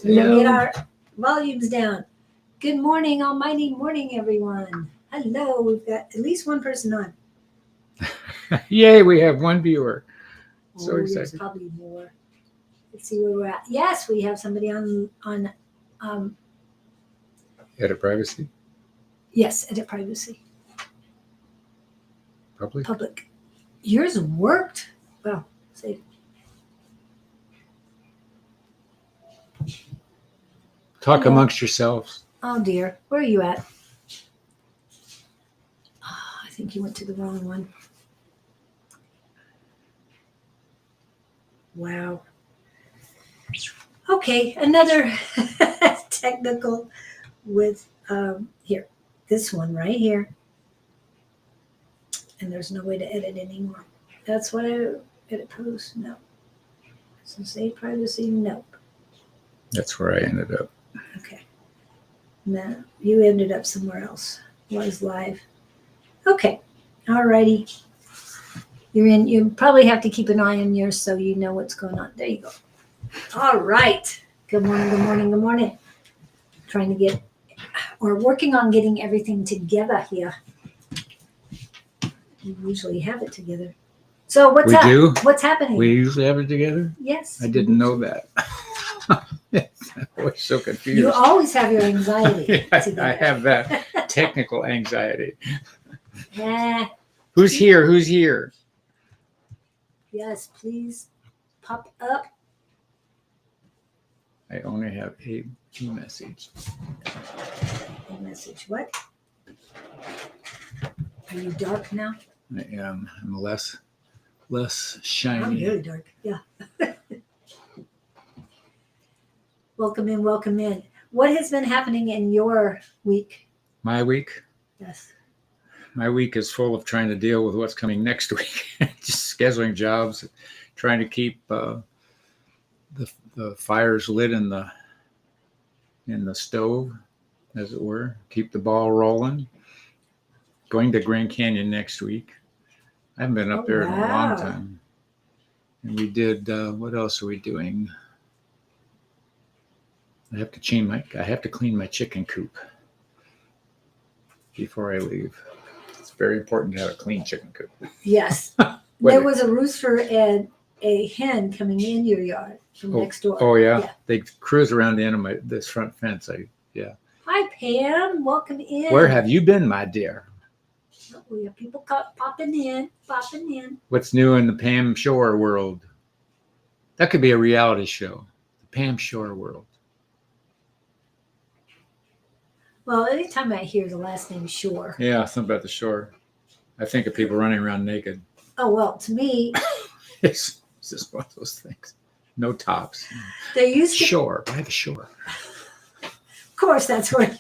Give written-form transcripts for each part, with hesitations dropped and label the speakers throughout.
Speaker 1: We gotta get our volumes down. Good morning, almighty morning, everyone. Hello, we've got at least one person on.
Speaker 2: Yay, we have one viewer. So
Speaker 1: There's
Speaker 2: excited.
Speaker 1: probably more. Let's see where we're at. Yes, we have somebody on
Speaker 2: Edit privacy.
Speaker 1: yes, edit privacy.
Speaker 2: Public.
Speaker 1: Yours worked. Well, see.
Speaker 2: Talk amongst yourselves.
Speaker 1: Oh dear, where are you at? Oh, I think you went to the wrong one. Wow. Okay, another technical with here, this one right here. And there's no way to edit anymore. That's what I edit post. No. So save privacy. Nope.
Speaker 2: That's where I ended up.
Speaker 1: Okay. No, you ended up somewhere else. Was live. Okay. Alrighty. You're in. You probably have to keep an eye on yours so you know what's going on. There you go. All right. Good morning. Good morning. Good morning. Trying to get, or working on getting everything together here. We usually have it together. So what's
Speaker 2: We do?
Speaker 1: What's happening?
Speaker 2: We usually have it together?
Speaker 1: Yes.
Speaker 2: I didn't know that. I was so confused.
Speaker 1: You always have your anxiety.
Speaker 2: I have that technical anxiety.
Speaker 1: Yeah.
Speaker 2: Who's here? Who's here?
Speaker 1: Yes, please pop up.
Speaker 2: I only have a message.
Speaker 1: A message. What? Are you dark now?
Speaker 2: I am. I'm less shiny.
Speaker 1: I'm very dark. Yeah. Welcome in. Welcome in. What has been happening in your week?
Speaker 2: My week?
Speaker 1: Yes.
Speaker 2: My week is full of trying to deal with what's coming next week. Just scheduling jobs, trying to keep the fires lit in the stove, as it were. Keep the ball rolling. Going to Grand Canyon next week. I haven't been up there in a long time. And we did. What else are we doing? I have to clean my chicken coop before I leave. It's very important to have a clean chicken coop.
Speaker 1: Yes. There was a rooster and a hen coming in your yard from next door.
Speaker 2: Oh yeah. They cruise around the end of this front fence.
Speaker 1: Hi Pam, welcome in.
Speaker 2: Where have you been, my dear?
Speaker 1: Oh, we have people popping in.
Speaker 2: What's new in the Pam Shore world? That could be a reality show. The Pam Shore world.
Speaker 1: Well, anytime I hear the last name Shore.
Speaker 2: Yeah, something about the shore. I think of people running around naked.
Speaker 1: Oh, well, to me.
Speaker 2: It's just one of those things. No tops.
Speaker 1: They used to.
Speaker 2: Shore, by the shore.
Speaker 1: Of course, that's where.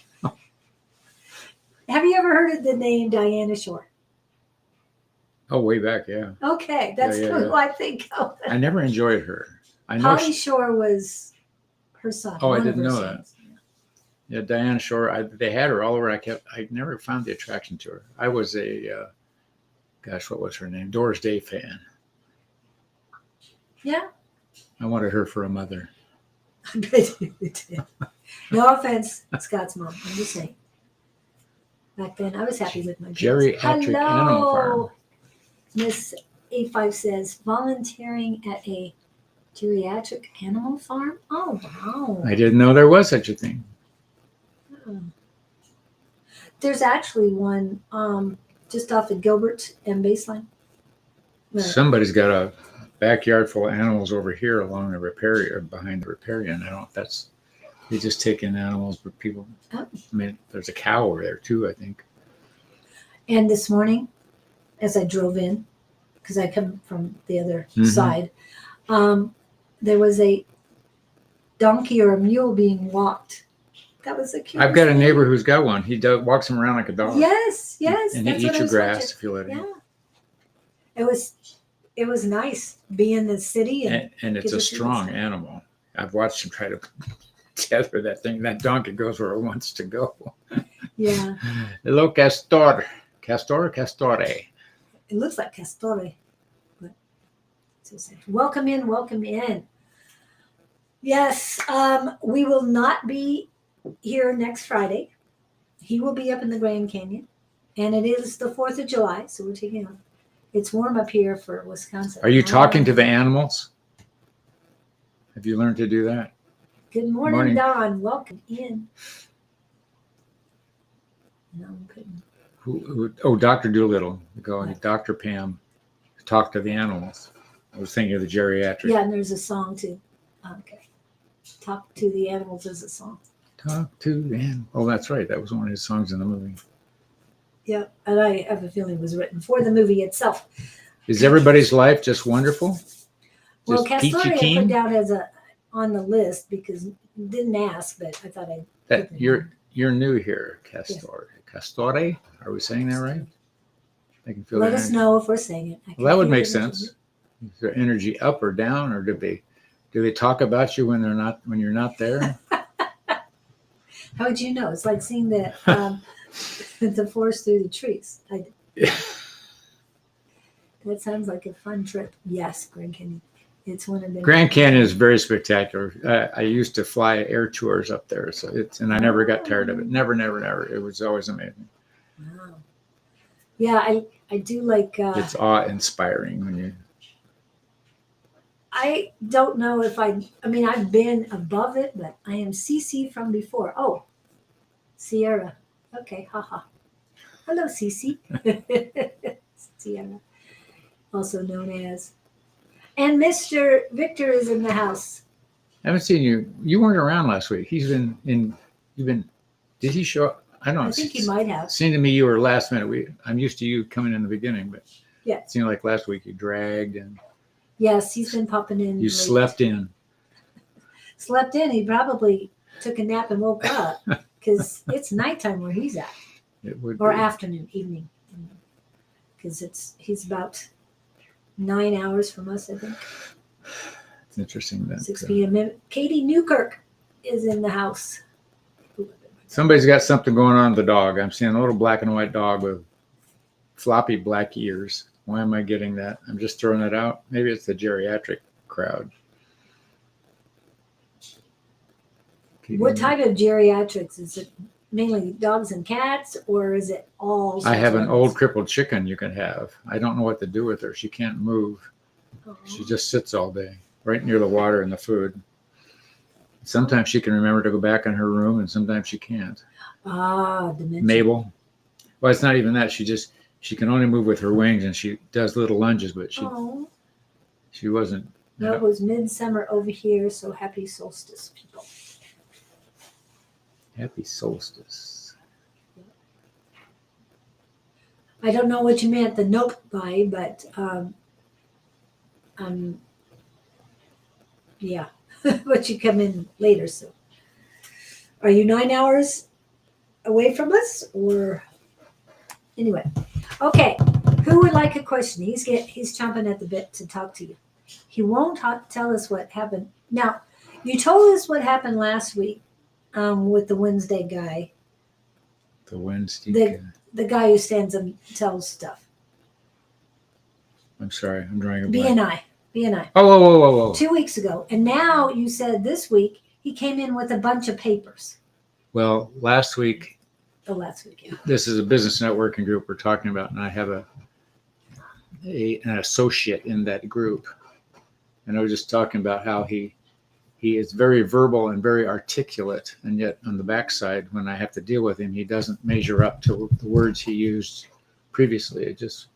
Speaker 1: Have you ever heard of the name Diana Shore?
Speaker 2: Oh, way back, yeah.
Speaker 1: Okay, that's who I think of.
Speaker 2: I never enjoyed her. I know
Speaker 1: Polly Shore was her son.
Speaker 2: Oh, I didn't know that. Yeah, Diana Shore. They had her all over. I never found the attraction to her. I was a, what was her name? Doris Day fan.
Speaker 1: Yeah.
Speaker 2: I wanted her for a mother.
Speaker 1: I bet you did. No offense, Scott's mom. I'm just saying. Back then, I was happy with my
Speaker 2: geriatric animal farm.
Speaker 1: Miss A5 says, volunteering at a geriatric animal farm? Oh, wow.
Speaker 2: I didn't know there was such a thing.
Speaker 1: There's actually one just off of Gilbert and Baseline.
Speaker 2: Somebody's got a backyard full of animals over here along the riparian, behind the riparian. I don't know if that's, they just take in animals for people.
Speaker 1: Oh.
Speaker 2: I mean, there's a cow over there too, I think.
Speaker 1: And this morning, as I drove in, because I come from the other side, there was a donkey or a mule being walked. That was a cute.
Speaker 2: I've got a neighbor who's got one. He walks him around like a dog.
Speaker 1: Yes.
Speaker 2: And he eats your grass if you let him.
Speaker 1: Yeah. It was nice being in the city.
Speaker 2: And it's a strong animal. I've watched him try to tether that thing. That donkey goes where it wants to go.
Speaker 1: Yeah.
Speaker 2: Hello, Castor. Castore?
Speaker 1: It looks like Castore. But welcome in. Yes, we will not be here next Friday. He will be up in the Grand Canyon, and it is the 4th of July, so we're taking off. It's warm up here for Wisconsin.
Speaker 2: Are you talking to the animals? Have you learned to do that?
Speaker 1: Good morning,
Speaker 2: Morning.
Speaker 1: Don. Welcome in. No, I'm couldn't.
Speaker 2: Oh, Dr. Doolittle. Going, Dr. Pam. Talk to the animals. I was thinking of the geriatric.
Speaker 1: Yeah, and there's a song too. Okay. Talk to the Animals is a song.
Speaker 2: Talk to the animals. Oh, that's right. That was one of his songs in the movie.
Speaker 1: Yeah, and I have a feeling it was written for the movie itself.
Speaker 2: Is everybody's life just wonderful?
Speaker 1: Well,
Speaker 2: Just peachy
Speaker 1: Castoria I
Speaker 2: keen?
Speaker 1: put down as on the list because didn't ask, but I thought I'd
Speaker 2: That
Speaker 1: put it
Speaker 2: you're new here, Castore. Castore? Are we saying that right? I can feel
Speaker 1: Let
Speaker 2: that
Speaker 1: us
Speaker 2: energy.
Speaker 1: know if we're saying it.
Speaker 2: Well, that would make sense. Is their energy up or down, or do they talk about you when you're not there?
Speaker 1: How would you know? It's like seeing the the forest through the trees. That sounds like a fun trip. Yes, Grand Canyon. It's one of them.
Speaker 2: Grand Canyon is very spectacular. I used to fly air tours up there, and I never got tired of it. Never. It was always amazing.
Speaker 1: Wow. Yeah, I do like.
Speaker 2: It's awe-inspiring when you.
Speaker 1: I don't know if I mean, I've been above it, but I am CC from before. Oh, Sierra. Okay, haha. Hello, CC. Sierra, also known as. And Mr. Victor is in the house.
Speaker 2: I haven't seen you. You weren't around last week. You've been. Did he show up? I don't know.
Speaker 1: I think he might have.
Speaker 2: Seemed to me you were last minute. I'm used to you coming in the beginning, but
Speaker 1: Yeah.
Speaker 2: it seemed like last week you dragged and
Speaker 1: Yes, he's been popping in.
Speaker 2: you
Speaker 1: late.
Speaker 2: slept in.
Speaker 1: Slept in. He probably took a nap and woke up because it's nighttime where he's at,
Speaker 2: It would
Speaker 1: or
Speaker 2: be.
Speaker 1: afternoon, evening, because he's about 9 hours from us, I think.
Speaker 2: It's interesting that
Speaker 1: 6 p.m. Katie Newkirk is in the house.
Speaker 2: somebody's got something going on with the dog. I'm seeing a little black and white dog with floppy black ears. Why am I getting that? I'm just throwing it out. Maybe it's the geriatric crowd.
Speaker 1: What type of geriatrics? Is it mainly dogs and cats, or is it all?
Speaker 2: I have an
Speaker 1: sorts of
Speaker 2: old crippled chicken you can have. I don't know what to do with her. She can't move.
Speaker 1: animals?
Speaker 2: She just sits all day right near the water and the food. Sometimes she can remember to go back in her room and sometimes she can't.
Speaker 1: Dementia.
Speaker 2: Mabel. Well, it's not even that. She can only move with her wings and she does little lunges, but she wasn't.
Speaker 1: No, it was midsummer over here, so happy solstice, people.
Speaker 2: Happy solstice.
Speaker 1: I don't know what you meant the nope by, but yeah. But you come in later, so are you 9 hours away from us, or anyway? Okay, who would like a question? He's chomping at the bit to talk to you. He won't tell us what happened. Now, you told us what happened last week with the Wednesday guy.
Speaker 2: The Wednesday.
Speaker 1: The guy who stands and tells stuff.
Speaker 2: I'm sorry, I'm drawing a blank.
Speaker 1: BNI.
Speaker 2: Oh, whoa.
Speaker 1: 2 weeks ago. And now you said this week he came in with a bunch of papers.
Speaker 2: Well, last week,
Speaker 1: Last week, yeah.
Speaker 2: this is a business networking group we're talking about, and I have an associate in that group. And I was just talking about how he is very verbal and very articulate, and yet on the backside, when I have to deal with him, he doesn't measure up to the words he used previously. It just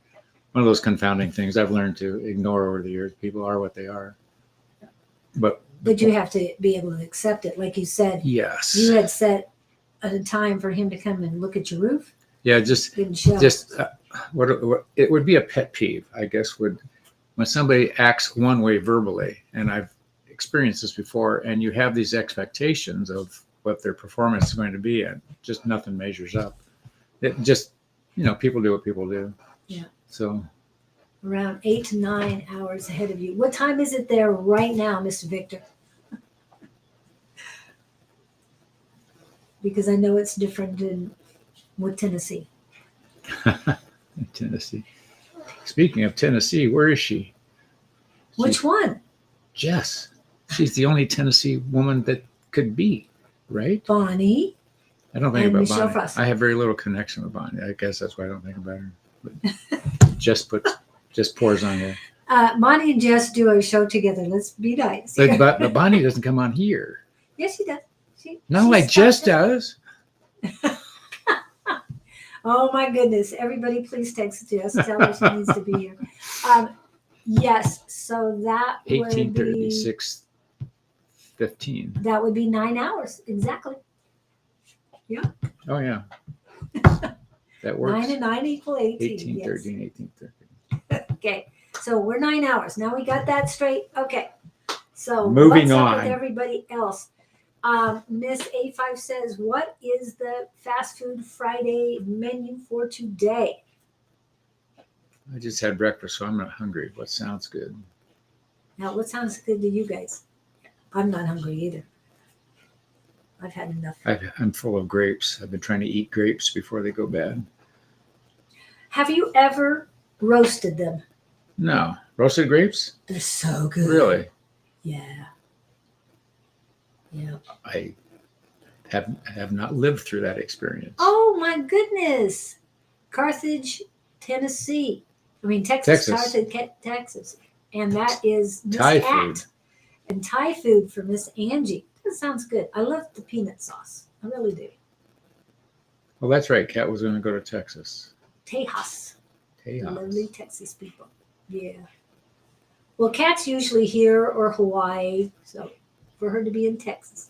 Speaker 2: one of those confounding things I've learned to ignore over the years. People are what they are. But
Speaker 1: you have to be able to accept it. Like you said,
Speaker 2: yes.
Speaker 1: You had set a time for him to come and look at your roof.
Speaker 2: Yeah, what it would be a pet peeve, I guess, when somebody acts one way verbally, and I've experienced this before, and you have these expectations of what their performance is going to be, and just nothing measures up. It just, people do what people do.
Speaker 1: Yeah.
Speaker 2: So
Speaker 1: around 8 to 9 hours ahead of you. What time is it there right now, Mr. Victor? Because I know it's different with Tennessee.
Speaker 2: Tennessee. Speaking of Tennessee, where is she?
Speaker 1: Which one?
Speaker 2: Jess. She's the only Tennessee woman that could be, right?
Speaker 1: Bonnie.
Speaker 2: I don't think
Speaker 1: And
Speaker 2: about
Speaker 1: Michelle
Speaker 2: Bonnie.
Speaker 1: Frost.
Speaker 2: I have very little connection with Bonnie. I guess that's why I don't think about her. But just pours on her.
Speaker 1: Bonnie and Jess do a show together. Let's be nice.
Speaker 2: But Bonnie doesn't come on here.
Speaker 1: Yes, she does.
Speaker 2: No, like Jess does.
Speaker 1: Oh my goodness. Everybody please text Jess. Tell her she needs to be here. Yes. So that would
Speaker 2: 18:30,
Speaker 1: be
Speaker 2: 6:15.
Speaker 1: that would be 9 hours. Exactly.
Speaker 2: Oh, yeah. That works.
Speaker 1: 9 and 9 equal 18.
Speaker 2: 18,
Speaker 1: Yes.
Speaker 2: 13, 18, 13.
Speaker 1: Okay. So we're 9 hours. Now we got that straight. Okay. So
Speaker 2: Moving
Speaker 1: what's up
Speaker 2: on.
Speaker 1: with everybody else? Miss A5 says, what is the fast food Friday menu for today?
Speaker 2: I just had breakfast, so I'm not hungry. What sounds good?
Speaker 1: Now, what sounds good to you guys? I'm not hungry either. I've had enough.
Speaker 2: I'm full of grapes. I've been trying to eat grapes before they go bad.
Speaker 1: Have you ever roasted them?
Speaker 2: No. Roasted grapes?
Speaker 1: They're so good.
Speaker 2: Really?
Speaker 1: Yeah. Yeah.
Speaker 2: I have not lived through that experience.
Speaker 1: Oh my goodness. Carthage, Tennessee. I mean, Texas. Carthage, Texas. And that is Miss
Speaker 2: Thai
Speaker 1: Kat.
Speaker 2: food.
Speaker 1: And Thai food for Miss Angie. That sounds good. I love the peanut sauce. I really do.
Speaker 2: Well, that's right. Kat was going to go to Texas.
Speaker 1: Tejas.
Speaker 2: Tejas.
Speaker 1: Lovely Texas people. Yeah. Well, Kat's usually here or Hawaii. So for her to be in Texas.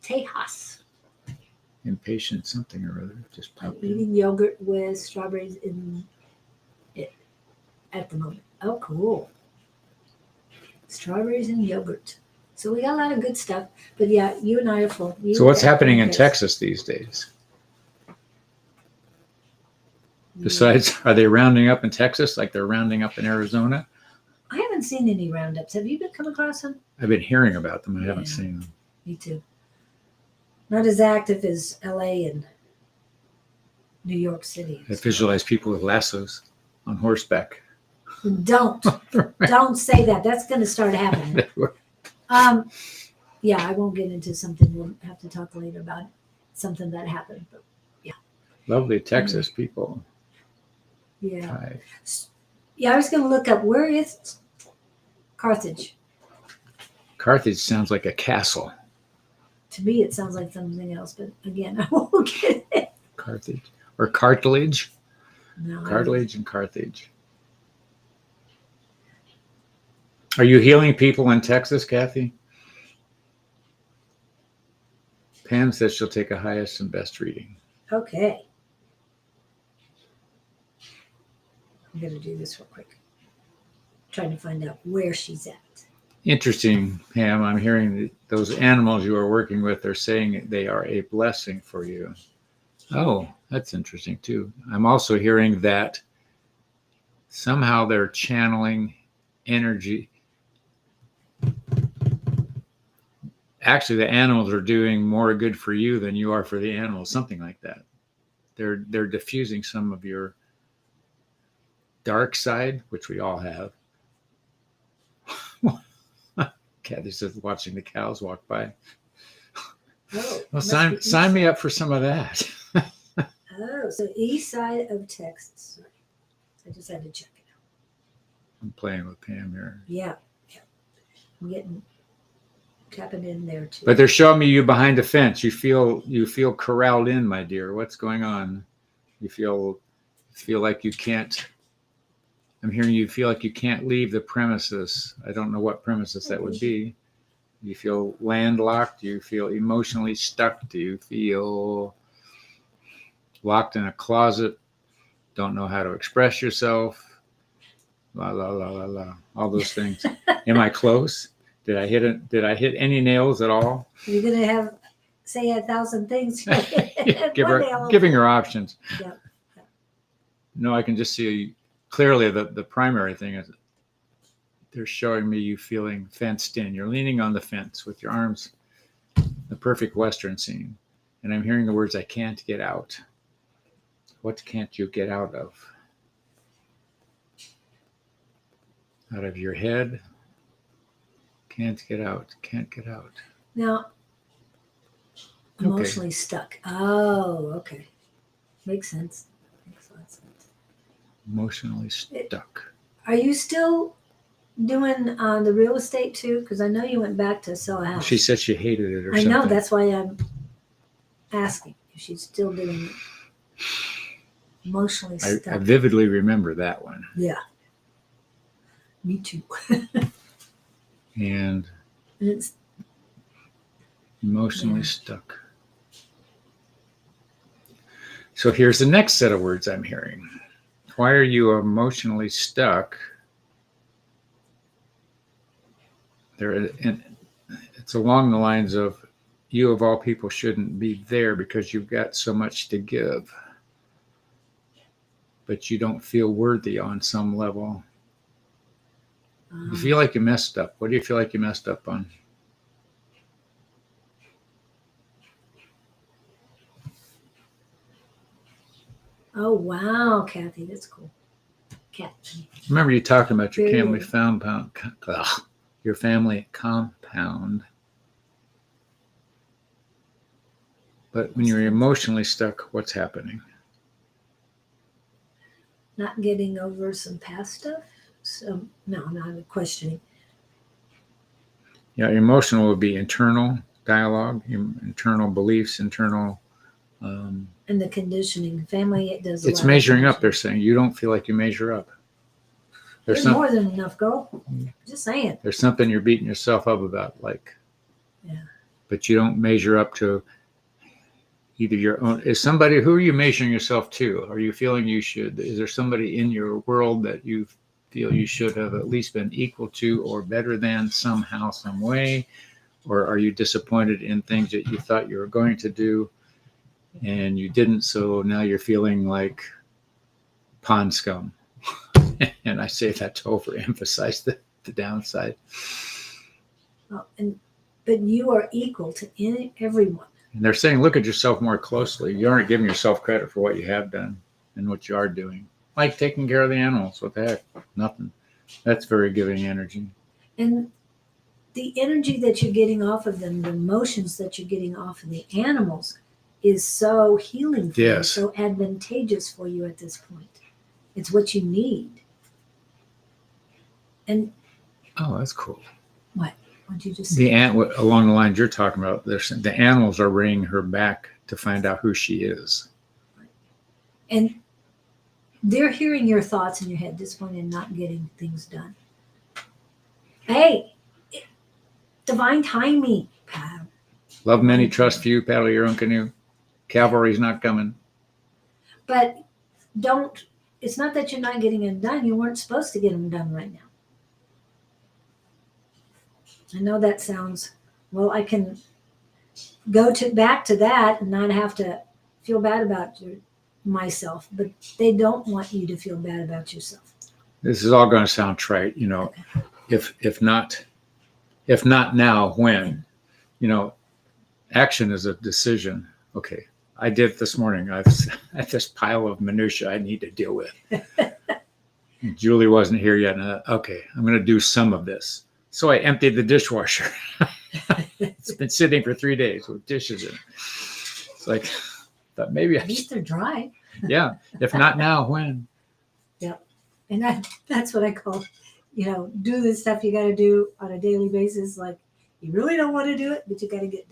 Speaker 1: Tejas.
Speaker 2: Impatient something or other. Just
Speaker 1: I'm
Speaker 2: popped in.
Speaker 1: eating yogurt with strawberries in it at the moment. Oh, cool. Strawberries and yogurt. So we got a lot of good stuff. But yeah, you and I are full.
Speaker 2: So what's happening in Texas these days? Besides, are they rounding up in Texas like they're rounding up in Arizona?
Speaker 1: I haven't seen any roundups. Have you come across them?
Speaker 2: I've been hearing about them. I
Speaker 1: Yeah.
Speaker 2: haven't seen them.
Speaker 1: Me too. Not as active as LA and New York City.
Speaker 2: I visualize people with lassos on horseback.
Speaker 1: Don't say that. That's going to start happening. Yeah, I won't get into something. We'll have to talk later about something that happened. But
Speaker 2: Lovely Texas people.
Speaker 1: yeah,
Speaker 2: Hi.
Speaker 1: yeah. I was going to look up where is Carthage.
Speaker 2: Carthage sounds like a castle.
Speaker 1: To me, it sounds like something else. But again, I won't get it.
Speaker 2: Carthage or cartilage.
Speaker 1: No,
Speaker 2: Cartilage and Carthage. Are you healing people in Texas, Kathy? Pam says she'll take a highest and best reading.
Speaker 1: Okay. I'm going to do this real quick. Trying to find out where she's at.
Speaker 2: Interesting, Pam. I'm hearing that those animals you are working with are saying they are a blessing for you. Oh, that's interesting too. I'm also hearing that somehow they're channeling energy. Actually, the animals are doing more good for you than you are for the animals, something like that. They're diffusing some of your dark side, which we all have. Kathy's just watching the cows walk by.
Speaker 1: Oh,
Speaker 2: Well, sign me up for some of that.
Speaker 1: Oh, so east side of Texas. Sorry. I just had to check it out.
Speaker 2: I'm playing with Pam here.
Speaker 1: Yeah. I'm tapping in there too.
Speaker 2: But they're showing me you behind the fence. You feel corralled in, my dear. What's going on? You feel like you can't. I'm hearing you feel like you can't leave the premises. I don't know what premises that would be. You feel landlocked? Do you feel emotionally stuck? Do you feel locked in a closet? Don't know how to express yourself? La la la la la. All those things. Am I close? Did I hit it? Did I hit any nails at all?
Speaker 1: You're gonna say 1,000 things.
Speaker 2: Giving her options.
Speaker 1: Yep.
Speaker 2: No, I can just see clearly that the primary thing is they're showing me you feeling fenced in. You're leaning on the fence with your arms, the perfect Western scene. And I'm hearing the words, I can't get out. What can't you get out of? Out of your head? Can't get out. Can't get out.
Speaker 1: Now, emotionally stuck. Oh, okay. Makes sense. Makes a lot of sense.
Speaker 2: Emotionally stuck.
Speaker 1: Are you still doing the real estate too? Because I know you went back to sell a house.
Speaker 2: She said she hated it or
Speaker 1: I
Speaker 2: something.
Speaker 1: know, that's why I'm asking if she's still doing it. Emotionally stuck.
Speaker 2: I vividly remember that one.
Speaker 1: Yeah. Me too.
Speaker 2: And
Speaker 1: It's
Speaker 2: emotionally stuck. So here's the next set of words I'm hearing. Why are you emotionally stuck? It's along the lines of, you of all people shouldn't be there because you've got so much to give, but you don't feel worthy on some level. You feel like you messed up. What do you feel like you messed up on?
Speaker 1: oh wow, Kathy, that's cool. Kathy.
Speaker 2: Remember you talking about your
Speaker 1: Very
Speaker 2: your family compound. But when you're emotionally stuck, what's happening?
Speaker 1: Not getting over some past stuff. So no, not questioning.
Speaker 2: Yeah, emotional would be internal dialogue, internal beliefs, internal.
Speaker 1: And the conditioning, family, it does.
Speaker 2: It's measuring up. They're saying you don't feel like you measure up.
Speaker 1: There's more than enough, girl. Just saying.
Speaker 2: There's something you're beating yourself up about, like.
Speaker 1: Yeah.
Speaker 2: But you don't measure up to either your own. Is somebody, who are you measuring yourself to? Are you feeling you should? Is there somebody in your world that you feel you should have at least been equal to or better than somehow, some way? Or are you disappointed in things that you thought you were going to do and you didn't? So now you're feeling like pond scum. And I say that to overemphasize the downside.
Speaker 1: Well, but you are equal to everyone.
Speaker 2: And they're saying, look at yourself more closely. You aren't giving yourself credit for what you have done and what you are doing. Like taking care of the animals. What the heck? Nothing. That's very giving energy.
Speaker 1: And the energy that you're getting off of them, the emotions that you're getting off of the animals, is so healing for you, so advantageous for you at this point. It's what you need. And
Speaker 2: oh, that's cool.
Speaker 1: What? What'd you just say?
Speaker 2: Along the lines you're talking about, the animals are bringing her back to find out who she is.
Speaker 1: And they're hearing your thoughts in your head, disappointed and not getting things done. Hey, divine timing, pal.
Speaker 2: Love many, trust few, paddle your own canoe. Cavalry's not coming.
Speaker 1: But it's not that you're not getting them done. You weren't supposed to get them done right now. I know that sounds, well, I can go back to that and not have to feel bad about myself, but they don't want you to feel bad about yourself.
Speaker 2: This is all going to sound trite, if not now, when? Action is a decision. Okay, I did this morning. I have this pile of minutia I need to deal with. Julie wasn't here yet. Okay, I'm going to do some of this. So I emptied the dishwasher. It's been sitting for 3 days with dishes in it. It's like, but maybe
Speaker 1: at least they're dry.
Speaker 2: Yeah. If not now, when?
Speaker 1: Yep. And that's what I call, do the stuff you got to do on a daily basis. Like, you really don't want to do it, but you got to get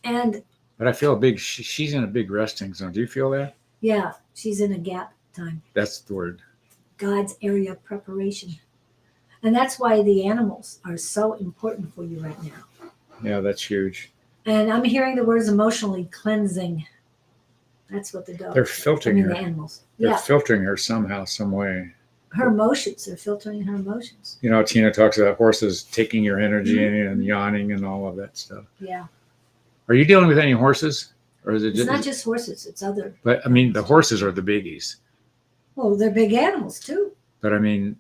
Speaker 1: done.
Speaker 2: But I feel she's in a big resting zone. Do you feel that?
Speaker 1: Yeah. She's in a gap time.
Speaker 2: That's the word.
Speaker 1: God's area of preparation. And that's why the animals are so important for you right now.
Speaker 2: Yeah, that's huge.
Speaker 1: And I'm hearing the words emotionally cleansing. That's what the dogs.
Speaker 2: They're filtering her.
Speaker 1: The animals.
Speaker 2: They're filtering her somehow, some way.
Speaker 1: Her emotions. They're filtering her emotions.
Speaker 2: Tina talks about horses taking your energy and yawning and all of that stuff.
Speaker 1: Yeah.
Speaker 2: Are you dealing with any horses? Or is it
Speaker 1: It's not just horses, it's other.
Speaker 2: But I mean, the horses are the biggies.
Speaker 1: Well, they're big animals too.
Speaker 2: But I mean,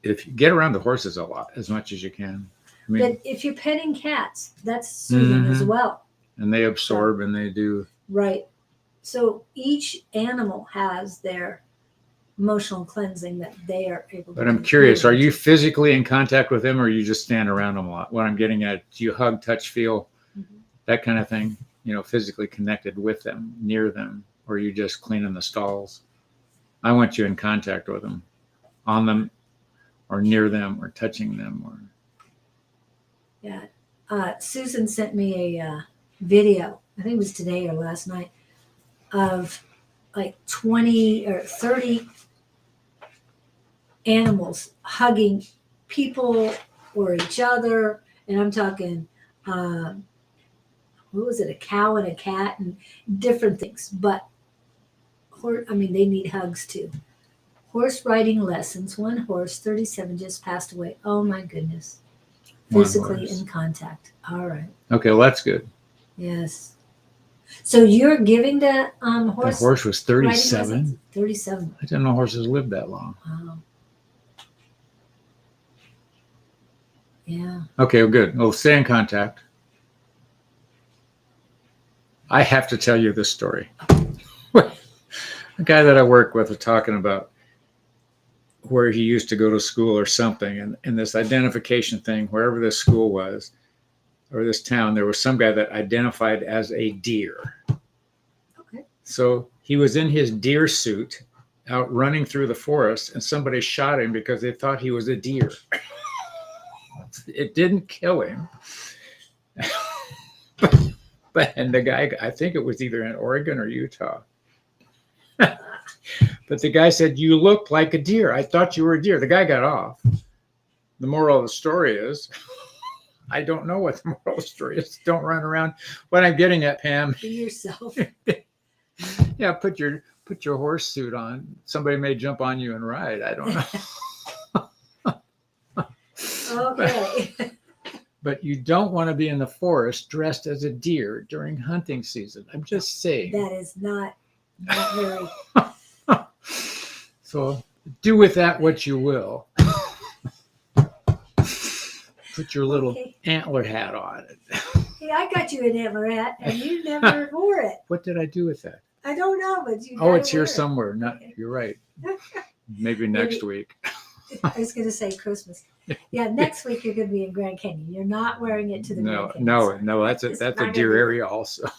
Speaker 2: if you get around the horses a lot, as much as you can.
Speaker 1: But if you're petting cats, that's soothing as well.
Speaker 2: And they absorb and they do.
Speaker 1: Right. So each animal has their emotional cleansing that they are able to
Speaker 2: But I'm
Speaker 1: do.
Speaker 2: curious, are you physically in contact with them, or you just stand around them a lot? What I'm getting at, do you hug, touch, feel,
Speaker 1: Mhm.
Speaker 2: that kind of thing? Physically connected with them, near them, or are you just cleaning the stalls? I want you in contact with them, on them, or near them, or touching them, or
Speaker 1: Yeah. Susan sent me a video, I think it was today or last night, of like 20 or 30 animals hugging people or each other. And I'm talking, what was it, a cow and a cat and different things. But, they need hugs too. Horse riding lessons. One horse, 37, just passed away. Oh my goodness.
Speaker 2: one
Speaker 1: Physically
Speaker 2: horse.
Speaker 1: in contact. All right.
Speaker 2: Okay, well, that's good.
Speaker 1: Yes. So you're giving the
Speaker 2: The
Speaker 1: horse
Speaker 2: horse was
Speaker 1: riding
Speaker 2: 37.
Speaker 1: lessons? 37.
Speaker 2: I didn't know horses lived that long.
Speaker 1: Wow. Yeah.
Speaker 2: Okay, well, good. Well, stay in contact. I have to tell you this story. The guy that I work with was talking about where he used to go to school or something, and this identification thing, wherever this school was or this town, there was some guy that identified as a deer.
Speaker 1: Okay.
Speaker 2: So he was in his deer suit out running through the forest, and somebody shot him because they thought he was a deer. It didn't kill him. And the guy, I think it was either in Oregon or Utah. But the guy said, "You look like a deer. I thought you were a deer." The guy got off. The moral of the story is, I don't know what the moral of the story is. Don't run around. What I'm getting at, Pam.
Speaker 1: Be yourself.
Speaker 2: Yeah, put your horse suit on. Somebody may jump on you and ride. I don't know.
Speaker 1: Okay.
Speaker 2: But you don't want to be in the forest dressed as a deer during hunting season. I'm just saying.
Speaker 1: That is not very.
Speaker 2: So do with that what you will. Put your little antler hat on.
Speaker 1: Hey, I got you an antler hat, and you never wore it.
Speaker 2: What did I do with that?
Speaker 1: I don't know, but you.
Speaker 2: Oh, it's here
Speaker 1: wear
Speaker 2: somewhere. Not. You're right. Maybe next week.
Speaker 1: I was going to say Christmas. Yeah, next week you're going to be in Grand Canyon. You're not wearing it to the Grand Canyon.
Speaker 2: No. That's a deer area also.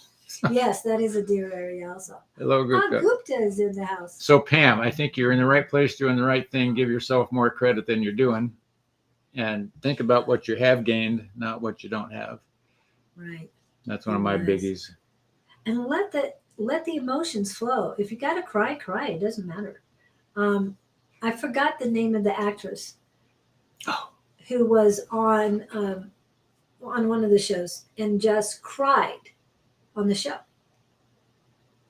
Speaker 1: Yes, that is a deer area also.
Speaker 2: Hello, Gupta.
Speaker 1: Gupta is in the house.
Speaker 2: So Pam, I think you're in the right place, doing the right thing. Give yourself more credit than you're doing, and think about what you have gained, not what you don't have.
Speaker 1: Right.
Speaker 2: That's one of my biggies.
Speaker 1: And let the emotions flow. If you got to cry, cry. It doesn't matter. I forgot the name of the actress who was on one of the shows and just cried on the show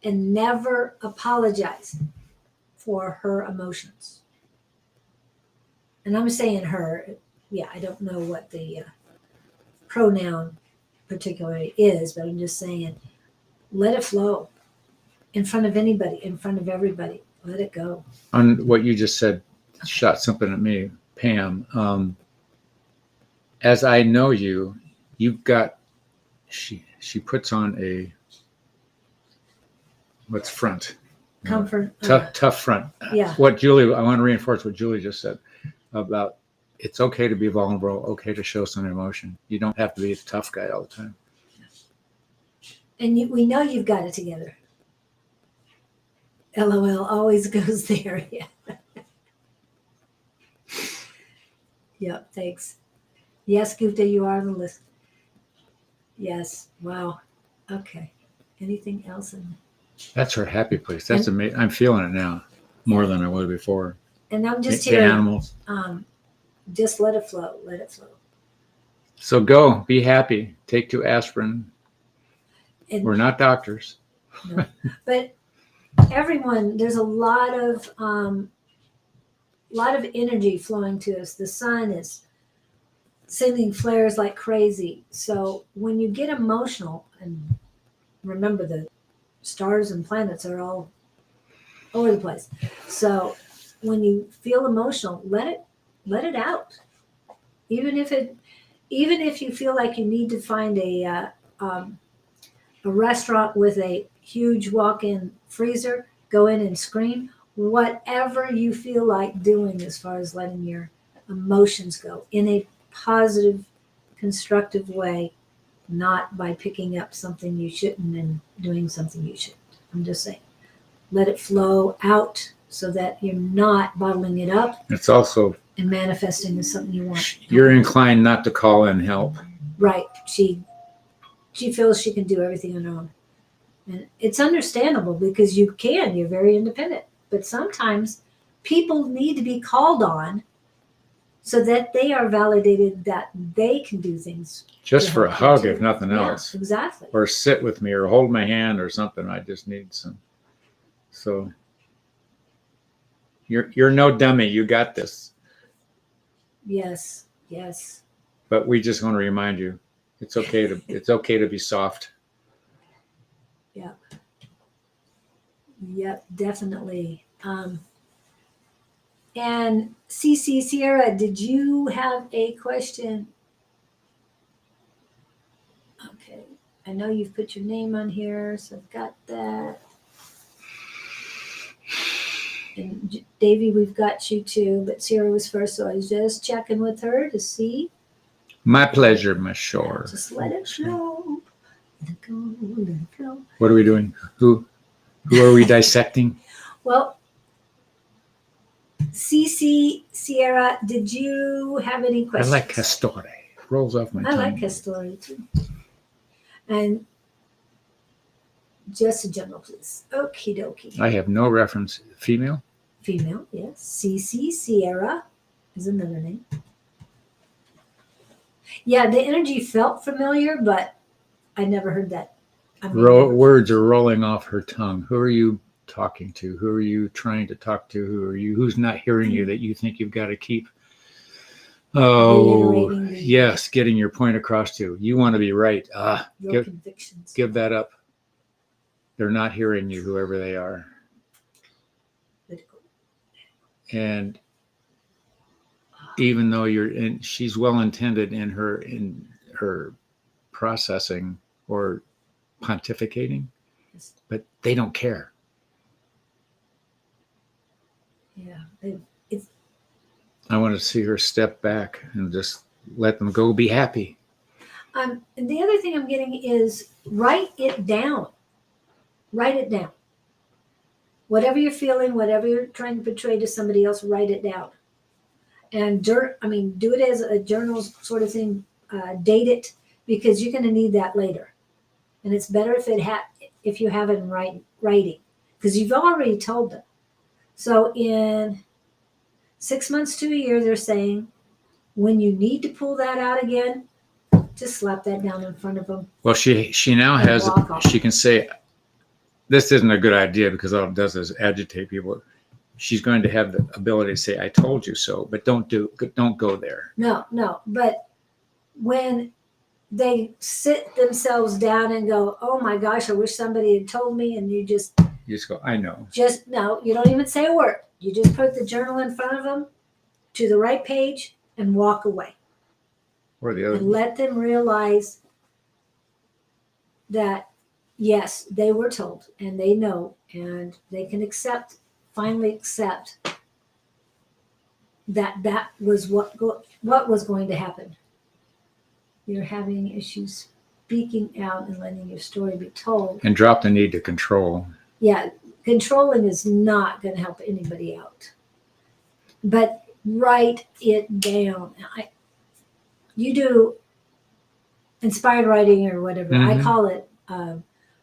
Speaker 1: and never apologized for her emotions. And I'm saying her. Yeah, I don't know what the pronoun particularly is, but I'm just saying, let it flow in front of anybody, in front of everybody. Let it go.
Speaker 2: On what you just said, shot something at me, Pam. As I know you, you've got. She puts on a. What's front?
Speaker 1: Comfort.
Speaker 2: Tough front.
Speaker 1: Yeah.
Speaker 2: I want to reinforce what Julie just said about it's okay to be vulnerable, okay to show some emotion. You don't have to be a tough guy all the time.
Speaker 1: And we know you've got it together. LOL always goes there. Yeah. Yep, thanks. Yes, Gupta, you are on the list. Yes. Wow. Okay. Anything else?
Speaker 2: That's her happy place. That's amazing. I'm feeling it now more than I was before.
Speaker 1: And I'm just
Speaker 2: the
Speaker 1: hearing
Speaker 2: animals.
Speaker 1: Just let it flow. Let it flow.
Speaker 2: So go, be happy. Take 2 aspirin.
Speaker 1: And,
Speaker 2: we're not doctors.
Speaker 1: No. But everyone, there's a lot of energy flowing to us. The sun is sending flares like crazy. So when you get emotional, and remember the stars and planets are all over the place. So when you feel emotional, let it out. Even if you feel like you need to find a restaurant with a huge walk-in freezer, go in and scream. whatever you feel like doing as far as letting your emotions go in a positive, constructive way, not by picking up something you shouldn't and doing something you shouldn't. I'm just saying, let it flow out so that you're not bottling it up
Speaker 2: It's also,
Speaker 1: and manifesting as something you want.
Speaker 2: you're inclined not to call in help.
Speaker 1: Right. She feels she can do everything on her own. And it's understandable because you're very independent. But sometimes people need to be called on so that they are validated that they can do things.
Speaker 2: Just for a
Speaker 1: help them
Speaker 2: hug,
Speaker 1: too.
Speaker 2: if nothing
Speaker 1: Yeah,
Speaker 2: else.
Speaker 1: exactly.
Speaker 2: Or sit with me or hold my hand or something. I just need some. So you're no dummy. You got this.
Speaker 1: Yes, yes.
Speaker 2: But we just want to remind you, it's okay to be soft.
Speaker 1: Yep, definitely. And CC Sierra, did you have a question? Okay, I know you've put your name on here, so I've got that. And Davey, we've got you too, but Sierra was first, so I was just checking with her to see.
Speaker 2: My pleasure, my shore.
Speaker 1: Just let it flow. Let it go, let it flow.
Speaker 2: What are we doing? Who are we dissecting?
Speaker 1: Well, CC Sierra, did you have any
Speaker 2: I
Speaker 1: questions?
Speaker 2: like Castore. Rolls off my tongue.
Speaker 1: I like Castore too. And just a general, please. Okie dokie.
Speaker 2: I have no reference. Female?
Speaker 1: Female, yes. CC Sierra is another name. Yeah, the energy felt familiar, but I never heard that.
Speaker 2: Words are rolling off her tongue. Who are you talking to? Who are you trying to talk to? Who's not hearing you that you think you've got to keep? Oh, yes, getting your point across to. You want to be right.
Speaker 1: Your convictions.
Speaker 2: Give that up. They're not hearing you, whoever they are. And even though she's well intended in her processing or pontificating, but they don't care.
Speaker 1: Yeah,
Speaker 2: I want to see her step back and just let them go be happy.
Speaker 1: And the other thing I'm getting is write it down. Write it down. Whatever you're feeling, whatever you're trying to portray to somebody else, write it down. And do it as a journal sort of thing. Date it, because you're going to need that later. And it's better if you have it in writing, because you've already told them. So in 6 months to a year, they're saying, when you need to pull that out again, just slap that down in front of them.
Speaker 2: Well, she now has, she can say, this isn't a good idea, because all it does is agitate people. She's going to have the ability to say, I told you so, but don't go there.
Speaker 1: No. But when they sit themselves down and go, oh my gosh, I wish somebody had told me, and you just
Speaker 2: go, I know.
Speaker 1: No, you don't even say a word. You just put the journal in front of them to the right page and walk away.
Speaker 2: Or the other.
Speaker 1: And let them realize that, yes, they were told and they know, and they can finally accept that was what was going to happen. You're having issues speaking out and letting your story be told.
Speaker 2: And drop the need to control.
Speaker 1: Yeah, controlling is not going to help anybody out. But write it down. You do inspired writing or whatever.
Speaker 2: Mm-hmm.
Speaker 1: I call it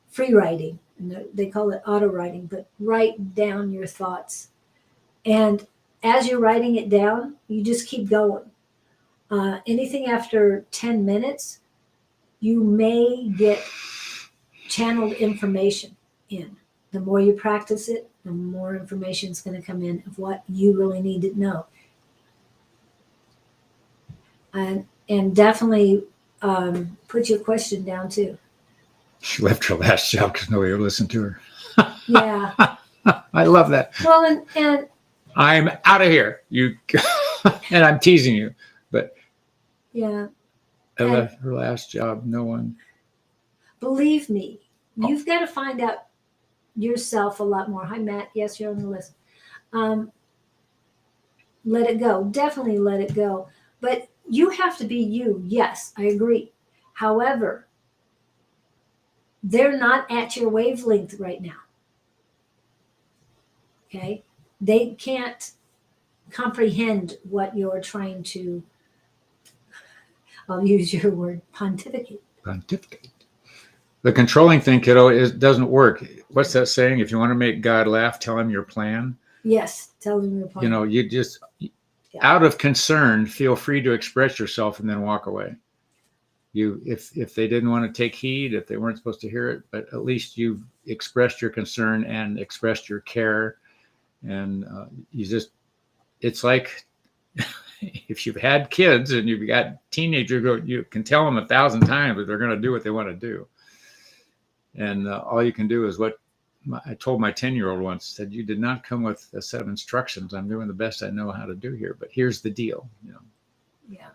Speaker 1: free writing. And they call it auto writing. But write down your thoughts. And as you're writing it down, you just keep going. Anything after 10 minutes, you may get channeled information in. The more you practice it, the more information is going to come in of what you really need to know. And definitely put your question down too.
Speaker 2: She left her last job because nobody would listen to her.
Speaker 1: Yeah.
Speaker 2: I love that.
Speaker 1: Well, and
Speaker 2: I'm out of here. And I'm teasing you, but
Speaker 1: yeah.
Speaker 2: I left her last job. No one.
Speaker 1: Believe me, you've got to find out yourself a lot more. Hi, Matt. Yes, you're on the list. Let it go. Definitely let it go. But you have to be you. Yes, I agree. However, they're not at your wavelength right now. Okay? They can't comprehend what you're trying to, I'll use your word, pontificate.
Speaker 2: Pontificate. The controlling thing, kiddo, doesn't work. What's that saying? If you want to make God laugh, tell him your plan.
Speaker 1: Yes, tell them your plan.
Speaker 2: You just, out of concern, feel free to express yourself and then walk away. If they didn't want to take heed, if they weren't supposed to hear it, but at least you've expressed your concern and expressed your care. And it's like if you've had kids and you've got teenagers, you can tell them 1,000 times that they're going to do what they want to do. And all you can do is what I told my 10-year-old once, said, you did not come with a set of instructions. I'm doing the best I know how to do here, but here's the deal.
Speaker 1: Yeah.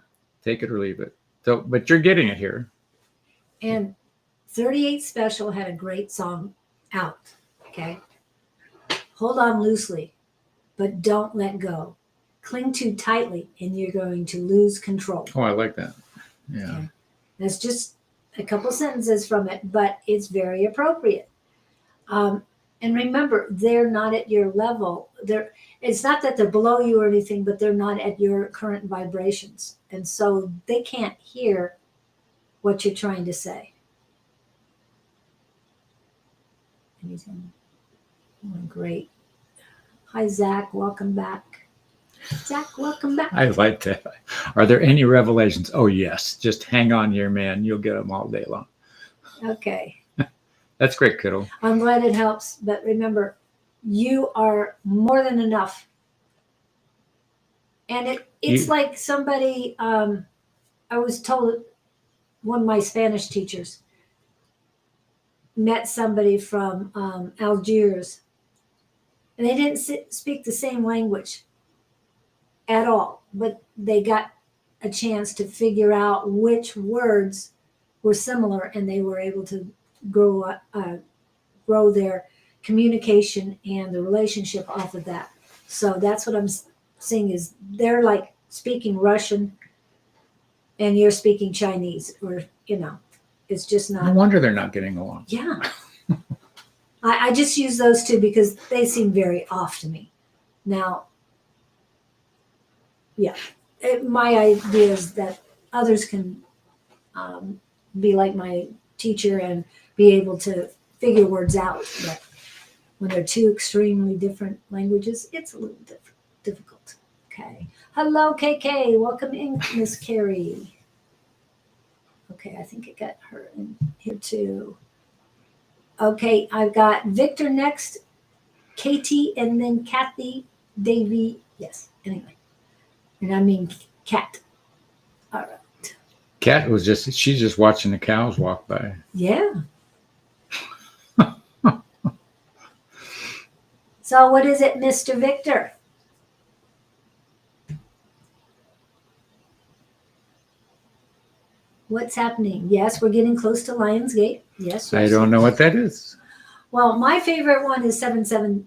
Speaker 2: Take it or leave it. So, but you're getting it here.
Speaker 1: And 38 Special had a great song out. Okay. Hold on loosely, but don't let go. Cling too tightly and you're going to lose control.
Speaker 2: Oh, I like that. Yeah.
Speaker 1: Okay. That's just a couple sentences from it, but it's very appropriate. And remember, they're not at your level. It's not that they're below you or anything, but they're not at your current vibrations. And so they can't hear what you're trying to say. Anything? Oh, great. Hi, Zach. Welcome back. Zach, welcome back.
Speaker 2: I like that. Are there any revelations? Oh, yes. Just hang on here, man. You'll get them all day long.
Speaker 1: Okay.
Speaker 2: That's great, kiddo.
Speaker 1: I'm glad it helps. But remember, you are more than enough. And it's like somebody, I was told, one of my Spanish teachers met somebody from Algiers. And they didn't speak the same language at all. But they got a chance to figure out which words were similar. And they were able to grow their communication and the relationship off of that. So that's what I'm seeing is they're like speaking Russian and you're speaking Chinese, or it's just not.
Speaker 2: No wonder they're not getting along.
Speaker 1: Yeah. I just use those two because they seem very off to me. Now, yeah, my idea is that others can be like my teacher and be able to figure words out. But when they're two extremely different languages, it's a little difficult. Okay. Hello, KK. Welcome in, Miss Carrie. Okay, I think it got her in here too. Okay, I've got Victor next, Katie, and then Kathy, Davy. Yes, anyway. And I mean Kat. All right.
Speaker 2: Kat she's just watching the cows walk by.
Speaker 1: Yeah. So what is it, Mr. Victor? What's happening? Yes, we're getting close to Lionsgate. Yes.
Speaker 2: I don't know what that is.
Speaker 1: Well, my favorite one is 7/7.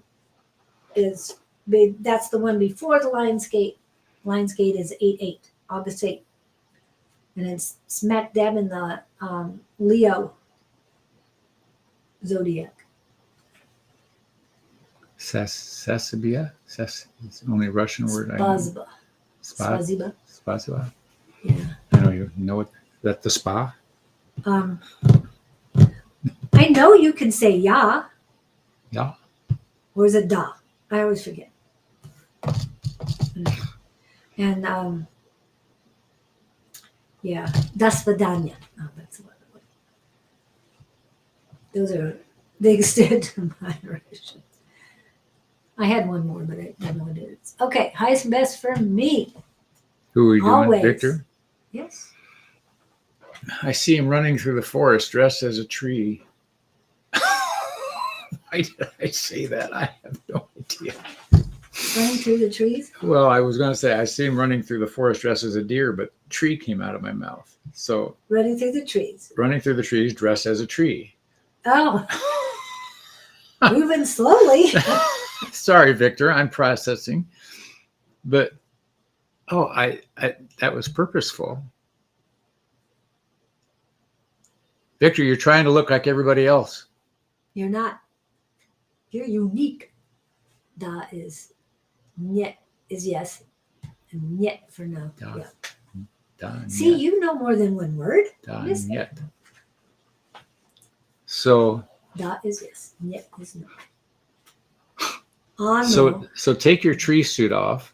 Speaker 1: That's the one before the Lionsgate. Lionsgate is 8/8, August 8th. And it's smack dab in the Leo zodiac.
Speaker 2: Sasabia? It's the only Russian word I know.
Speaker 1: Spaziba.
Speaker 2: Spaziba. Spaziba.
Speaker 1: Yeah.
Speaker 2: I know you know it. That the spa?
Speaker 1: I know you can say ya.
Speaker 2: Yeah.
Speaker 1: Or is it da? I always forget. And yeah, das vidanya. Oh, that's what it was. Those are the extent of my Russian. I had one more, but I don't know what it is. Okay, highest and best for me.
Speaker 2: Who are you doing,
Speaker 1: Always.
Speaker 2: Victor?
Speaker 1: Yes.
Speaker 2: I see him running through the forest dressed as a tree. Why did I say that? I have no idea.
Speaker 1: Running through the trees?
Speaker 2: Well, I was going to say I see him running through the forest dressed as a deer, but tree came out of my mouth. So
Speaker 1: Running through the trees.
Speaker 2: running through the trees dressed as a tree.
Speaker 1: Oh. Moving slowly.
Speaker 2: Sorry, Victor, I'm processing. But I that was purposeful. Victor, you're trying to look like everybody else.
Speaker 1: You're not. You're unique. Da is niet is yes, and niet for no.
Speaker 2: Da.
Speaker 1: Yeah.
Speaker 2: Da,
Speaker 1: See,
Speaker 2: niet,
Speaker 1: you know more than one word.
Speaker 2: da,
Speaker 1: Yes.
Speaker 2: niet. So
Speaker 1: Da is yes, niet is no. No.
Speaker 2: so take your tree suit off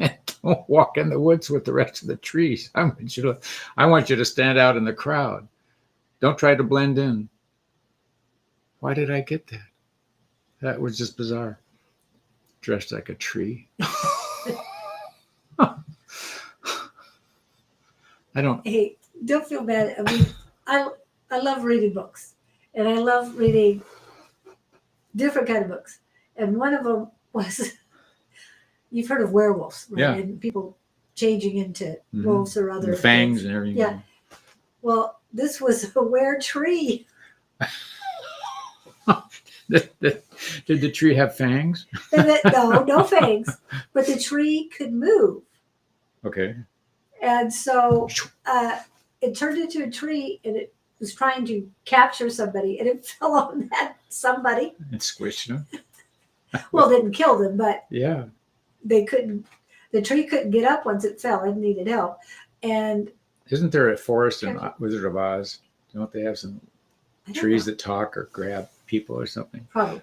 Speaker 2: and don't walk in the woods with the rest of the trees. I want you to stand out in the crowd. Don't try to blend in. Why did I get that? That was just bizarre. Dressed like a tree.
Speaker 1: Hey, don't feel bad. I mean, I love reading books, and I love reading different kind of books. And one of them was, you've heard of werewolves, right?
Speaker 2: Yeah.
Speaker 1: And people changing into
Speaker 2: Mhm.
Speaker 1: wolves or other
Speaker 2: And fangs
Speaker 1: things.
Speaker 2: and everything.
Speaker 1: Yeah. Well, this was a were tree.
Speaker 2: Did the tree have fangs?
Speaker 1: No fangs, but the tree could move.
Speaker 2: Okay.
Speaker 1: And so it turned into a tree, and it was trying to capture somebody, and it fell on that somebody.
Speaker 2: And squished them.
Speaker 1: Well, it didn't kill them, but
Speaker 2: Yeah.
Speaker 1: they couldn't. The tree couldn't get up once it fell and needed help. And
Speaker 2: Isn't there a forest in Wizard of Oz? Don't they have some
Speaker 1: I don't
Speaker 2: trees
Speaker 1: know,
Speaker 2: that talk or grab people or something?
Speaker 1: probably.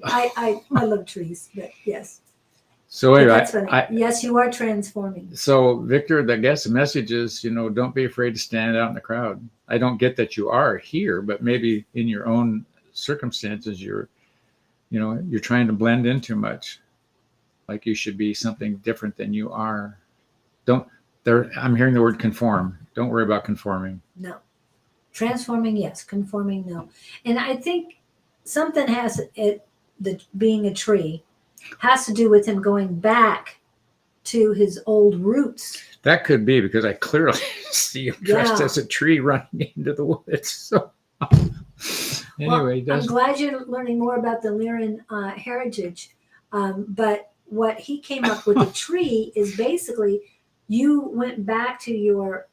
Speaker 1: I love trees, but yes.
Speaker 2: So
Speaker 1: But
Speaker 2: anyway,
Speaker 1: that's funny. Yes, you are transforming.
Speaker 2: so Victor, I guess the message is, don't be afraid to stand out in the crowd. I don't get that you are here, but maybe in your own circumstances, you're trying to blend in too much. Like you should be something different than you are. I'm hearing the word conform. Don't worry about conforming.
Speaker 1: No. Transforming, yes. Conforming, no. And I think something being a tree has to do with him going back to his old roots.
Speaker 2: That could be, because I clearly see him dressed
Speaker 1: Yeah.
Speaker 2: as a tree running into the woods. So anyway,
Speaker 1: I'm glad you're learning more about the Lyran heritage. But what he came up with the tree is basically you went back to your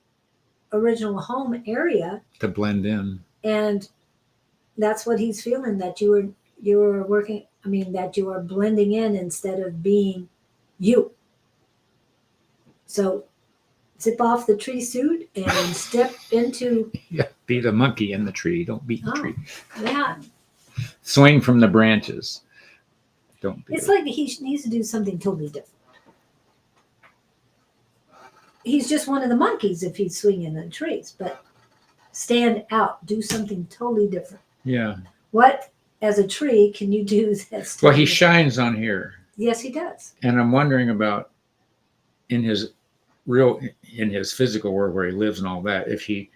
Speaker 1: original home area
Speaker 2: to blend in.
Speaker 1: And that's what he's feeling, that you are working. I mean, that you are blending in instead of being you. So zip off the tree suit and step into.
Speaker 2: Yeah, be the monkey in the tree. Don't beat the tree.
Speaker 1: Yeah.
Speaker 2: Swing from the branches. Don't be.
Speaker 1: It's like he needs to do something totally different. He's just one of the monkeys if he's swinging in trees, but stand out, do something totally different.
Speaker 2: Yeah.
Speaker 1: What, as a tree, can you do that's
Speaker 2: Well, he shines on here.
Speaker 1: Yes, he does.
Speaker 2: And I'm wondering about in his physical world where he lives and all that, if he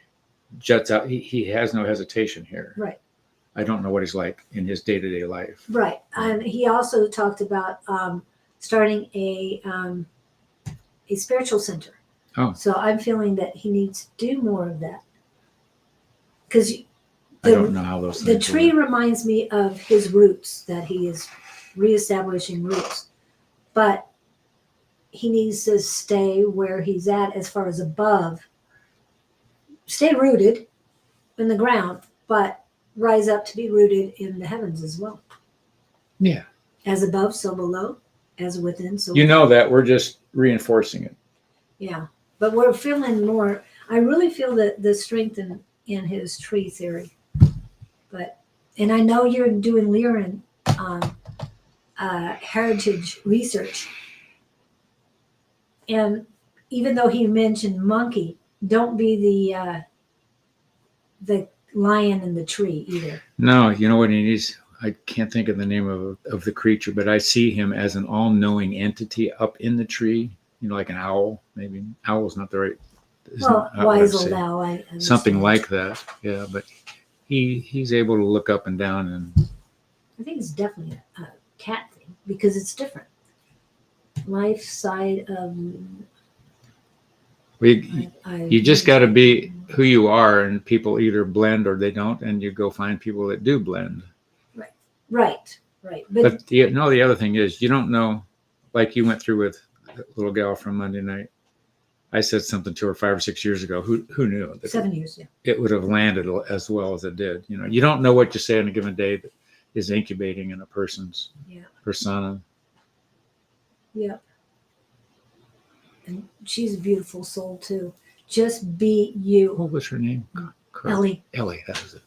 Speaker 2: juts out, he has no hesitation here.
Speaker 1: Right.
Speaker 2: I don't know what he's like in his day-to-day life.
Speaker 1: Right. And he also talked about starting a spiritual center.
Speaker 2: Oh.
Speaker 1: So I'm feeling that he needs to do more of that. Because
Speaker 2: I don't know how those things
Speaker 1: the tree
Speaker 2: work.
Speaker 1: reminds me of his roots, that he is reestablishing roots. But he needs to stay where he's at as far as above. Stay rooted in the ground, but rise up to be rooted in the heavens as well.
Speaker 2: Yeah.
Speaker 1: As above, so below. As within, so
Speaker 2: You know that. We're just reinforcing it.
Speaker 1: Yeah. But we're feeling more. I really feel the strength in his tree theory. And I know you're doing Lyran heritage research. And even though he mentioned monkey, don't be the lion in the tree either.
Speaker 2: No, you know what he needs? I can't think of the name of the creature, but I see him as an all-knowing entity up in the tree. Like an owl, maybe. Owl's not the right.
Speaker 1: Well, wise old owl.
Speaker 2: Something like that. Yeah, but he's able to look up and down, and
Speaker 1: I think it's definitely a cat thing because it's different. Life side of.
Speaker 2: You just got to be who you are, and people either blend or they don't, and you go find people that do blend.
Speaker 1: Right. Right.
Speaker 2: But the other thing is, you don't know, like you went through with the little gal from Monday night. I said something to her 5 or 6 years ago. Who knew that
Speaker 1: 7 years, yeah.
Speaker 2: it would have landed as well as it did? You know, you don't know what you say on a given day that is incubating in a person's persona.
Speaker 1: Yeah. And she's a beautiful soul too. Just be you.
Speaker 2: What was her name?
Speaker 1: Ellie.
Speaker 2: Ellie, that was it.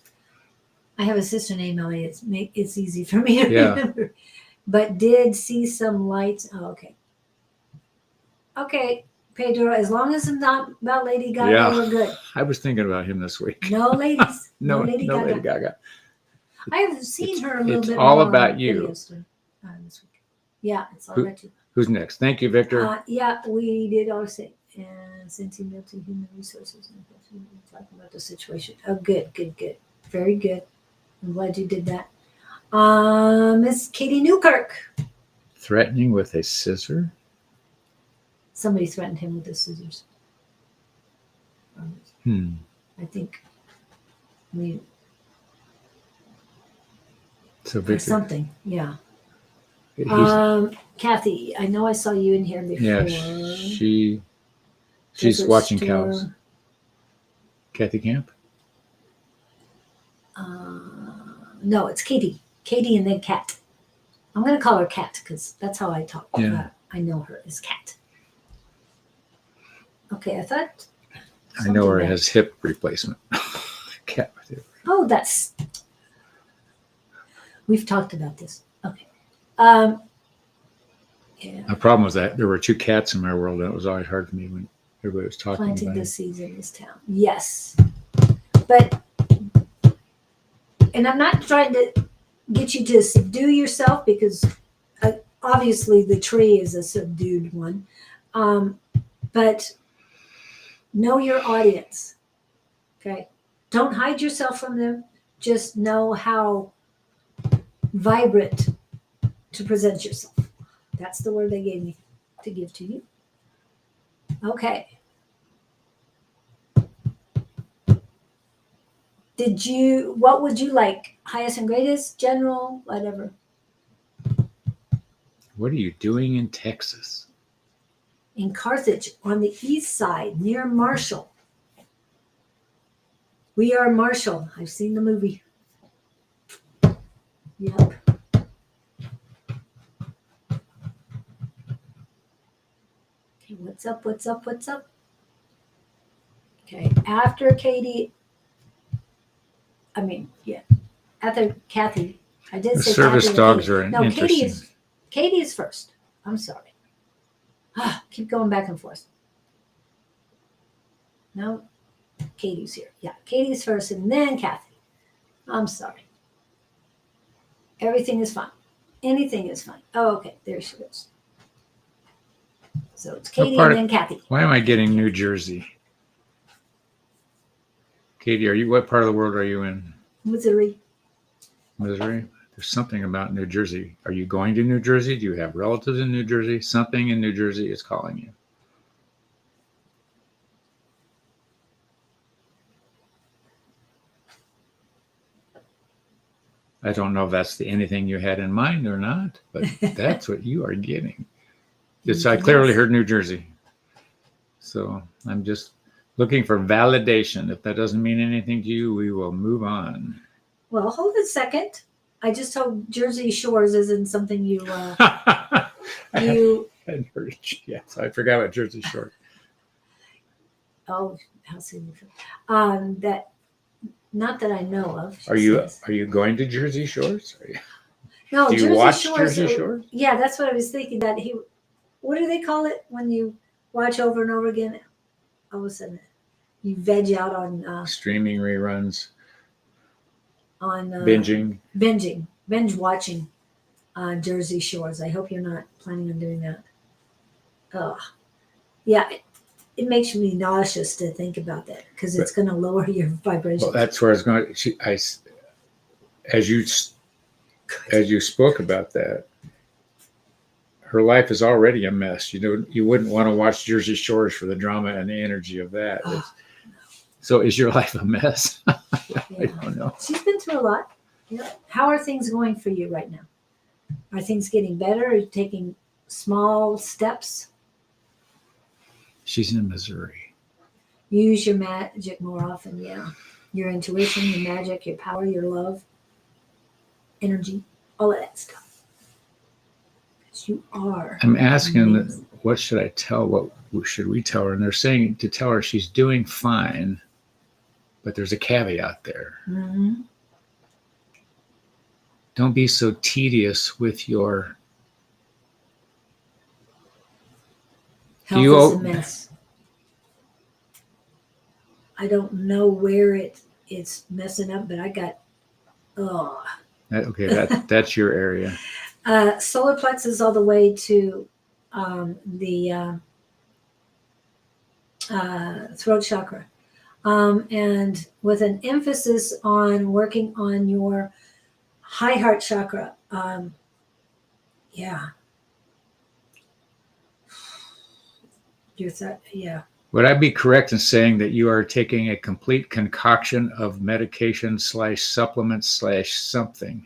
Speaker 1: I have a sister named Ellie. It's easy for me to
Speaker 2: Yeah.
Speaker 1: remember. But did see some lights. Oh, okay. Okay, Pedro, as long as it's not about Lady Gaga,
Speaker 2: Yeah.
Speaker 1: we're good.
Speaker 2: I was thinking about him this week.
Speaker 1: No ladies.
Speaker 2: No
Speaker 1: Lady Gaga.
Speaker 2: Lady Gaga.
Speaker 1: I have seen her a little
Speaker 2: it's
Speaker 1: bit
Speaker 2: all
Speaker 1: more
Speaker 2: about
Speaker 1: on
Speaker 2: you.
Speaker 1: videos this week. Yeah, it's all about you.
Speaker 2: Who's next? Thank you, Victor.
Speaker 1: Yeah, we did all say. And since email to human resources and talking about the situation. Oh, good. Very good. I'm glad you did that. Miss Katie Newkirk.
Speaker 2: Threatening with a scissor?
Speaker 1: Somebody threatened him with the scissors. I think. I mean,
Speaker 2: so Victor,
Speaker 1: something. Yeah.
Speaker 2: he's-
Speaker 1: Kathy, I know I saw you in here before.
Speaker 2: yeah, she's watching cows. Kathy Camp?
Speaker 1: No, it's Katie. Katie and then Kat. I'm going to call her Kat because that's how I talk.
Speaker 2: Yeah.
Speaker 1: I know her as Kat. Okay, I thought.
Speaker 2: I know her as hip replacement. Cat with hip.
Speaker 1: Oh, we've talked about this. Okay. Yeah.
Speaker 2: The problem was that there were 2 cats in my world, and it was always hard for me when everybody was talking
Speaker 1: Planting
Speaker 2: about
Speaker 1: the
Speaker 2: it.
Speaker 1: seeds in this town. Yes. But, and I'm not trying to get you to subdue yourself because obviously the tree is a subdued one. But know your audience. Okay. Don't hide yourself from them. Just know how vibrant to present yourself. That's the word they gave me to give to you. Okay. What would you like? Highest and greatest, general, whatever.
Speaker 2: What are you doing in Texas?
Speaker 1: In Carthage, on the east side, near Marshall. We Are Marshall. I've seen the movie. Yep. Okay, what's up? Okay, after Katie, after Kathy, I did
Speaker 2: The
Speaker 1: say
Speaker 2: service
Speaker 1: Kathy
Speaker 2: dogs
Speaker 1: Katie.
Speaker 2: are
Speaker 1: No,
Speaker 2: interesting.
Speaker 1: Katie is first. I'm sorry. Keep going back and forth. No, Katie's here. Yeah, Katie's first and then Kathy. I'm sorry. Everything is fine. Anything is fine. Oh, okay. There she goes. So it's Katie and then Kathy.
Speaker 2: Why am I getting New Jersey? Katie, what part of the world are you in?
Speaker 1: Missouri.
Speaker 2: Missouri? There's something about New Jersey. Are you going to New Jersey? Do you have relatives in New Jersey? Something in New Jersey is calling you. I don't know if that's anything you had in mind or not, but that's what you are getting. I clearly heard New Jersey. So I'm just looking for validation. If that doesn't mean anything to you, we will move on.
Speaker 1: Well, hold a second. I just hope Jersey Shores isn't something you
Speaker 2: I hadn't heard it yet. So I forgot about Jersey Shore.
Speaker 1: Oh, how soon? That, not that I know of.
Speaker 2: Are you going to Jersey Shores?
Speaker 1: No,
Speaker 2: do you
Speaker 1: Jersey
Speaker 2: watch
Speaker 1: Shores,
Speaker 2: Jersey Shore?
Speaker 1: Yeah, that's what I was thinking. That what do they call it when you watch over and over again? All of a sudden, you veg out on
Speaker 2: streaming reruns,
Speaker 1: on binge watching Jersey Shores. I hope you're not planning on doing that. Oh, yeah. It makes me nauseous to think about that because it's going to lower your vibration.
Speaker 2: Well, that's where I was going. As you spoke about that, her life is already a mess. You wouldn't want to watch Jersey Shores for the drama and the energy of that.
Speaker 1: No.
Speaker 2: So is your life a mess?
Speaker 1: Yeah.
Speaker 2: I don't know.
Speaker 1: She's been through a lot. Yeah. How are things going for you right now? Are things getting better? Are you taking small steps?
Speaker 2: She's in Missouri.
Speaker 1: Use your magic more often, yeah. Your intuition, your magic, your power, your love, energy, all of that stuff. Because you are.
Speaker 2: I'm asking
Speaker 1: amazing.
Speaker 2: what should I tell? What should we tell her? And they're saying to tell her she's doing fine, but there's a caveat there.
Speaker 1: Mm-hmm.
Speaker 2: Don't be so tedious with your.
Speaker 1: Health is a mess. I don't know where it's messing up, but I got
Speaker 2: Okay, that's your area.
Speaker 1: Solar plexus all the way to the throat chakra, and with an emphasis on working on your high heart chakra. Yeah, yeah.
Speaker 2: Would I be correct in saying that you are taking a complete concoction of medication / supplement / something?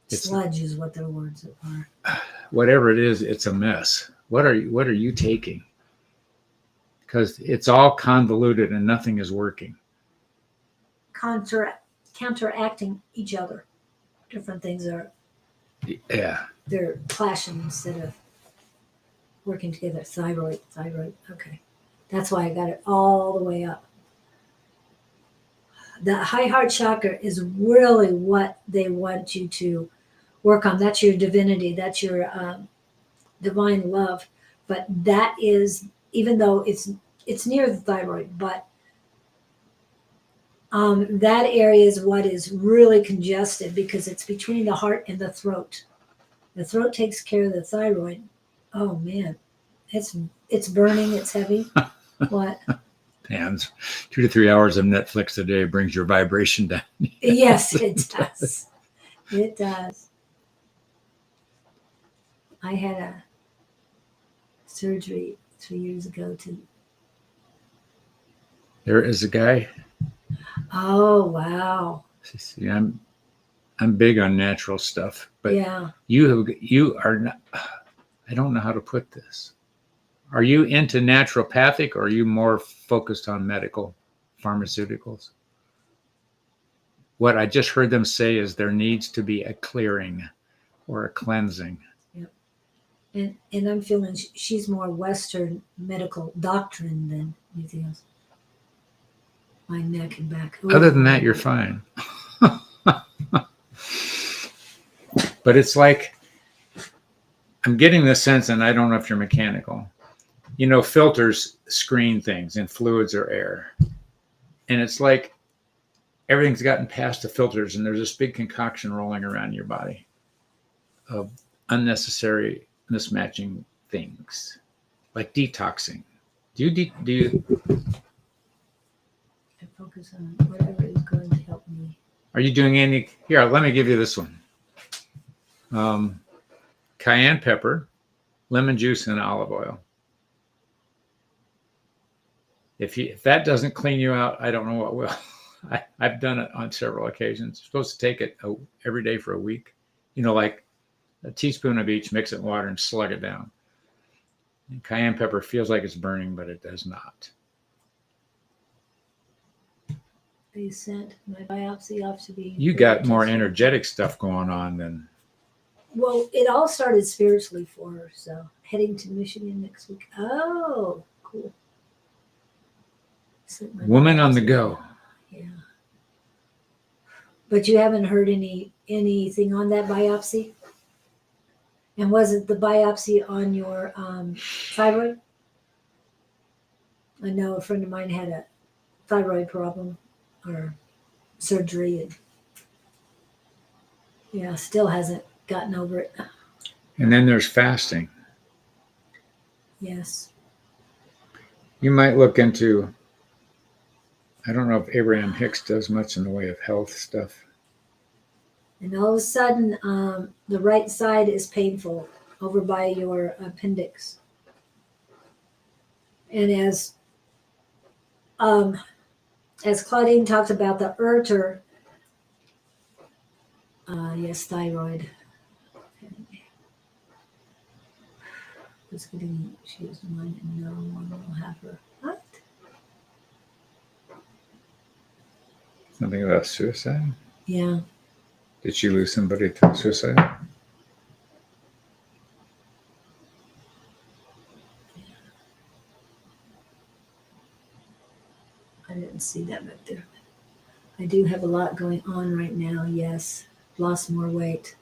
Speaker 1: Sludge is what their words are.
Speaker 2: Whatever it is, it's a mess. What are you taking? Because it's all convoluted and nothing is working.
Speaker 1: Counteracting each other. Different things are.
Speaker 2: Yeah.
Speaker 1: They're clashing instead of working together. Thyroid. Okay. That's why I got it all the way up. The high heart chakra is really what they want you to work on. That's your divinity. That's your divine love. But that is, even though it's near the thyroid, but that area is what is really congested because it's between the heart and the throat. The throat takes care of the thyroid. Oh man, it's burning. It's heavy. What?
Speaker 2: And 2 to 3 hours of Netflix a day brings your vibration down.
Speaker 1: Yes, it does. It does. I had a surgery 3 years ago to.
Speaker 2: There is a guy.
Speaker 1: Oh wow.
Speaker 2: See, I'm big on natural stuff, but
Speaker 1: yeah.
Speaker 2: You are not. I don't know how to put this. Are you into naturopathic or are you more focused on medical pharmaceuticals? What I just heard them say is there needs to be a clearing or a cleansing.
Speaker 1: Yep. And I'm feeling she's more Western medical doctrine than anything else. My neck and back. Ooh.
Speaker 2: Other than that, you're fine. But it's like, I'm getting the sense, and I don't know if you're mechanical. You know, filters screen things in fluids or air. And it's like everything's gotten past the filters and there's this big concoction rolling around your body of unnecessary mismatching things, like detoxing. Do you
Speaker 1: I focus on whatever is going to help me.
Speaker 2: Are you doing any? Here, let me give you this one. Cayenne pepper, lemon juice, and olive oil. If that doesn't clean you out, I don't know what will. I've done it on several occasions. You're supposed to take it every day for a week. You know, like a teaspoon of each, mix it in water and slug it down. And cayenne pepper feels like it's burning, but it does not.
Speaker 1: They sent my biopsy off to be.
Speaker 2: You got more energetic stuff going on than.
Speaker 1: Well, it all started spiritually for her. So heading to Michigan next week. Oh, cool.
Speaker 2: Woman on the go.
Speaker 1: Yeah. But you haven't heard anything on that biopsy? And was it the biopsy on your thyroid? I know a friend of mine had a thyroid problem or surgery, and yeah, still hasn't gotten over it.
Speaker 2: And then there's fasting.
Speaker 1: Yes.
Speaker 2: You might look into, I don't know if Abraham Hicks does much in the way of health stuff.
Speaker 1: And all of a sudden, the right side is painful over by your appendix. And as Claudine talked about the Urter, yes, thyroid. Just kidding. She was mine and no one will have her. What?
Speaker 2: Something about suicide?
Speaker 1: Yeah.
Speaker 2: Did she lose somebody through suicide?
Speaker 1: I didn't see that back there. I do have a lot going on right now. Yes. Lost more weight.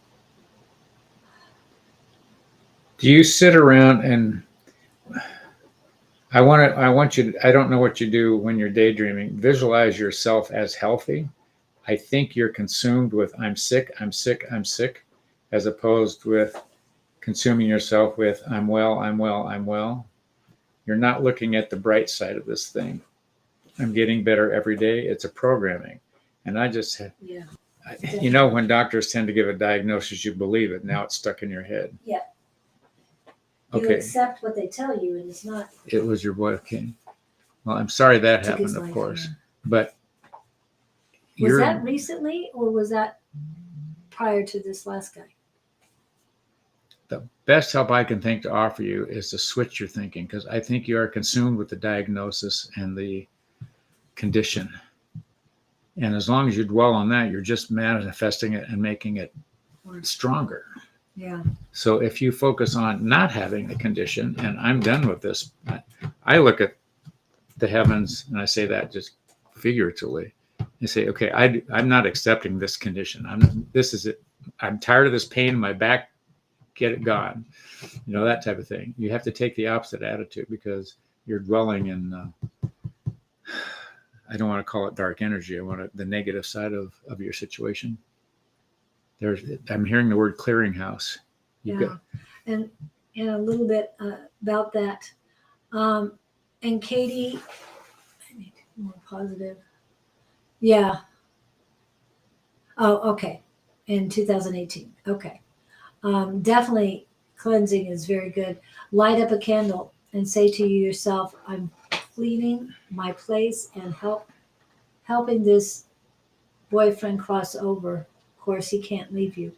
Speaker 2: Do you sit around and I want you to, I don't know what you do when you're daydreaming. Visualize yourself as healthy. I think you're consumed with I'm sick, I'm sick, I'm sick, as opposed with consuming yourself with I'm well, I'm well, I'm well. You're not looking at the bright side of this thing. I'm getting better every day. It's a programming. And I just,
Speaker 1: Yeah.
Speaker 2: you know, when doctors tend to give a diagnosis, you believe it. Now it's stuck in your head.
Speaker 1: Yeah. You
Speaker 2: Okay.
Speaker 1: accept what they tell you, and it's not.
Speaker 2: It was your boy. Okay. Well, I'm sorry that
Speaker 1: Took his
Speaker 2: happened, of
Speaker 1: life,
Speaker 2: course.
Speaker 1: yeah.
Speaker 2: But
Speaker 1: Was that recently, or was that prior to this last guy?
Speaker 2: the best help I can think to offer you is to switch your thinking, because I think you are consumed with the diagnosis and the condition. And as long as you dwell on that, you're just manifesting it and making it stronger.
Speaker 1: Yeah.
Speaker 2: So if you focus on not having the condition, and I'm done with this, I look at the heavens and I say that just figuratively. I say, okay, I'm not accepting this condition. This is it. I'm tired of this pain in my back. Get it gone. You know, that type of thing. You have to take the opposite attitude, because you're dwelling in, I don't want to call it dark energy. I want the negative side of your situation. I'm hearing the word clearinghouse.
Speaker 1: And a little bit about that. And Katie, I need to be more positive. Yeah. Oh, okay. In 2018. Okay. Definitely cleansing is very good. Light up a candle and say to yourself, I'm cleaning my place and helping this boyfriend cross over. Of course, he can't leave you.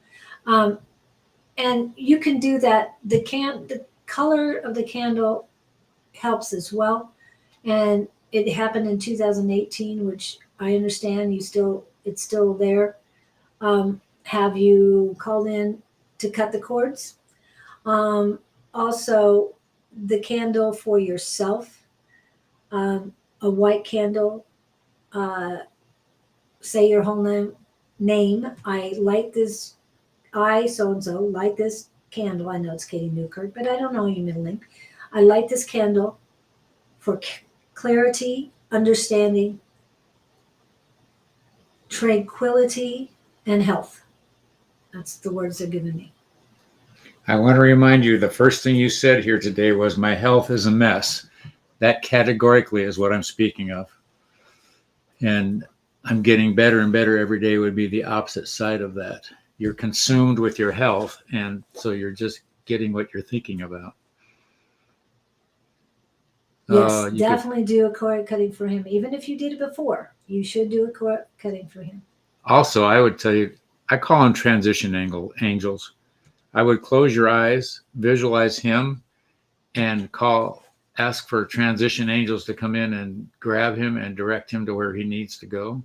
Speaker 1: And you can do that. The color of the candle helps as well. And it happened in 2018, which I understand it's still there. Have you called in to cut the cords? Also, the candle for yourself, a white candle, say your whole name. I light this, I so-and-so light this candle. I know it's Katie Newkirk, but I don't know your middle name. I light this candle for clarity, understanding, tranquility, and health. That's the words they're giving me.
Speaker 2: I want to remind you, the first thing you said here today was my health is a mess. That categorically is what I'm speaking of. And I'm getting better and better every day would be the opposite side of that. You're consumed with your health, and so you're just getting what you're thinking about.
Speaker 1: Yes, definitely do a cord cutting for him. Even if you did it before, you should do a cord cutting for him.
Speaker 2: Also, I would tell you, I call them transition angels. I would close your eyes, visualize him, and ask for transition angels to come in and grab him and direct him to where he needs to go.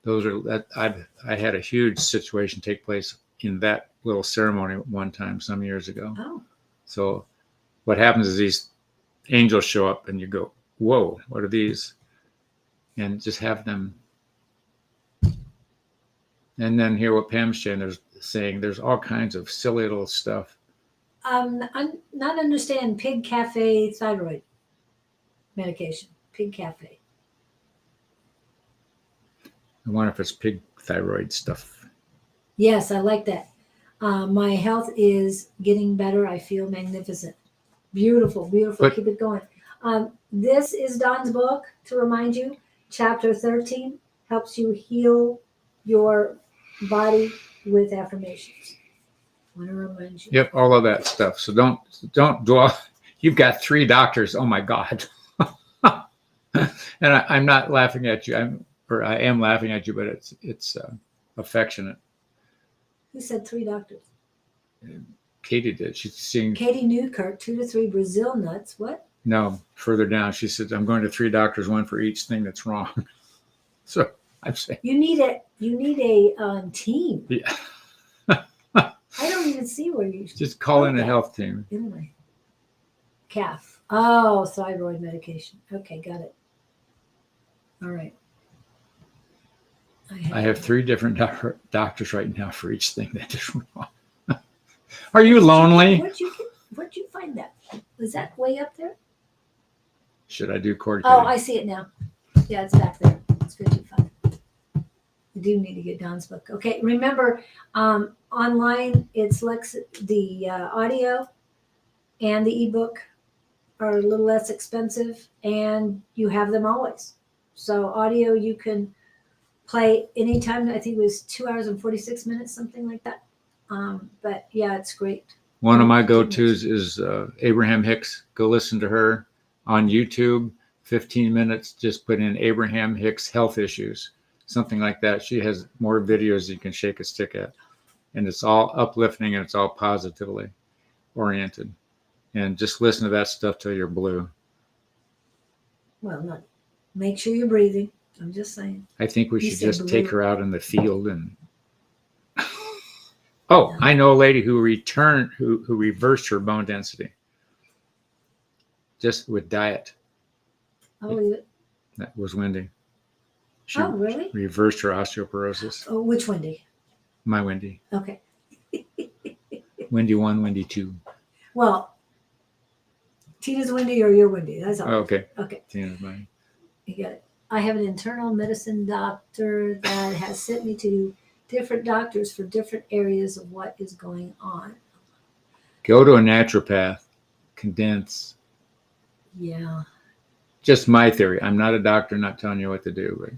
Speaker 2: I had a huge situation take place in that little ceremony one time some years ago.
Speaker 1: Oh.
Speaker 2: So what happens is these angels show up and you go, whoa, what are these? And just have them. And then hear what Pam's saying. There's all kinds of silly little stuff.
Speaker 1: I'm not understand Pig Cafe thyroid medication. Pig Cafe.
Speaker 2: I wonder if it's pig thyroid stuff.
Speaker 1: Yes, I like that. My health is getting better. I feel magnificent. Beautiful, beautiful. Keep it going. This is Don's book, to remind you. Chapter 13 helps you heal your body with affirmations. I want to remind you.
Speaker 2: Yep, all of that stuff. So don't dwell. You've got 3 doctors. Oh my God. And I'm not laughing at you. I am laughing at you, but it's affectionate.
Speaker 1: Who said 3 doctors?
Speaker 2: Katie did. She's seeing
Speaker 1: Katie Newkirk, 2 to 3 Brazil nuts. What?
Speaker 2: no further down. She said, "I'm going to 3 doctors, one for each thing that's wrong." So I'm saying,
Speaker 1: You need a team.
Speaker 2: yeah,
Speaker 1: I don't even see where you
Speaker 2: just call in a
Speaker 1: Okay.
Speaker 2: health team.
Speaker 1: Anyway. Calf. Oh, thyroid medication. Okay, got it. All right.
Speaker 2: I have 3 different doctors right now for each thing that is wrong. Are you lonely?
Speaker 1: Where'd you find that? Was that way up there?
Speaker 2: Should I do cord
Speaker 1: Oh,
Speaker 2: cutting?
Speaker 1: I see it now. Yeah, it's back there. It's 55. We do need to get Don's book. Okay, remember, online it's the audio and the ebook are a little less expensive, and you have them always. So audio you can play anytime. I think it was 2 hours and 46 minutes, something like that. But yeah, it's great.
Speaker 2: One of my go-tos is Abraham Hicks. Go listen to her on YouTube. 15 minutes. Just put in Abraham Hicks health issues, something like that. She has more videos you can shake a stick at, and it's all uplifting and it's all positively oriented. And just listen to that stuff till you're blue.
Speaker 1: Well, not. Make sure you're breathing. I'm just saying.
Speaker 2: I think we
Speaker 1: You
Speaker 2: should
Speaker 1: said
Speaker 2: just
Speaker 1: blue.
Speaker 2: take her out in the field and. Oh, I know a lady who reversed her bone density just with diet.
Speaker 1: I'll leave it.
Speaker 2: That was Wendy. She
Speaker 1: Oh, really?
Speaker 2: reversed her osteoporosis.
Speaker 1: Oh, which Wendy?
Speaker 2: My Wendy.
Speaker 1: Okay.
Speaker 2: Wendy 1, Wendy 2.
Speaker 1: Well, Tina's Wendy or your Wendy. That's all.
Speaker 2: Oh, okay.
Speaker 1: Okay.
Speaker 2: Tina's mine.
Speaker 1: You got it. I have an internal medicine doctor that has sent me to different doctors for different areas of what is going on.
Speaker 2: Go to a naturopath. Condense.
Speaker 1: Yeah.
Speaker 2: Just my theory. I'm not a doctor, not telling you what to do, but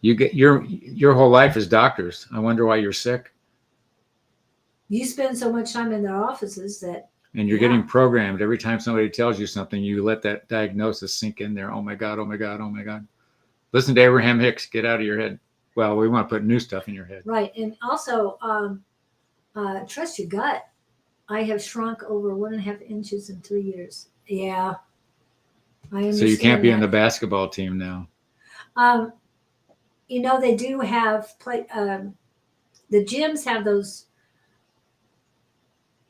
Speaker 2: you get your whole life is doctors. I wonder why you're sick.
Speaker 1: You spend so much time in their offices that.
Speaker 2: And you're
Speaker 1: Yeah.
Speaker 2: getting programmed. Every time somebody tells you something, you let that diagnosis sink in there. Oh my God, oh my God, oh my God. Listen to Abraham Hicks. Get out of your head. Well, we want to put new stuff in your head.
Speaker 1: Right. And also, trust your gut. I have shrunk over 1.5 inches in 3 years. Yeah. I understand.
Speaker 2: So you can't be
Speaker 1: that.
Speaker 2: on the basketball team now.
Speaker 1: You know, they do have the gyms have those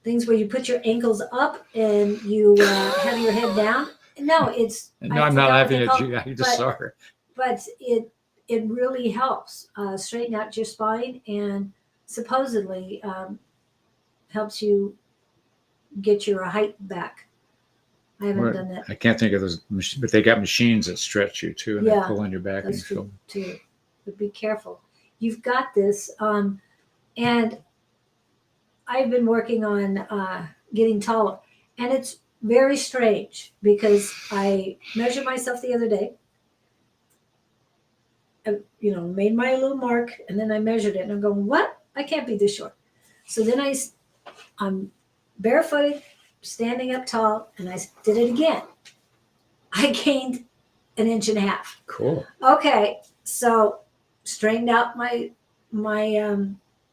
Speaker 1: things where you put your ankles up and you have your head down. No, it's.
Speaker 2: No,
Speaker 1: I
Speaker 2: I'm not
Speaker 1: forgot what
Speaker 2: laughing
Speaker 1: they
Speaker 2: at
Speaker 1: call
Speaker 2: you.
Speaker 1: it,
Speaker 2: I just saw her.
Speaker 1: But it really helps straighten out your spine and supposedly helps you get your height back. I haven't done that.
Speaker 2: I can't think of those, but they got machines that stretch you too, and they
Speaker 1: Yeah,
Speaker 2: pull on your back and
Speaker 1: That's
Speaker 2: you
Speaker 1: true
Speaker 2: feel.
Speaker 1: too. But be careful. You've got this. And I've been working on getting taller. And it's very strange because I measured myself the other day. I, made my little mark and then I measured it and I'm going, what? I can't be this short. So then I'm barefooted, standing up tall, and I did it again. I gained 1.5 inches.
Speaker 2: Cool.
Speaker 1: Okay, so straightened out my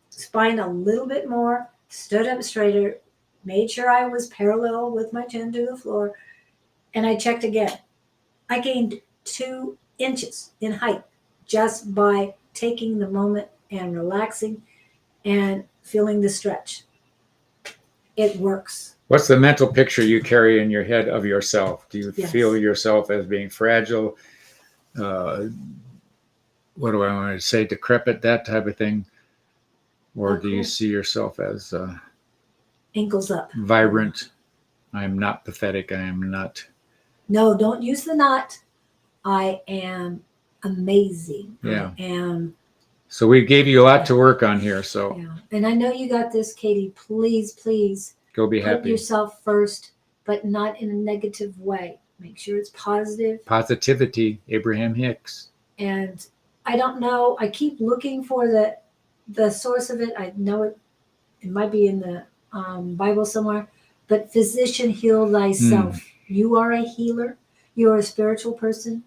Speaker 1: spine a little bit more, stood up straighter, made sure I was parallel with my chin to the floor, and I checked again. I gained 2 inches in height just by taking the moment and relaxing and feeling the stretch. It works.
Speaker 2: What's the mental picture you carry in your head of yourself? Do you
Speaker 1: Yes.
Speaker 2: feel yourself as being fragile? What do I want to say? Decrepit, that type of thing? Or do you see yourself as
Speaker 1: Ankles up.
Speaker 2: vibrant? I am not pathetic. I am not.
Speaker 1: No, don't use the not. I am amazing.
Speaker 2: Yeah.
Speaker 1: I am.
Speaker 2: So we gave you a lot to work on here. So
Speaker 1: Yeah. And I know you got this, Katie. Please
Speaker 2: go be
Speaker 1: put
Speaker 2: happy.
Speaker 1: yourself first, but not in a negative way. Make sure it's positive.
Speaker 2: Positivity, Abraham Hicks.
Speaker 1: And I don't know. I keep looking for the source of it. I know it might be in the Bible somewhere. But physician, heal thyself. You are a healer. You are a spiritual person.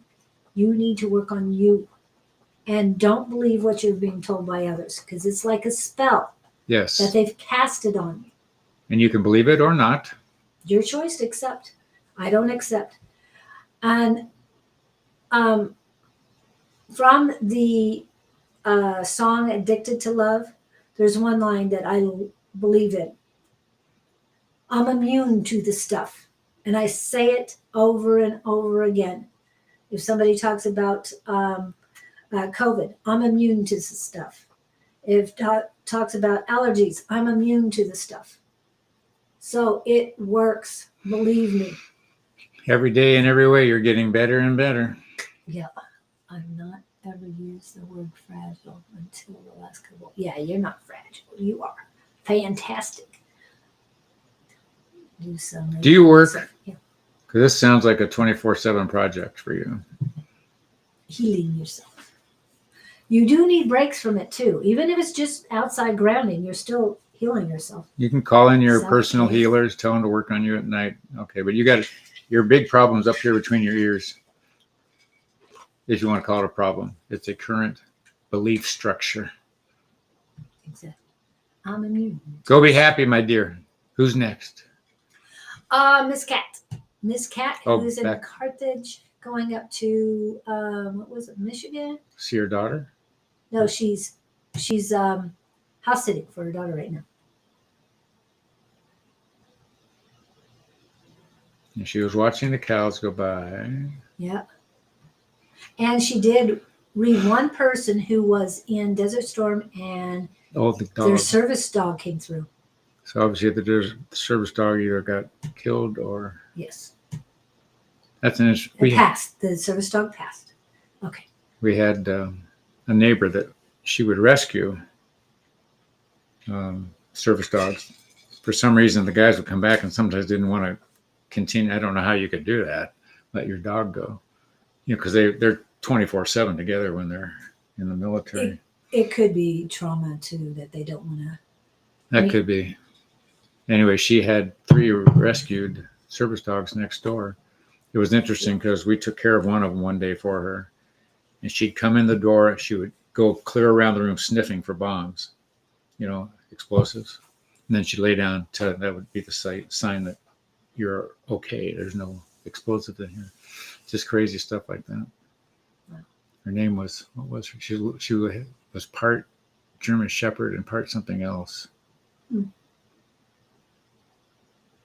Speaker 1: You need to work on you. And don't believe what you're being told by others, because it's like a spell
Speaker 2: Yes.
Speaker 1: that they've casted on you.
Speaker 2: And you can believe it or not.
Speaker 1: Your choice to accept. I don't accept. And from the song Addicted to Love, there's one line that I believe in. I'm immune to the stuff. And I say it over and over again. If somebody talks about COVID, I'm immune to the stuff. If talks about allergies, I'm immune to the stuff. So it works, believe me.
Speaker 2: Every day and every way, you're getting better and better.
Speaker 1: Yeah, I've not ever used the word fragile until the last couple. Yeah, you're not fragile. You are fantastic.
Speaker 2: Do you work?
Speaker 1: Yeah.
Speaker 2: Because this sounds like a 24/7 project for you.
Speaker 1: Healing yourself. You do need breaks from it too. Even if it's just outside grounding, you're still healing yourself.
Speaker 2: You can call in your
Speaker 1: Self-care.
Speaker 2: personal healers, tell them to work on you at night. Okay, but you got your big problem's up here between your ears. If you want to call it a problem, it's a current belief structure.
Speaker 1: Exactly. I'm immune.
Speaker 2: Go be happy, my dear. Who's next?
Speaker 1: Miss Cat. Miss Cat,
Speaker 2: Oh,
Speaker 1: who's in
Speaker 2: back.
Speaker 1: Carthage, going up to what was it, Michigan?
Speaker 2: See your daughter?
Speaker 1: No, she's house sitting for her daughter right now.
Speaker 2: And she was watching the cows go by.
Speaker 1: Yeah. And she did read one person who was in Desert Storm and
Speaker 2: Oh, the
Speaker 1: their
Speaker 2: dog.
Speaker 1: service dog came through.
Speaker 2: So obviously the service dog either got killed or
Speaker 1: Yes.
Speaker 2: that's an issue.
Speaker 1: It passed. The service dog passed. Okay.
Speaker 2: We had a neighbor that she would rescue service dogs. For some reason, the guys would come back and sometimes didn't want to continue. I don't know how you could do that. Let your dog go. You know, because they're 24/7 together when they're in the military.
Speaker 1: It could be trauma too that they don't want to.
Speaker 2: That could be. Anyway, she had 3 rescued service dogs next door. It was interesting because we took care of one of them one day for her. And she'd come in the door. She would go clear around the room sniffing for bombs, explosives. And then she'd lay down. That would be the sign that you're okay. There's no explosives in here. Just crazy stuff like that.
Speaker 1: Wow.
Speaker 2: Her name was, what was her? She was part German Shepherd and part something else.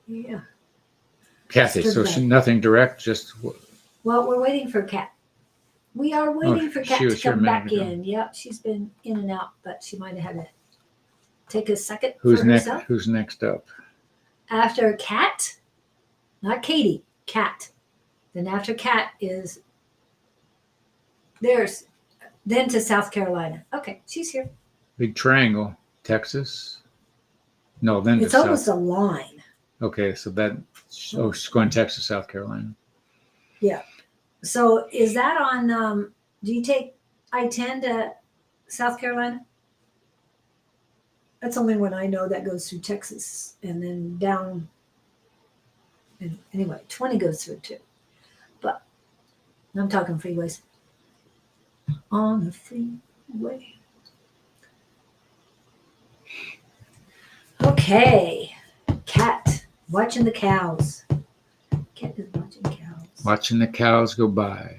Speaker 1: Yeah.
Speaker 2: Kathy. So nothing direct, just.
Speaker 1: Well, we're waiting for Kat. We are waiting for Kat to come back in. Yep, she's been in and out, but she might have had to take a second for herself.
Speaker 2: Who's next up?
Speaker 1: After Kat, not Katie, Kat. Then after Kat is then to South Carolina. Okay, she's here.
Speaker 2: Big triangle, Texas. No, then
Speaker 1: it's almost a line.
Speaker 2: Okay, so she's going Texas, South Carolina.
Speaker 1: Yeah. So is that on, do you take I-10 to South Carolina? That's only one I know that goes through Texas and then down. And anyway, 20 goes through too. But I'm talking freeways. On the freeway. Okay. Cat, watching the cows. Cat is watching cows.
Speaker 2: Watching the cows go by.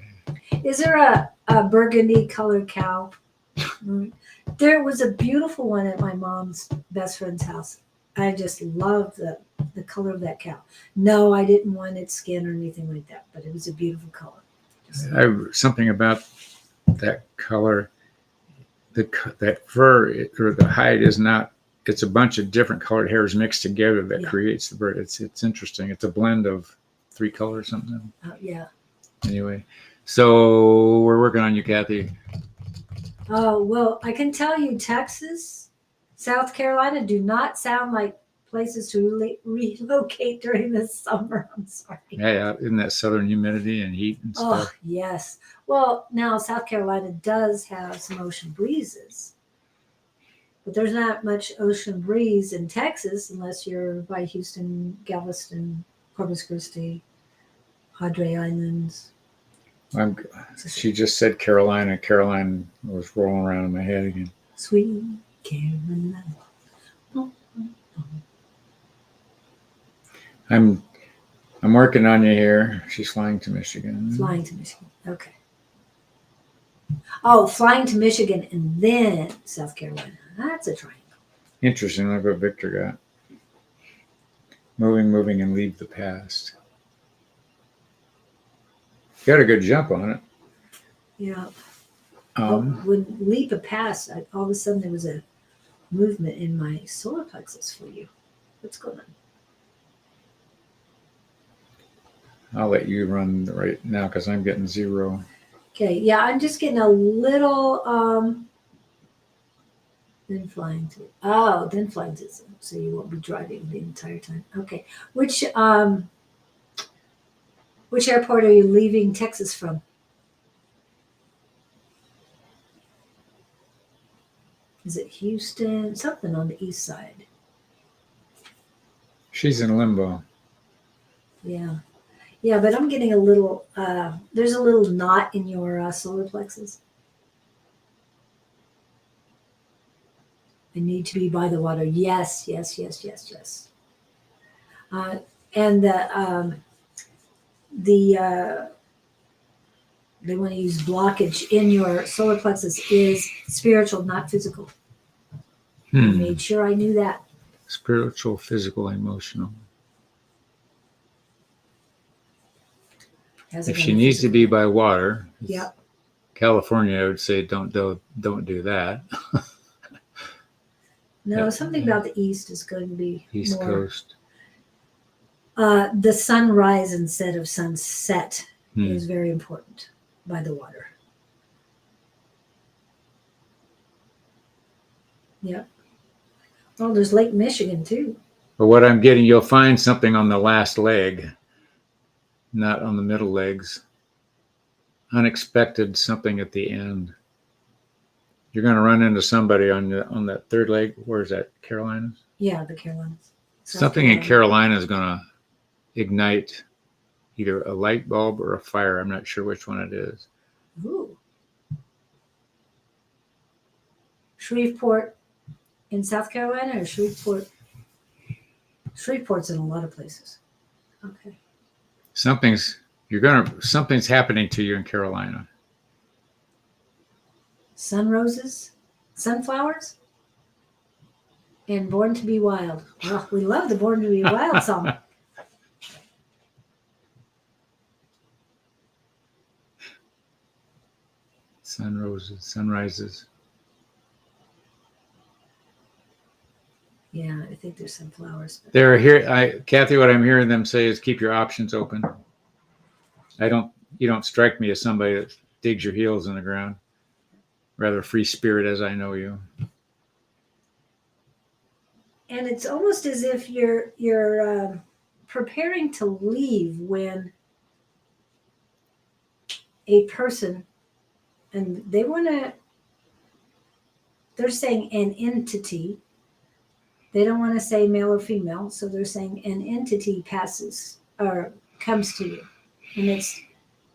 Speaker 1: Is there a burgundy colored cow? There was a beautiful one at my mom's best friend's house. I just loved the color of that cow. No, I didn't want its skin or anything like that, but it was a beautiful color.
Speaker 2: Something about that color, that fur or the hide is not. It's a bunch of different colored hairs mixed together that creates the bird. It's interesting. It's a blend of 3 colors, something.
Speaker 1: Yeah.
Speaker 2: Anyway, so we're working on you, Kathy.
Speaker 1: Oh, well, I can tell you Texas, South Carolina do not sound like places to relocate during the summer. I'm sorry.
Speaker 2: Yeah, in that southern humidity and heat and stuff.
Speaker 1: Oh, yes. Well, now South Carolina does have some ocean breezes. But there's not much ocean breeze in Texas unless you're by Houston, Galveston, Corpus Christi, Padre Islands.
Speaker 2: She just said Carolina. Caroline was rolling around in my head again.
Speaker 1: Sweet Carolina.
Speaker 2: I'm working on you here. She's flying to Michigan.
Speaker 1: Flying to Michigan. Okay. Oh, flying to Michigan and then South Carolina. That's a triangle.
Speaker 2: Interesting. Look what Victor got. Moving, and leave the past. Got a good jump on it.
Speaker 1: Yeah. When leap a past, all of a sudden there was a movement in my solar plexus for you. What's going on?
Speaker 2: I'll let you run right now because I'm getting 0.
Speaker 1: Okay, yeah, I'm just getting a little then flying to so you won't be driving the entire time. Okay. Which airport are you leaving Texas from? Is it Houston? Something on the east side.
Speaker 2: She's in limbo.
Speaker 1: Yeah. Yeah, but I'm getting a little, there's a little knot in your solar plexus. I need to be by the water. Yes. And they want to use blockage in your solar plexus is spiritual, not physical. I made sure I knew that.
Speaker 2: Spiritual, physical, emotional. If she needs to be by water,
Speaker 1: yep.
Speaker 2: California, I would say don't do that.
Speaker 1: No, something about the east is going to be
Speaker 2: East Coast.
Speaker 1: The sunrise instead of sunset is very important by the water. Yep. Oh, there's Lake Michigan too.
Speaker 2: But what I'm getting, you'll find something on the last leg, not on the middle legs. Unexpected something at the end. You're going to run into somebody on that third leg. Where is that? Carolinas?
Speaker 1: Yeah, the Carolinas.
Speaker 2: Something in Carolina is going to ignite either a light bulb or a fire. I'm not sure which one it is.
Speaker 1: Ooh. Shreveport in South Carolina or Shreveport? Shreveport's in a lot of places. Okay.
Speaker 2: Something's happening to you in Carolina.
Speaker 1: Sun roses, sunflowers, and Born to be Wild. Well, we love the Born to be Wild song.
Speaker 2: Sun roses, sunrises.
Speaker 1: Yeah, I think there's some flowers.
Speaker 2: They're here. Kathy, what I'm hearing them say is keep your options open. You don't strike me as somebody that digs your heels in the ground. Rather free spirit as I know you.
Speaker 1: And it's almost as if you're preparing to leave when a person, and they're saying an entity. They don't want to say male or female, so they're saying an entity passes or comes to you. And it's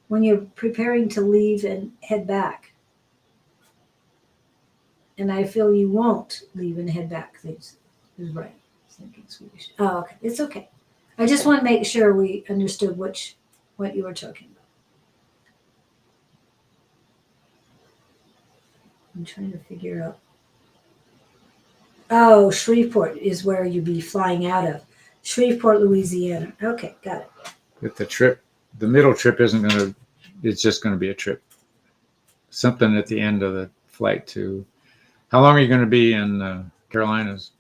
Speaker 1: when you're preparing to leave and head back. And I feel you won't leave and head back. Things is right. Thinking Swedish. Oh, okay. It's okay. I just want to make sure we understood what you were talking about. I'm trying to figure out. Oh, Shreveport is where you'd be flying out of. Shreveport, Louisiana. Okay, got it.
Speaker 2: But the middle trip it's just going to be a trip. Something at the end of the flight to. How long are you going to be in Carolinas?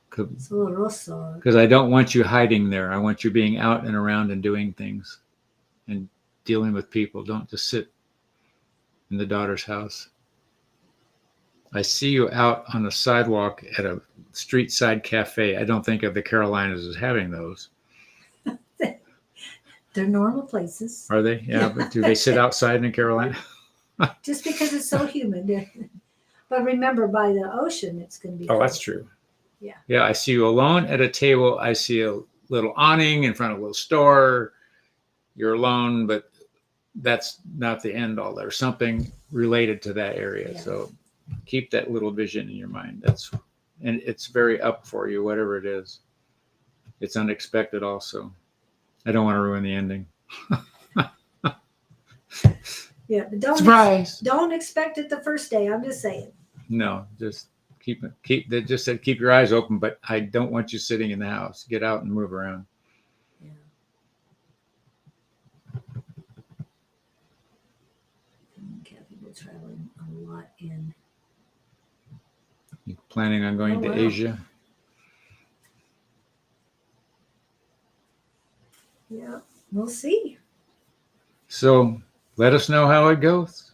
Speaker 2: Because I don't want you hiding there. I want you being out and around and doing things and dealing with people. Don't just sit in the daughter's house. I see you out on the sidewalk at a street side cafe. I don't think of the Carolinas as having those.
Speaker 1: They're normal places.
Speaker 2: Are they? Yeah, but do they sit outside in Carolina?
Speaker 1: Just because it's so humid. But remember, by the ocean, it's going to be.
Speaker 2: Oh, that's true.
Speaker 1: Yeah.
Speaker 2: Yeah, I see you alone at a table. I see a little awning in front of a little store. You're alone, but that's not the end all. There's something related to that area. Yeah. So keep that little vision in your mind. That's and it's very up for you, whatever it is. It's unexpected also. I don't want to ruin the ending.
Speaker 1: Yeah, but
Speaker 2: Surprise!
Speaker 1: Don't expect it the first day. I'm just saying.
Speaker 2: No, just they just said keep your eyes open, but I don't want you sitting in the house. Get out and move around.
Speaker 1: Yeah. Kathy will traveling a lot in.
Speaker 2: You planning on going to Asia?
Speaker 1: Yeah, we'll see.
Speaker 2: So let us know how it goes.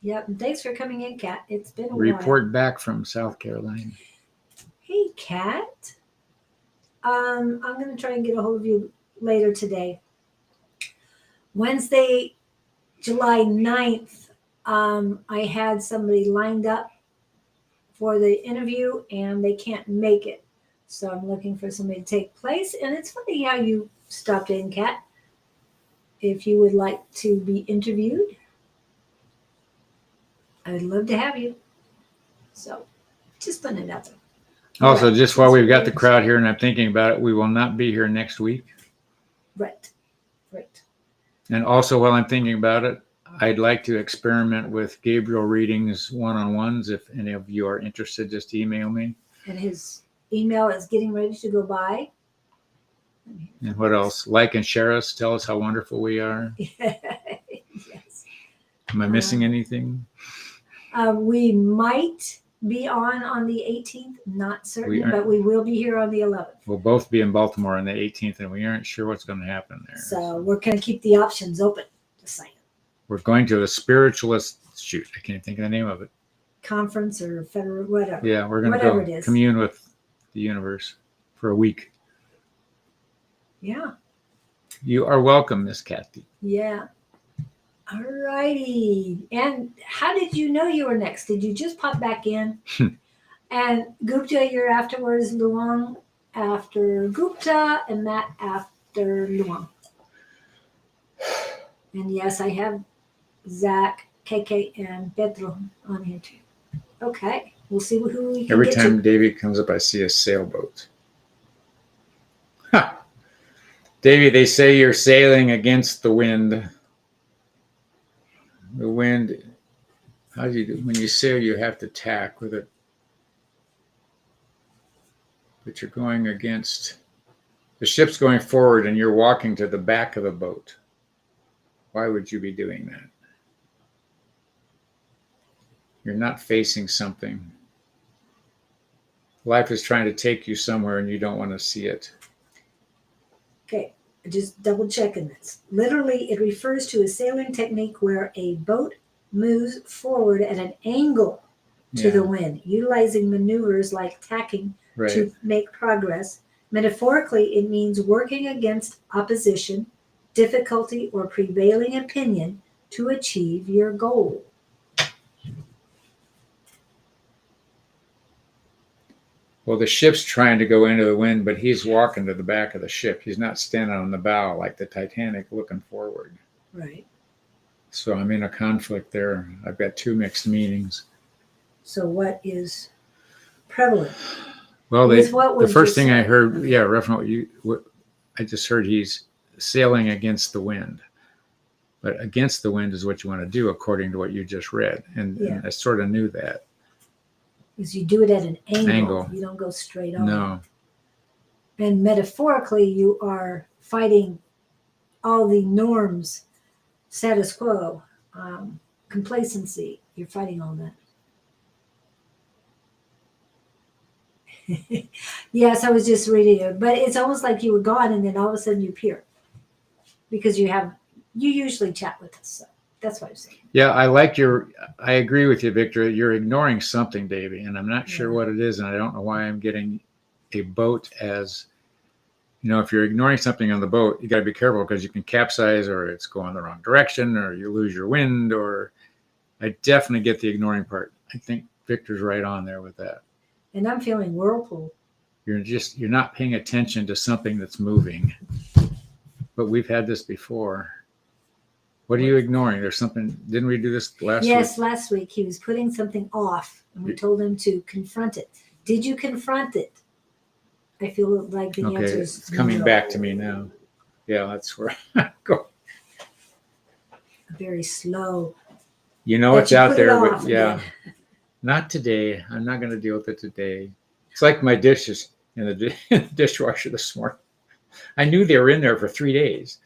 Speaker 1: Yep, and thanks for coming in, Kat. It's been a while.
Speaker 2: Report back from South Carolina.
Speaker 1: Hey, Kat. I'm going to try and get a hold of you later today. Wednesday, July 9th, I had somebody lined up for the interview and they can't make it. So I'm looking for somebody to take place. And it's funny how you stopped in, Kat. If you would like to be interviewed, I would love to have you. So just putting it out there.
Speaker 2: Also,
Speaker 1: Right.
Speaker 2: just while we've got the crowd here and I'm thinking about it, we will not be here next week.
Speaker 1: Right.
Speaker 2: And also, while I'm thinking about it, I'd like to experiment with Gabriel readings one-on-ones. If any of you are interested, just email me.
Speaker 1: And his email is getting ready to go by.
Speaker 2: And what else? Like and share us. Tell us how wonderful we are.
Speaker 1: Yes.
Speaker 2: Am I missing anything?
Speaker 1: We might be on the 18th, not certain, but we will be here on the 11th.
Speaker 2: We'll both be in Baltimore on the 18th, and we aren't sure what's going to happen there.
Speaker 1: So we're going to keep the options open. Just saying.
Speaker 2: We're going to a spiritualist shoot. I can't think of the name of it.
Speaker 1: Conference or federal, whatever.
Speaker 2: Yeah, we're going to go commune with the universe for a week.
Speaker 1: Yeah.
Speaker 2: You are welcome, Miss Kathy.
Speaker 1: Yeah. All righty. And how did you know you were next? Did you just pop back in? And Gupta, you're afterwards, Luang after Gupta, and Matt after Luang. And yes, I have Zach, KK, and Pedro on here too. Okay. We'll see who we can
Speaker 2: Every
Speaker 1: get
Speaker 2: time
Speaker 1: to.
Speaker 2: Davey comes up, I see a sailboat. Ha! Davey, they say you're sailing against the wind. The wind, how do you do? When you sail, you have to tack with it. But you're going against, the ship's going forward and you're walking to the back of the boat. Why would you be doing that? You're not facing something. Life is trying to take you somewhere and you don't want to see it.
Speaker 1: Okay. Just double checking this. Literally, it refers to a sailing technique where a boat moves forward at an angle to the wind, utilizing maneuvers like tacking to make progress. Metaphorically, it means working against opposition, difficulty, or prevailing opinion to achieve your goal.
Speaker 2: Well, the ship's trying to go into the wind, but he's walking to the back of the ship. He's not standing on the bow like the Titanic looking forward.
Speaker 1: Right.
Speaker 2: So I'm in a conflict there. I've got two mixed meanings.
Speaker 1: So what is prevalent?
Speaker 2: Well, the first thing I heard, reference I just heard he's sailing against the wind. But against the wind is what you want to do, according to what you just read. And I sort of knew that.
Speaker 1: Because you do it at an angle. You don't go straight on.
Speaker 2: No.
Speaker 1: And metaphorically, you are fighting all the norms, status quo, complacency. You're fighting all that. Yes, I was just reading it. But it's almost like you were gone and then all of a sudden you appear. Because you usually chat with us. So that's what I'm saying. Yeah,
Speaker 2: I agree with you, Victor. You're ignoring something, Davey, and I'm not sure what it is, and I don't know why I'm getting a boat as, if you're ignoring something on the boat, you got to be careful because you can capsize or it's going the wrong direction or you lose your wind, or I definitely get the ignoring part. I think Victor's right on there with that.
Speaker 1: And I'm feeling whirlpool.
Speaker 2: You're not paying attention to something that's moving. But we've had this before. What are you ignoring? There's something, didn't we do this last week?
Speaker 1: Yes, last week he was putting something off and we told him to confront it. Did you confront it? I feel like the
Speaker 2: Okay,
Speaker 1: answer is
Speaker 2: it's coming
Speaker 1: no.
Speaker 2: back to me now. Yeah, that's where I go.
Speaker 1: Very slow.
Speaker 2: You know
Speaker 1: That
Speaker 2: it's
Speaker 1: you
Speaker 2: out
Speaker 1: put it
Speaker 2: there,
Speaker 1: off
Speaker 2: but yeah,
Speaker 1: again.
Speaker 2: not today. I'm not going to deal with it today. It's like my dishes in the dishwasher this morning. I knew they were in there for 3 days,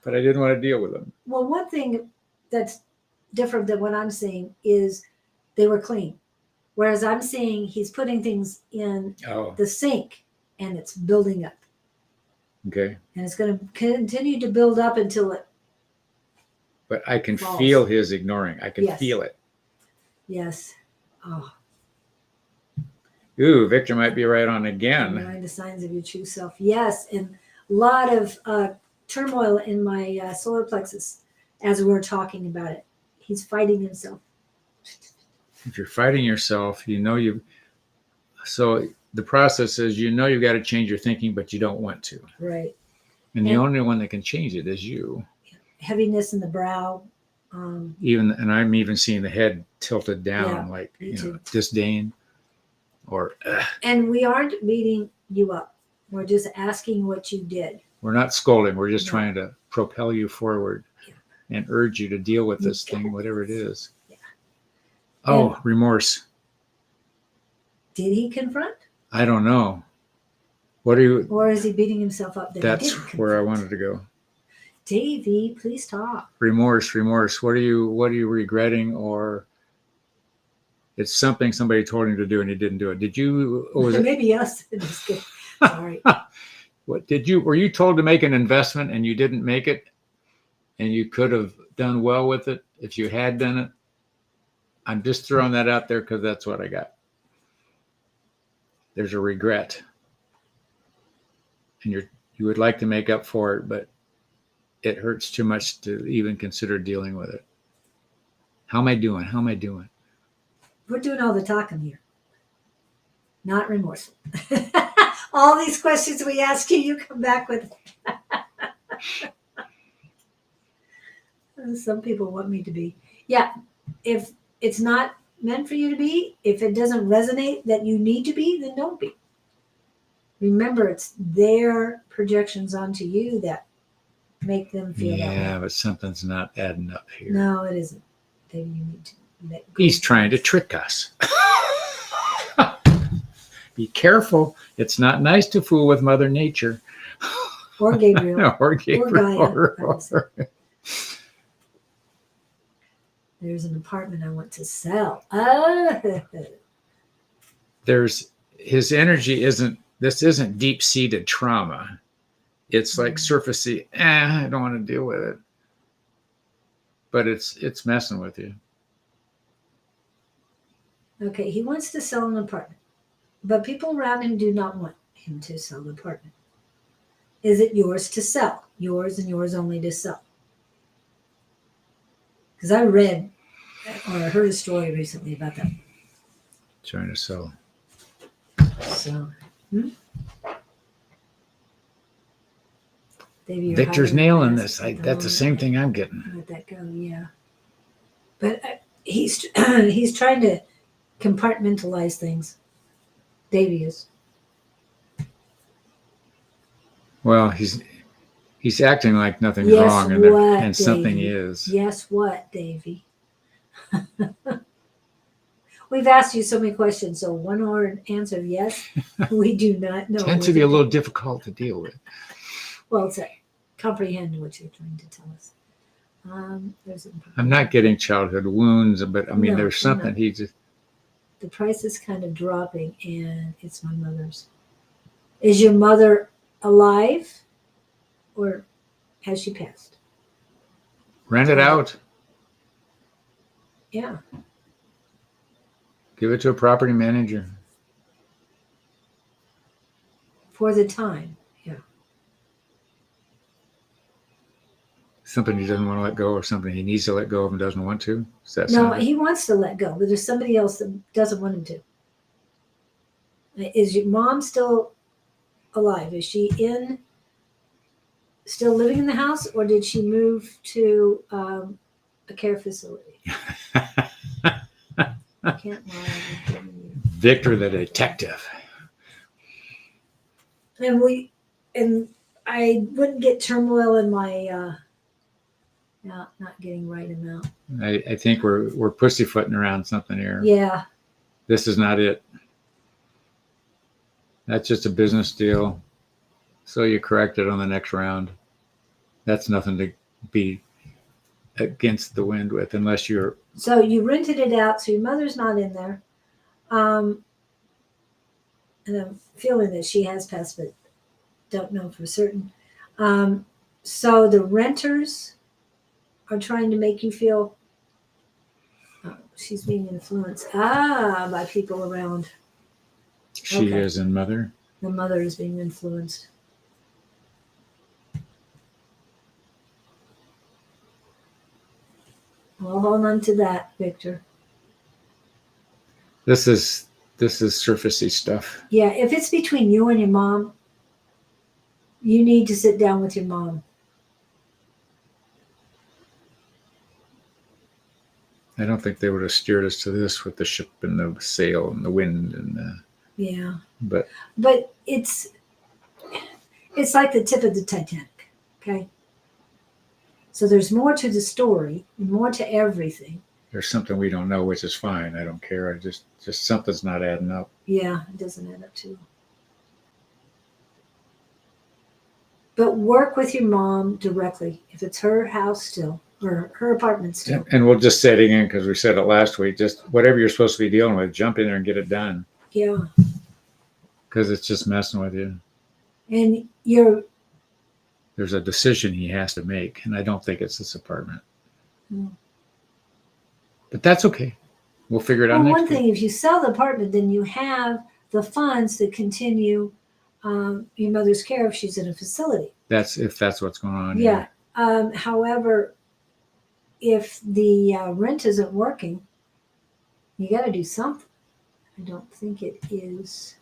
Speaker 2: but I didn't want to deal with them.
Speaker 1: Well, one thing that's different than what I'm seeing is they were clean. Whereas I'm seeing he's putting things in
Speaker 2: Oh,
Speaker 1: the sink and it's building up.
Speaker 2: okay.
Speaker 1: And it's going to continue to build up until it,
Speaker 2: But I can
Speaker 1: falls.
Speaker 2: feel his ignoring. I can
Speaker 1: Yes.
Speaker 2: feel it.
Speaker 1: yes. Oh,
Speaker 2: Ooh, Victor might be right on again.
Speaker 1: knowing the signs of your true self. Yes. And a lot of turmoil in my solar plexus as we're talking about it. He's fighting himself.
Speaker 2: If you're fighting yourself, you know you. So the process is, you know, you've got to change your thinking, but you don't want to.
Speaker 1: Right.
Speaker 2: And the
Speaker 1: And-
Speaker 2: only one that can change it is you.
Speaker 1: Heaviness in the brow.
Speaker 2: And I'm even seeing the head tilted down,
Speaker 1: Yeah,
Speaker 2: like,
Speaker 1: me
Speaker 2: you know,
Speaker 1: too.
Speaker 2: disdain or
Speaker 1: And we aren't beating you up. We're just asking what you did.
Speaker 2: we're not scolding. We're just
Speaker 1: No.
Speaker 2: trying to propel you forward
Speaker 1: Yeah.
Speaker 2: and urge you to deal with
Speaker 1: You
Speaker 2: this thing,
Speaker 1: got
Speaker 2: whatever it
Speaker 1: this.
Speaker 2: is.
Speaker 1: Yeah.
Speaker 2: Oh, remorse.
Speaker 1: Did he confront?
Speaker 2: I don't know. What are you?
Speaker 1: Or is he beating himself up that he
Speaker 2: That's
Speaker 1: didn't
Speaker 2: where I
Speaker 1: confront?
Speaker 2: wanted to go.
Speaker 1: Davey, please talk.
Speaker 2: Remorse. What are you regretting, or it's something somebody told him to do and he didn't do it? Did you, or was it,
Speaker 1: Maybe us. Just kidding. Sorry.
Speaker 2: were you told to make an investment and you didn't make it, and you could have done well with it if you had done it? I'm just throwing that out there because that's what I got. There's a regret, and you would like to make up for it, but it hurts too much to even consider dealing with it. How am I doing?
Speaker 1: We're doing all the talking here. Not remorseful. All these questions we ask you, you come back with. Some people want me to be. Yeah. If it's not meant for you to be, if it doesn't resonate that you need to be, then don't be. Remember, it's their projections onto you that make them feel that
Speaker 2: Yeah,
Speaker 1: way.
Speaker 2: but something's not adding up here.
Speaker 1: No, it isn't. Maybe you need to let go.
Speaker 2: He's trying to trick us. Be careful. It's not nice to fool with Mother Nature.
Speaker 1: Or Gabriel.
Speaker 2: or Gabriel.
Speaker 1: Gaia. There's an apartment I want to sell. Oh.
Speaker 2: His energy isn't deep-seated trauma. It's like surfacey, I don't want to deal with it. But it's messing with you.
Speaker 1: Okay, he wants to sell an apartment, but people around him do not want him to sell the apartment. Is it yours to sell? Yours and yours only to sell? Because I read or heard a story recently about that.
Speaker 2: Trying to sell.
Speaker 1: So, Davey,
Speaker 2: Victor's nailing this. That's the same thing I'm getting.
Speaker 1: Let that go, yeah. But he's he's trying to compartmentalize things. Davey is.
Speaker 2: Well, he's acting like nothing's
Speaker 1: Yes,
Speaker 2: wrong,
Speaker 1: what,
Speaker 2: and something
Speaker 1: Davey?
Speaker 2: is.
Speaker 1: Yes, what, Davey? We've asked you so many questions, so one word answer, yes. We do not know.
Speaker 2: Tends to be a little difficult to deal with.
Speaker 1: Well, it's comprehend what you're trying to tell us.
Speaker 2: I'm not getting childhood wounds, but I mean,
Speaker 1: No,
Speaker 2: there's something
Speaker 1: no. The price is kind of dropping, and it's my mother's. Is your mother alive, or has she passed?
Speaker 2: Rent it out.
Speaker 1: Yeah.
Speaker 2: Give it to a property manager.
Speaker 1: For the time. Yeah.
Speaker 2: Something he doesn't want to let go, or something he needs to let go of and doesn't want to. Does that
Speaker 1: No,
Speaker 2: sound?
Speaker 1: he wants to let go, but there's somebody else that doesn't want him to. Is your mom still alive? Is she still living in the house, or did she move to a care facility? I can't lie. I'm giving you.
Speaker 2: Victor the detective.
Speaker 1: And I wouldn't get turmoil in my not getting right amount.
Speaker 2: I think we're pussyfooting around something here.
Speaker 1: Yeah.
Speaker 2: This is not it. That's just a business deal. So you correct it on the next round. That's nothing to be against the wind with, unless you're.
Speaker 1: So you rented it out, so your mother's not in there. And I'm feeling that she has passed, but don't know for certain. So the renters are trying to make you feel she's being influenced by people around.
Speaker 2: She
Speaker 1: Okay.
Speaker 2: is in mother.
Speaker 1: The mother is being influenced. Well, hold on to that, Victor.
Speaker 2: This is surfacey stuff.
Speaker 1: Yeah, if it's between you and your mom, you need to sit down with your mom.
Speaker 2: I don't think they would have steered us to this with the ship and the sail and the wind and
Speaker 1: Yeah.
Speaker 2: but
Speaker 1: it's like the tip of the Titanic, okay? So there's more to the story, more to everything.
Speaker 2: there's something we don't know, which is fine. I don't care. I just something's not adding up.
Speaker 1: Yeah, it doesn't add up to. But work with your mom directly if it's her house still or her apartment still.
Speaker 2: And we'll just say it again because we said it last week. Just whatever you're supposed to be dealing with, jump in there and get it done.
Speaker 1: Yeah.
Speaker 2: Because it's just messing with you.
Speaker 1: And
Speaker 2: there's a decision he has to make, and I don't think it's this apartment.
Speaker 1: Mm.
Speaker 2: But that's okay. We'll figure it out next
Speaker 1: one
Speaker 2: week.
Speaker 1: thing, if you sell the apartment, then you have the funds to continue your mother's care if she's in a facility.
Speaker 2: That's if that's what's going on.
Speaker 1: Yeah. However, if the rent isn't working, you got to do something. I don't think it is.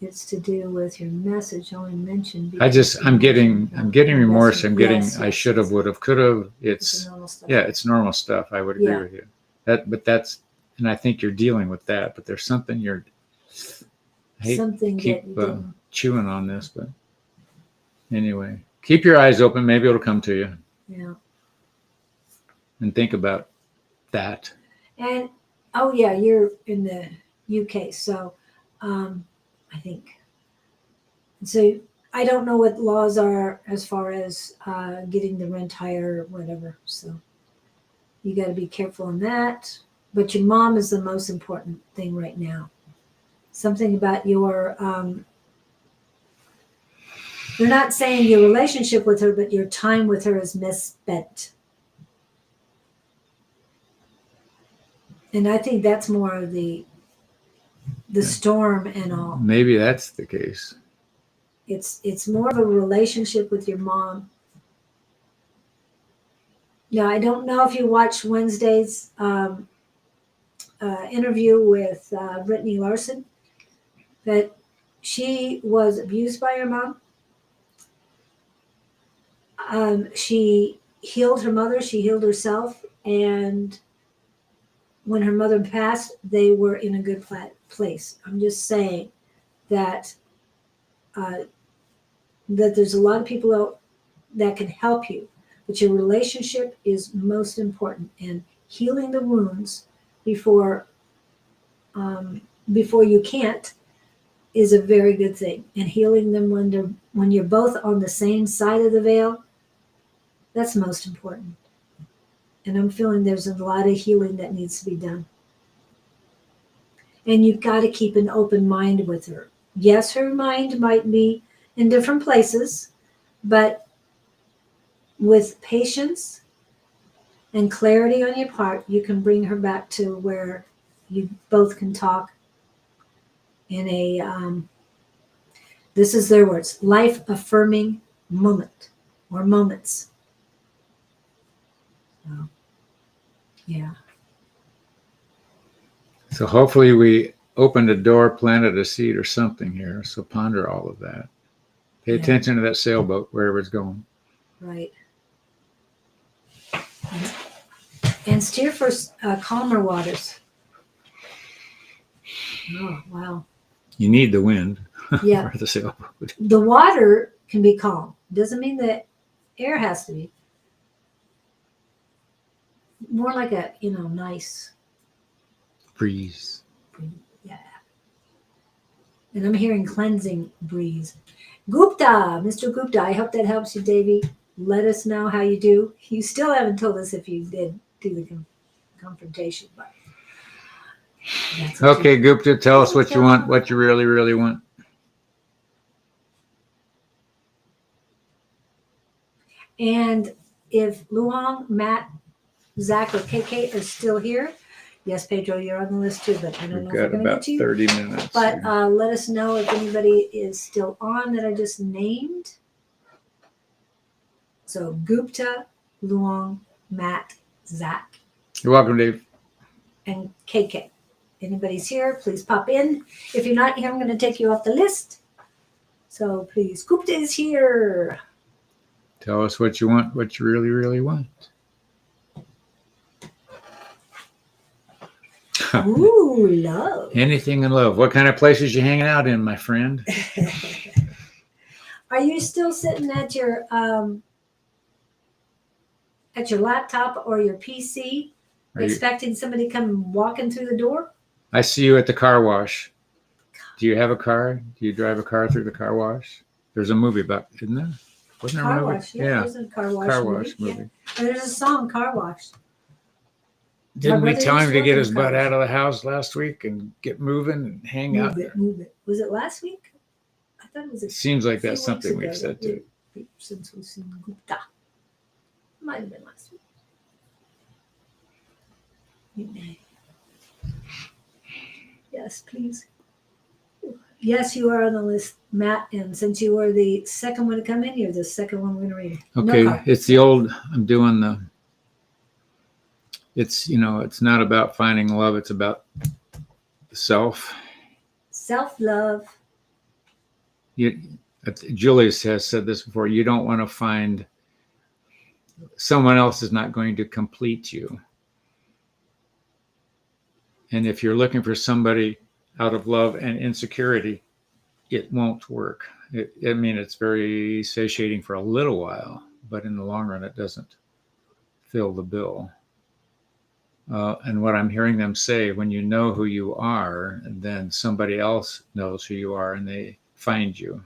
Speaker 1: It's to do with your message. I only mentioned.
Speaker 2: I'm getting remorse. I'm getting.
Speaker 1: Yes,
Speaker 2: I should have, would have, could have.
Speaker 1: It's normal stuff.
Speaker 2: It's normal stuff. I would agree
Speaker 1: Yeah.
Speaker 2: with you. And I think you're dealing with that. But there's something you're. I hate
Speaker 1: Something
Speaker 2: to keep
Speaker 1: that you didn't.
Speaker 2: chewing on this, but anyway, keep your eyes open. Maybe it'll come to you.
Speaker 1: Yeah.
Speaker 2: And think about that.
Speaker 1: And you're in the UK, so I think. So I don't know what laws are as far as getting the rent higher or whatever. So you got to be careful on that. But your mom is the most important thing right now. Something about your they're not saying your relationship with her, but your time with her is misspent. And I think that's more of the storm and all.
Speaker 2: Maybe that's the case.
Speaker 1: It's more of a relationship with your mom. Now, I don't know if you watched Wednesday's interview with Brittany Larson, that she was abused by her mom. She healed her mother, she healed herself, and when her mother passed, they were in a good place. I'm just saying that that there's a lot of people out that can help you, but your relationship is most important, and healing the wounds before you can't is a very good thing. And healing them when you're both on the same side of the veil, that's most important. And I'm feeling there's a lot of healing that needs to be done. And you've got to keep an open mind with her. Yes, her mind might be in different places, but with patience and clarity on your part, you can bring her back to where you both can talk in a, this is their words, life-affirming moment or moments. So, yeah.
Speaker 2: So hopefully we opened a door, planted a seed or something here. So ponder all of that. Pay attention to that sailboat, wherever it's going.
Speaker 1: Right. And steer for calmer waters. Oh, wow.
Speaker 2: You need the wind
Speaker 1: Yeah.
Speaker 2: for the sailboat.
Speaker 1: The water can be calm. Doesn't mean that air has to be. More like a, nice
Speaker 2: Breeze.
Speaker 1: breeze. Yeah. And I'm hearing cleansing breeze. Gupta, Mr. Gupta, I hope that helps you, Davy. Let us know how you do. You still haven't told us if you did do the confrontation, but that's what
Speaker 2: Okay, Gupta, tell us what you want,
Speaker 1: Gupta.
Speaker 2: what you really, really want.
Speaker 1: And if Luong, Matt, Zach, or KK are still here, yes, Pedro, you're on the list too, but I don't
Speaker 2: We've
Speaker 1: know if we're
Speaker 2: got
Speaker 1: going to get
Speaker 2: about
Speaker 1: to you.
Speaker 2: 30 minutes.
Speaker 1: But
Speaker 2: here.
Speaker 1: let us know if anybody is still on that I just named. So Gupta, Luong, Matt, Zach,
Speaker 2: You're welcome, Dave.
Speaker 1: and KK. Anybody's here, please pop in. If you're not here, I'm going to take you off the list. So please, Gupta is here.
Speaker 2: Tell us what you want, what you really, really want.
Speaker 1: Ooh, love.
Speaker 2: Anything in love. What kind of places you hanging out in, my friend?
Speaker 1: Are you still sitting at your laptop or your PC, expecting somebody to come walking through the door?
Speaker 2: I see you at the car wash. Do you have a car? Do you drive a car through the car wash? There's a movie about, isn't there? Wasn't there a
Speaker 1: Car
Speaker 2: movie?
Speaker 1: wash, yeah. There's a car wash
Speaker 2: car
Speaker 1: movie.
Speaker 2: wash movie.
Speaker 1: Yeah. And there's a song, Car Wash.
Speaker 2: Didn't we
Speaker 1: brother
Speaker 2: tell
Speaker 1: used
Speaker 2: him
Speaker 1: to
Speaker 2: to get
Speaker 1: work
Speaker 2: his
Speaker 1: in a car
Speaker 2: butt
Speaker 1: wash.
Speaker 2: out of the house last week and get moving and hang out?
Speaker 1: Move it. Was it last week? I thought it was
Speaker 2: It seems like
Speaker 1: few
Speaker 2: that's something
Speaker 1: weeks
Speaker 2: we've said
Speaker 1: ago.
Speaker 2: too.
Speaker 1: Since we've seen Gupta. Might have been last week. Yes, please. Yes, you are on the list, Matt. And since you were the second one to come in, you're the second one we're going to read.
Speaker 2: Okay,
Speaker 1: No
Speaker 2: it's the old, I'm doing the, it's, it's not about finding love, it's about the self.
Speaker 1: Self-love.
Speaker 2: Julius has said this before, you don't want to find, someone else is not going to complete you. And if you're looking for somebody out of love and insecurity, it won't work. It's very satiating for a little while, but in the long run, it doesn't fill the bill. And what I'm hearing them say, when you know who you are, then somebody else knows who you are and they find you.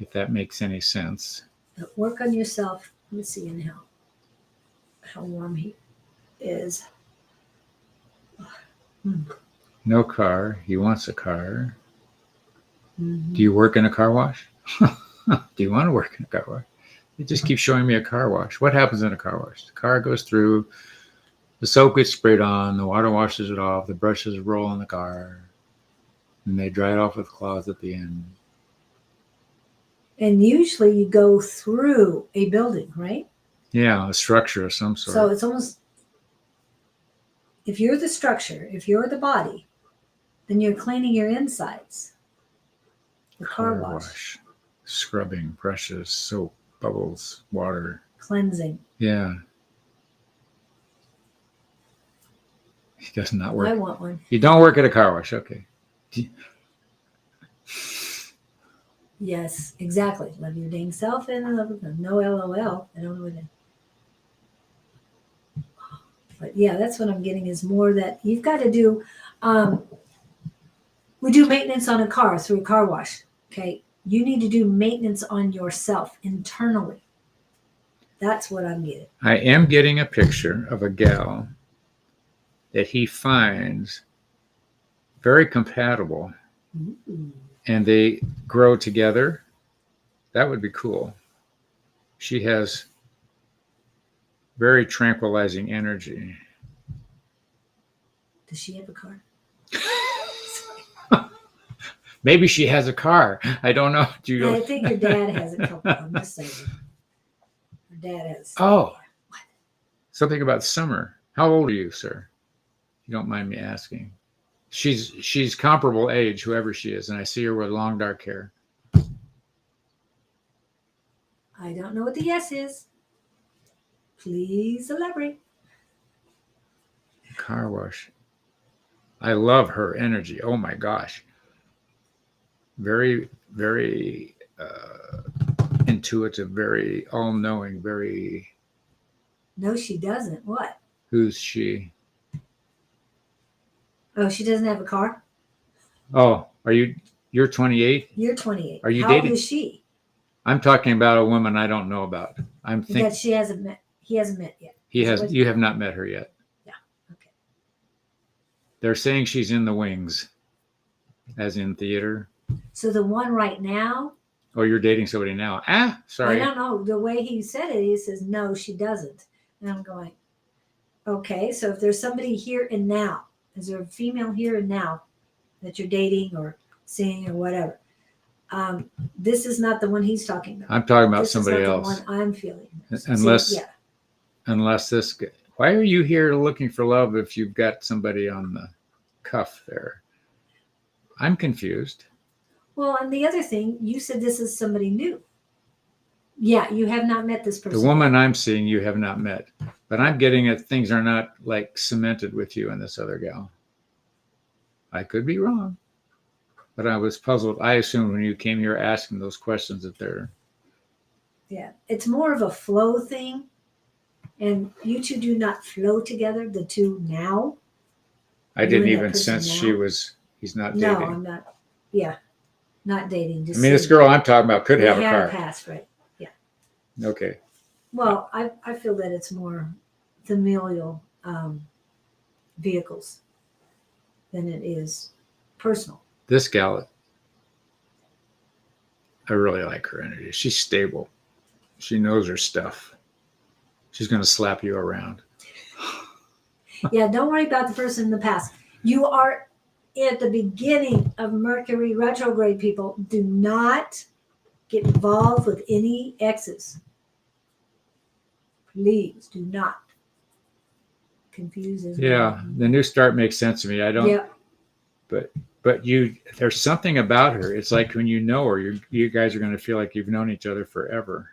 Speaker 2: If that makes any sense.
Speaker 1: Work on yourself. Let me see in how warm he is.
Speaker 2: No car. He wants a car.
Speaker 1: Mm-hmm.
Speaker 2: Do you work in a car wash? Do you want to work in a car wash? It just keeps showing me a car wash. What happens in a car wash? The car goes through, the soap gets sprayed on, the water washes it off, the brushes roll in the car, and they dry it off with cloths at the end.
Speaker 1: And usually you go through a building, right?
Speaker 2: Yeah, a structure of some sort.
Speaker 1: So it's almost, if you're the structure, if you're the body, then you're cleaning your insides. The car wash.
Speaker 2: Scrubbing, brushes, soap, bubbles, water.
Speaker 1: Cleansing.
Speaker 2: Yeah. He does not work.
Speaker 1: I want one.
Speaker 2: You don't work at a car wash. Okay.
Speaker 1: Yes, exactly. Love your dang self and love with them. No LOL. I don't know what it. But yeah, that's what I'm getting is more that you've got to do. We do maintenance on a car through a car wash. Okay. You need to do maintenance on yourself internally. That's what I'm getting.
Speaker 2: I am getting a picture of a gal that he finds very compatible.
Speaker 1: Ooh.
Speaker 2: And they grow together. That would be cool. She has very tranquilizing energy.
Speaker 1: Does she have a car?
Speaker 2: Maybe she has a car. I don't know.
Speaker 1: I think her dad has a couple. I'm just saying. Her dad has.
Speaker 2: Oh. What? Something about Summer. How old are you, sir? If you don't mind me asking. She's comparable age, whoever she is, and I see her with long dark hair.
Speaker 1: I don't know what the yes is. Please elaborate.
Speaker 2: Car wash. I love her energy. Oh my gosh. Very, very intuitive, very all knowing, very.
Speaker 1: No, she doesn't. What?
Speaker 2: Who's she?
Speaker 1: Oh, she doesn't have a car?
Speaker 2: Oh, you're 28?
Speaker 1: You're 28.
Speaker 2: Are you
Speaker 1: How old
Speaker 2: dating?
Speaker 1: is she?
Speaker 2: I'm talking about a woman I don't know about. I'm
Speaker 1: That
Speaker 2: thinking
Speaker 1: she hasn't met. He hasn't met yet. Is that what-
Speaker 2: you have not met her yet.
Speaker 1: Yeah. Okay.
Speaker 2: They're saying she's in the wings, as in theater.
Speaker 1: So the one right now,
Speaker 2: Oh, you're dating somebody now. Sorry.
Speaker 1: I don't know. The way he said it, he says, no, she doesn't. And I'm going, okay, so if there's somebody here and now, is there a female here and now that you're dating or seeing or whatever? This is not the one he's talking about.
Speaker 2: I'm talking about
Speaker 1: This
Speaker 2: somebody
Speaker 1: is not
Speaker 2: else.
Speaker 1: the one I'm feeling.
Speaker 2: Unless,
Speaker 1: See, yeah.
Speaker 2: unless this guy, why are you here looking for love if you've got somebody on the cuff there? I'm confused.
Speaker 1: Well, and the other thing, you said this is somebody new. Yeah, you have not met this person.
Speaker 2: The woman I'm seeing, you have not met, but I'm getting that things are not like cemented with you and this other gal. I could be wrong, but I was puzzled. I assumed when you came here asking those questions that they're.
Speaker 1: Yeah, it's more of a flow thing. And you two do not flow together, the two now.
Speaker 2: I
Speaker 1: You
Speaker 2: didn't
Speaker 1: and that
Speaker 2: even
Speaker 1: person
Speaker 2: sense
Speaker 1: now?
Speaker 2: he's not
Speaker 1: No,
Speaker 2: dating.
Speaker 1: I'm not. Yeah, not dating.
Speaker 2: I
Speaker 1: Just
Speaker 2: mean, this
Speaker 1: seeing.
Speaker 2: girl I'm talking about could
Speaker 1: They
Speaker 2: have a
Speaker 1: had
Speaker 2: car.
Speaker 1: past, right?
Speaker 2: Okay.
Speaker 1: Well, I feel that it's more familial vehicles than it is personal.
Speaker 2: This gal, I really like her energy. She's stable. She knows her stuff. She's going to slap you around.
Speaker 1: Yeah, don't worry about the person in the past. You are at the beginning of Mercury retrograde, people. Do not get involved with any exes. Please do not confuse as
Speaker 2: Yeah, the new start makes sense to me. I don't.
Speaker 1: Yeah.
Speaker 2: But there's something about her. It's like when you know her, you guys are going to feel like you've known each other forever.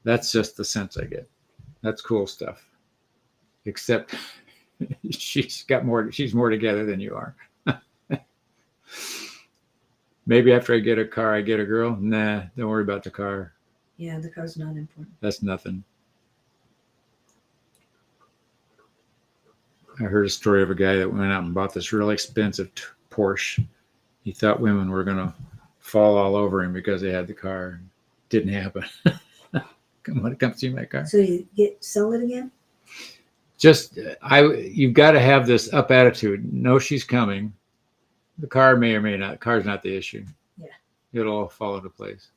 Speaker 2: That's just the sense I get. That's cool stuff. Except she's more together than you are. Maybe after I get a car, I get a girl. Nah, don't worry about the car.
Speaker 1: Yeah, the car's not important.
Speaker 2: That's nothing. I heard a story of a guy that went out and bought this really expensive Porsche. He thought women were going to fall all over him because they had the car. Didn't happen. Come see my car.
Speaker 1: So you sell it again?
Speaker 2: You've got to have this up attitude. Know she's coming. The car may or may not. The car's not the issue.
Speaker 1: Yeah.
Speaker 2: It'll all fall into place.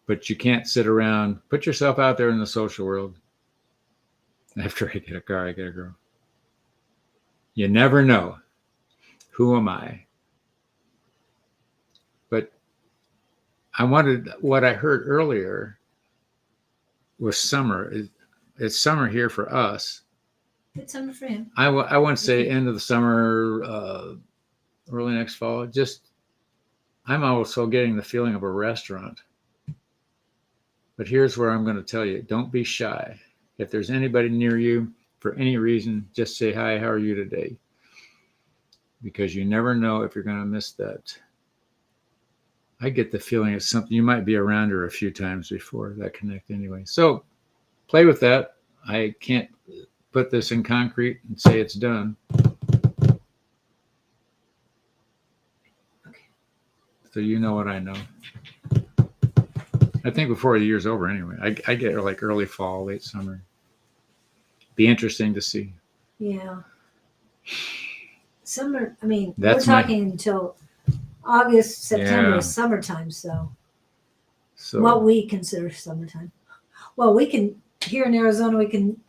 Speaker 2: But you can't sit around. Put yourself out there in the social world. After I get a car, I get a girl. You never know. Who am I? But what I heard earlier was summer. It's summer here for us.
Speaker 1: It's summer for him.
Speaker 2: I wouldn't say end of the summer, early next fall. I'm also getting the feeling of a restaurant. But here's where I'm going to tell you, don't be shy. If there's anybody near you, for any reason, just say, hi, how are you today? Because you never know if you're going to miss that. I get the feeling it's something, you might be around her a few times before that connect anyway. So play with that. I can't put this in concrete and say it's done.
Speaker 1: Okay.
Speaker 2: So you know what I know. I think before the year's over anyway. I get like early fall, late summer. Be interesting to see.
Speaker 1: Yeah. Summer, I mean,
Speaker 2: That's
Speaker 1: we're talking until August, September
Speaker 2: Yeah.
Speaker 1: is summertime, so
Speaker 2: So
Speaker 1: what we consider summertime. Well, we can, here in Arizona, we can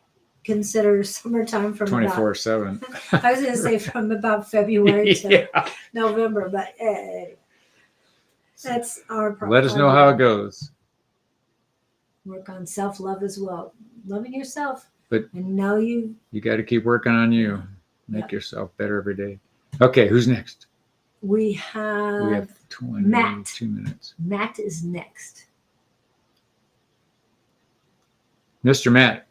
Speaker 1: consider summertime from
Speaker 2: 24/7.
Speaker 1: about, I was going to say from about February to
Speaker 2: Yeah.
Speaker 1: November, but that's our problem.
Speaker 2: Let us know how it goes.
Speaker 1: Work on self-love as well. Loving yourself.
Speaker 2: But
Speaker 1: and know you.
Speaker 2: You got to keep working on you. Make yourself better every day. Okay, who's next?
Speaker 1: We have
Speaker 2: 22
Speaker 1: Matt.
Speaker 2: minutes.
Speaker 1: Matt is next.
Speaker 2: Mr. Matt,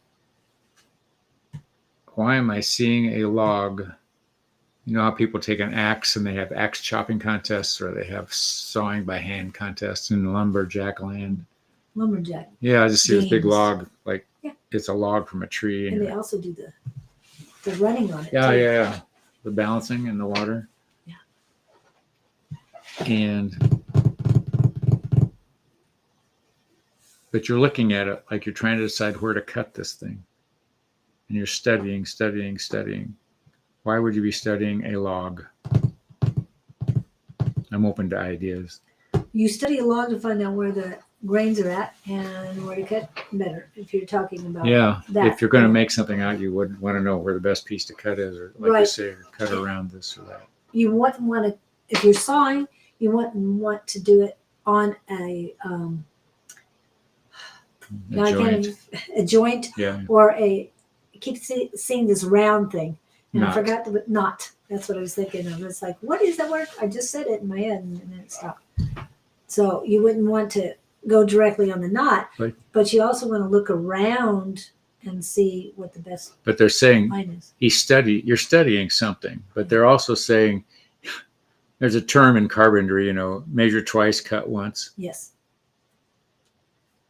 Speaker 2: why am I seeing a log You know how people take an axe and they have axe chopping contests, or they have sawing by hand contests in lumberjack land.
Speaker 1: Lumberjack.
Speaker 2: Yeah, I just see this big
Speaker 1: Games.
Speaker 2: log, like
Speaker 1: Yeah.
Speaker 2: it's a log from a tree.
Speaker 1: And they also do the running on it.
Speaker 2: Yeah,
Speaker 1: too.
Speaker 2: yeah. The balancing in the water.
Speaker 1: Yeah.
Speaker 2: And but you're looking at it like you're trying to decide where to cut this thing. And you're studying. Why would you be studying a log? I'm open to ideas.
Speaker 1: You study a log to find out where the grains are at and where to cut better. If you're talking about that.
Speaker 2: If you're going to make something out, you would want to know where the best piece to cut is, or like you say, or cut around this or that.
Speaker 1: You wouldn't want to, if you're sawing, you wouldn't want to do it on a joint,
Speaker 2: yeah,
Speaker 1: or I keep seeing this round thing, and
Speaker 2: knot.
Speaker 1: I forgot the knot. That's what I was thinking of. It's like, what is that word? I just said it in my head, and then it stopped. So you wouldn't want to go directly on the knot,
Speaker 2: Right.
Speaker 1: but you also want to look around and see what the best
Speaker 2: But they're saying
Speaker 1: line is.
Speaker 2: you're studying something, but they're also saying there's a term in carpentry, you know, measure twice, cut once.
Speaker 1: Yes.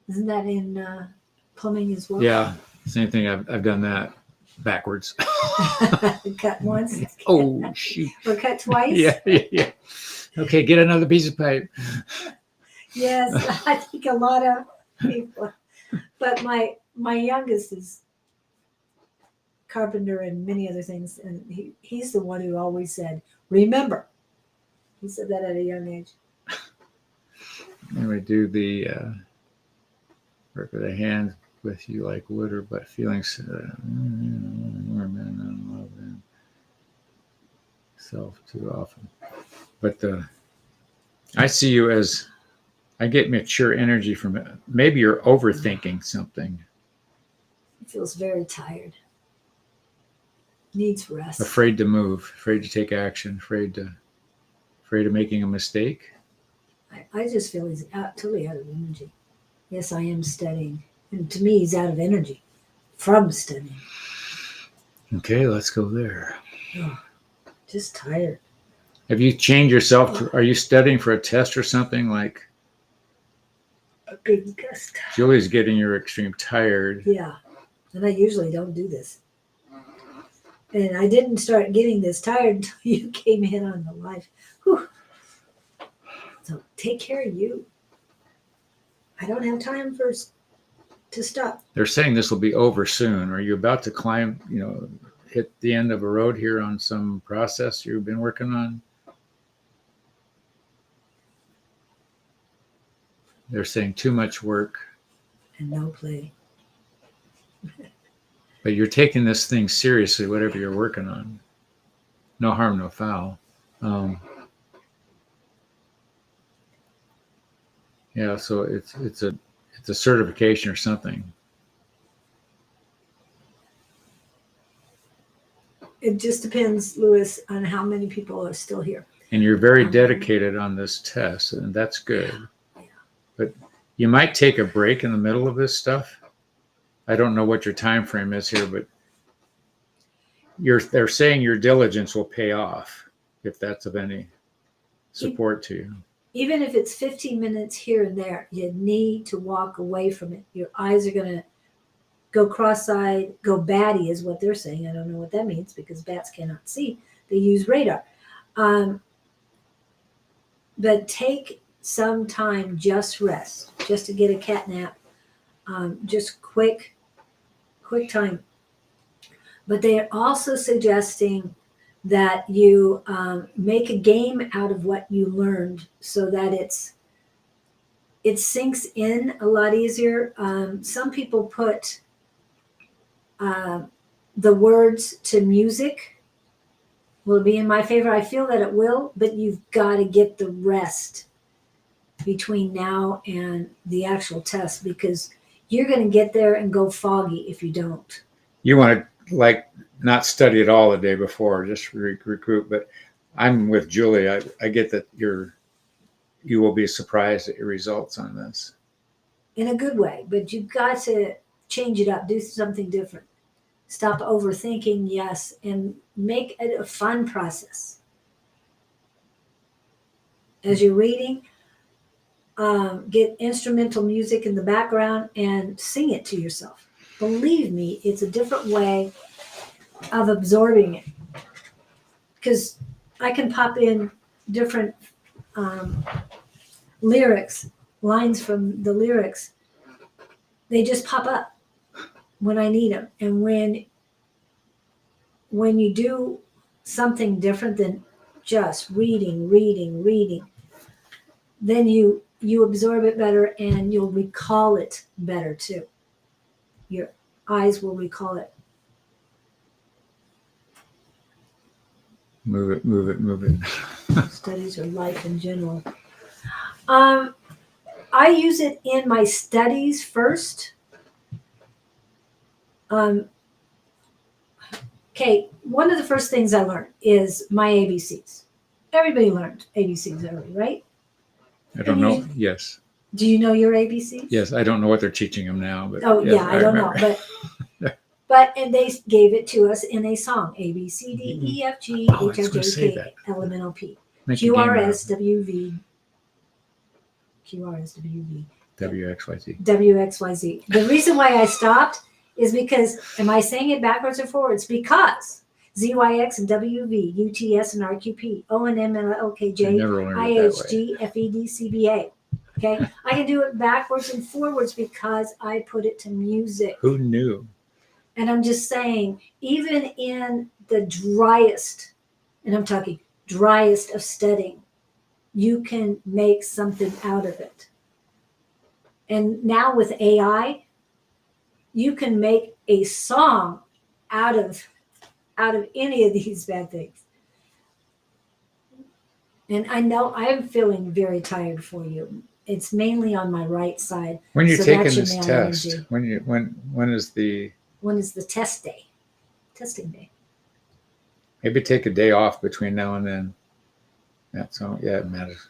Speaker 1: Isn't that in plumbing as well?
Speaker 2: Yeah, same thing. I've done that backwards.
Speaker 1: Cut once.
Speaker 2: Oh, shoot.
Speaker 1: Or cut twice.
Speaker 2: Yeah. Okay, get another piece of pipe.
Speaker 1: Yes, I think a lot of people. But my youngest is carpenter and many other things, and he's the one who always said, "Remember." He said that at a young age.
Speaker 2: And we do the work with the hands with you like wood or but feelings self too often. But I see you as I get mature energy from it. Maybe you're overthinking something.
Speaker 1: He feels very tired. Needs rest.
Speaker 2: Afraid to move, afraid to take action, afraid of making a mistake.
Speaker 1: I just feel he's totally out of energy. Yes, I am studying. And to me, he's out of energy from studying.
Speaker 2: Okay, let's go there.
Speaker 1: Oh, just tired.
Speaker 2: Have you changed yourself? Are you studying for a test or something? Like
Speaker 1: A big gust.
Speaker 2: Julie's getting your extreme tired.
Speaker 1: Yeah. And I usually don't do this. And I didn't start getting this tired until you came in on the live. Whew. So take care of you. I don't have time to stop.
Speaker 2: They're saying this will be over soon. Are you about to climb, hit the end of a road here on some process you've been working on? They're saying too much work.
Speaker 1: And no play.
Speaker 2: But you're taking this thing seriously, whatever you're working on. No harm, no foul. Yeah, so it's a certification or something.
Speaker 1: It just depends, Louis, on how many people are still here.
Speaker 2: And you're very dedicated on this test, and that's good.
Speaker 1: Yeah.
Speaker 2: But you might take a break in the middle of this stuff. I don't know what your time frame is here, but they're saying your diligence will pay off if that's of any support to you.
Speaker 1: Even if it's 15 minutes here and there, you need to walk away from it. Your eyes are going to go cross-eyed, go batty is what they're saying. I don't know what that means because bats cannot see. They use radar. But take some time, just rest, just to get a cat nap, just quick time. But they are also suggesting that you make a game out of what you learned so that it sinks in a lot easier. Some people put the words to music. Will it be in my favor? I feel that it will, but you've got to get the rest between now and the actual test because you're going to get there and go foggy if you don't.
Speaker 2: You want to not study at all the day before, just recruit. But I'm with Julie. I get that you will be surprised at your results on this.
Speaker 1: In a good way, but you've got to change it up, do something different. Stop overthinking, yes, and make it a fun process. As you're reading, get instrumental music in the background and sing it to yourself. Believe me, it's a different way of absorbing it. Because I can pop in different lyrics, lines from the lyrics. They just pop up when I need them. And when you do something different than just reading, then you absorb it better and you'll recall it better too. Your eyes will recall it.
Speaker 2: Move it.
Speaker 1: Studies or life in general. I use it in my studies first. Okay, one of the first things I learned is my ABCs. Everybody learned ABCs early, right?
Speaker 2: I don't know. Yes.
Speaker 1: Do you know your ABCs?
Speaker 2: Yes. I don't know what they're teaching them now, but
Speaker 1: Oh
Speaker 2: yes,
Speaker 1: yeah, I don't know,
Speaker 2: remember.
Speaker 1: but and they gave it to us in a song: A B C D E F G
Speaker 2: Oh, I
Speaker 1: H
Speaker 2: was
Speaker 1: I
Speaker 2: gonna
Speaker 1: J
Speaker 2: say
Speaker 1: K
Speaker 2: that.
Speaker 1: L M N O P
Speaker 2: Make a
Speaker 1: Q
Speaker 2: game
Speaker 1: R
Speaker 2: out of
Speaker 1: S W V Q R S W V
Speaker 2: WXYZ.
Speaker 1: W X Y Z. The reason why I stopped is because, am I saying it backwards or forwards? Because Z Y X and W V U T S and R Q P O N M L O K
Speaker 2: I
Speaker 1: J
Speaker 2: never learned
Speaker 1: I
Speaker 2: it that
Speaker 1: H
Speaker 2: way.
Speaker 1: G F E D C B A. Okay, I can do it backwards and forwards because I put it to music.
Speaker 2: Who knew?
Speaker 1: And I'm just saying, even in the driest, and I'm talking driest of studying, you can make something out of it. And now with AI, you can make a song out of any of these bad things. And I know I am feeling very tired for you. It's mainly on my right side.
Speaker 2: When you're
Speaker 1: So
Speaker 2: taking
Speaker 1: that's your
Speaker 2: this
Speaker 1: male
Speaker 2: test,
Speaker 1: energy.
Speaker 2: when is the
Speaker 1: When is the test day? Testing day.
Speaker 2: maybe take a day off between now and then. That's all. Yeah, it matters.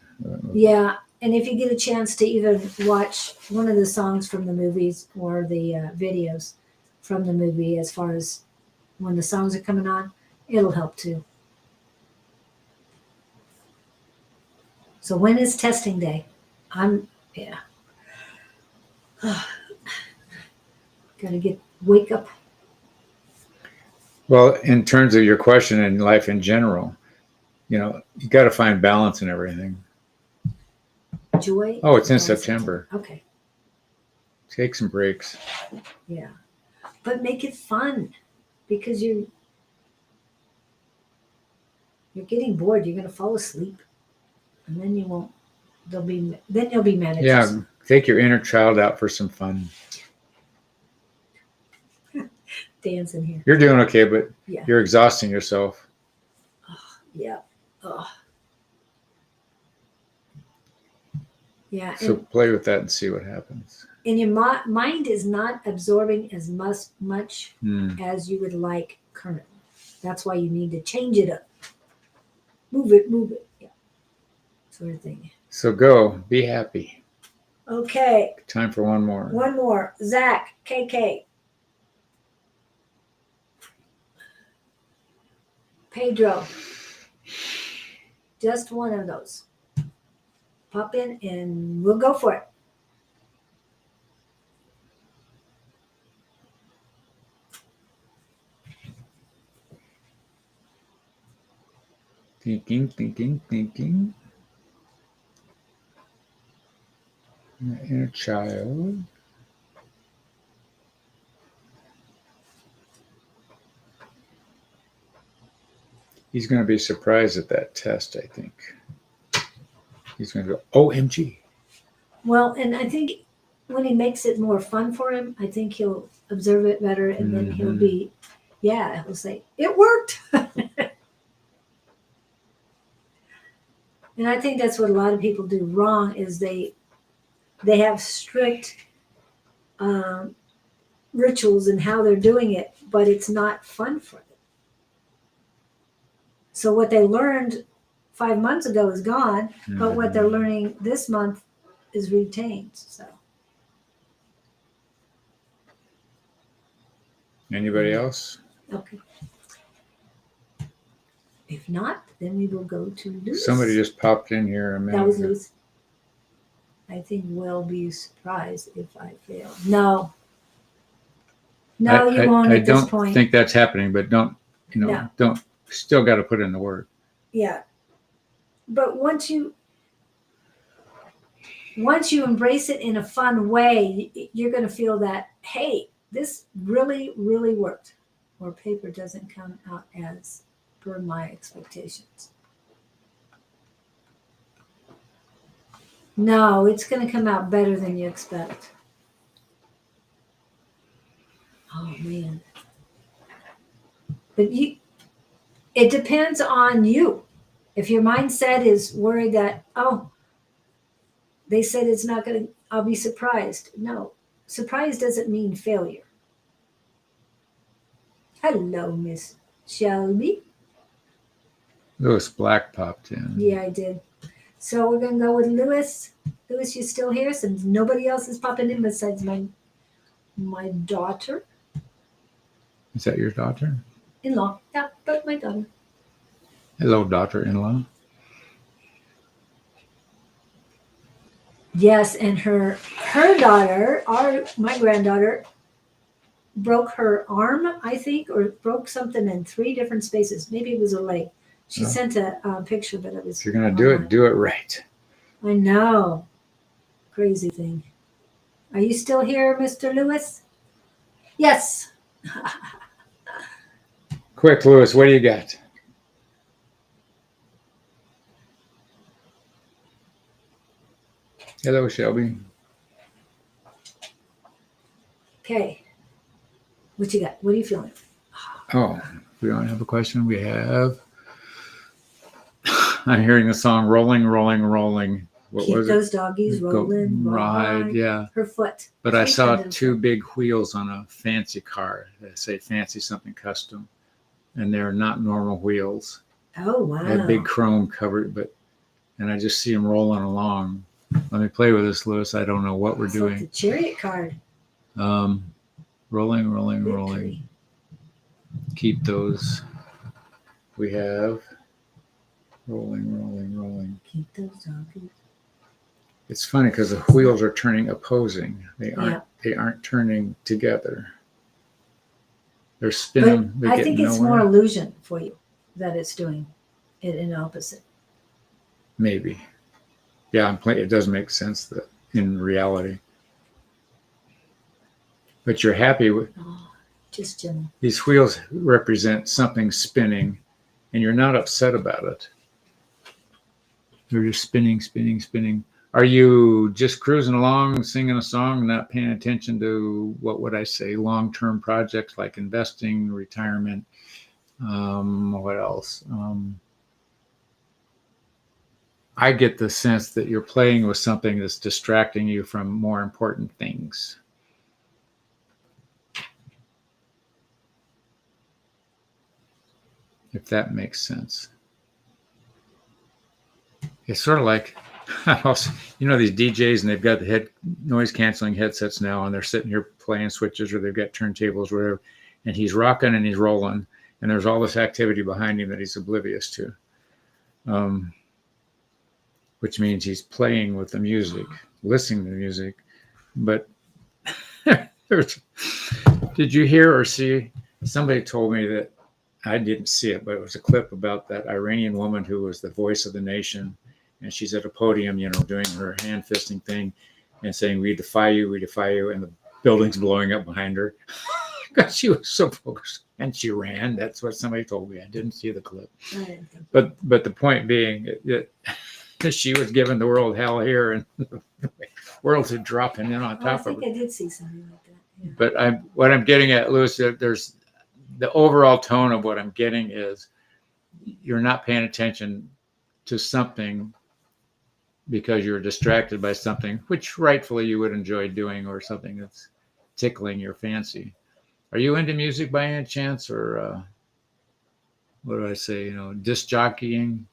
Speaker 1: Yeah, and if you get a chance to even watch one of the songs from the movies or the videos from the movie, as far as when the songs are coming on, it'll help too. So when is testing day? Yeah. Gotta wake up.
Speaker 2: Well, in terms of your question in life in general, you got to find balance in everything.
Speaker 1: Joy.
Speaker 2: Oh, it's in
Speaker 1: balance,
Speaker 2: September.
Speaker 1: Okay.
Speaker 2: Take some breaks.
Speaker 1: Yeah. But make it fun because you're getting bored. You're gonna fall asleep. And then you won't you'll be mad at yourself.
Speaker 2: Yeah, take your inner child out for some fun.
Speaker 1: Dancing here.
Speaker 2: You're doing okay, but
Speaker 1: Yeah.
Speaker 2: you're exhausting yourself.
Speaker 1: Yeah. Oh. Yeah.
Speaker 2: So
Speaker 1: And
Speaker 2: play with that and see what happens.
Speaker 1: your mind is not absorbing as much
Speaker 2: Hmm.
Speaker 1: as you would like currently. That's why you need to change it up. Move it. Yeah. Sort of thing.
Speaker 2: So go, be happy.
Speaker 1: Okay.
Speaker 2: Time for one more.
Speaker 1: One more. Zach, KK. Pedro. Just one of those. Pop in and we'll go for it.
Speaker 2: Thinking. My inner child. He's going to be surprised at that test, I think. He's going to go, OMG.
Speaker 1: Well, and I think when he makes it more fun for him, I think he'll observe it better and then he'll be, he'll say, it worked. And I think that's what a lot of people do wrong is they have strict rituals in how they're doing it, but it's not fun for them. So what they learned 5 months ago is gone, but what they're learning this month is retained. So
Speaker 2: Anybody else?
Speaker 1: Okay. If not, then we will go to Lewis.
Speaker 2: Somebody just popped in here a minute
Speaker 1: That was
Speaker 2: ago.
Speaker 1: Lewis. I think we'll be surprised if I fail. No. No, you won't at this point.
Speaker 2: I don't think that's happening, but don't still got to put in the work.
Speaker 1: Yeah. But once you embrace it in a fun way, you're going to feel that, hey, this really, really worked. Or paper doesn't come out as per my expectations. No, it's going to come out better than you expect. Oh, man. But it depends on you. If your mindset is worried that, oh, they said it's not going to, I'll be surprised. No, surprise doesn't mean failure. Hello, Miss Shelby.
Speaker 2: Lewis Black popped in.
Speaker 1: Yeah, I did. So we're going to go with Lewis. Lewis, you still here? Since nobody else is popping in besides my daughter.
Speaker 2: Is that your daughter?
Speaker 1: In-law. Yeah, but my daughter.
Speaker 2: Hello, daughter-in-law.
Speaker 1: Yes, and her daughter, my granddaughter, broke her arm, I think, or broke something in 3 different spaces. Maybe it was a leg. She sent a picture, but it was.
Speaker 2: If you're gonna do it right.
Speaker 1: I know. Crazy thing. Are you still here, Mr. Lewis? Yes.
Speaker 2: Quick, Lewis, what do you got? Hello, Shelby.
Speaker 1: Okay. What you got? What are you feeling?
Speaker 2: Oh, we don't have a question. We have. I'm hearing the song "Rolling, Rolling, Rolling." What
Speaker 1: Keep
Speaker 2: was
Speaker 1: those
Speaker 2: it?
Speaker 1: doggies rolling.
Speaker 2: Ride, yeah.
Speaker 1: Her foot.
Speaker 2: But I saw 2 big wheels on a fancy car. They say fancy something custom, and they're not normal wheels.
Speaker 1: Oh wow!
Speaker 2: They had big chrome covered, and I just see them rolling along. Let me play with this, Lewis. I don't know what we're doing.
Speaker 1: Like the chariot card.
Speaker 2: Rolling, rolling,
Speaker 1: Victory.
Speaker 2: rolling. Keep those. We have rolling, rolling, rolling.
Speaker 1: Keep those doggies.
Speaker 2: It's funny because the wheels are turning opposing. They aren't turning together. They're spinning.
Speaker 1: But I think it's more illusion for you that it's doing it in opposite.
Speaker 2: Maybe. Yeah, it does make sense that in reality. But you're happy with
Speaker 1: just gentle.
Speaker 2: These wheels represent something spinning, and you're not upset about it. They're just spinning, spinning, spinning. Are you just cruising along, singing a song, not paying attention to, what would I say, long-term projects like investing, retirement? What else? I get the sense that you're playing with something that's distracting you from more important things. If that makes sense. It's sort of like, these DJs, and they've got the noise canceling headsets now, and they're sitting here playing switches, or they've got turntables, or whatever, and he's rocking and he's rolling, and there's all this activity behind him that he's oblivious to, which means he's playing with the music, listening to the music. But did you hear or see? Somebody told me that, I didn't see it, but it was a clip about that Iranian woman who was the voice of the nation. And she's at a podium, doing her hand fisting thing and saying, we defy you. And the building's blowing up behind her. Because she was so focused. And she ran. That's what somebody told me. I didn't see the clip. But the point being that she was giving the world hell here, and the world's dropping in on top of her.
Speaker 1: I think I did see something like that. Yeah.
Speaker 2: But what I'm getting at, Lewis, there's the overall tone of what I'm getting is you're not paying attention to something because you're distracted by something which rightfully you would enjoy doing, or something that's tickling your fancy. Are you into music by any chance, or what do I say? Disc jockeying?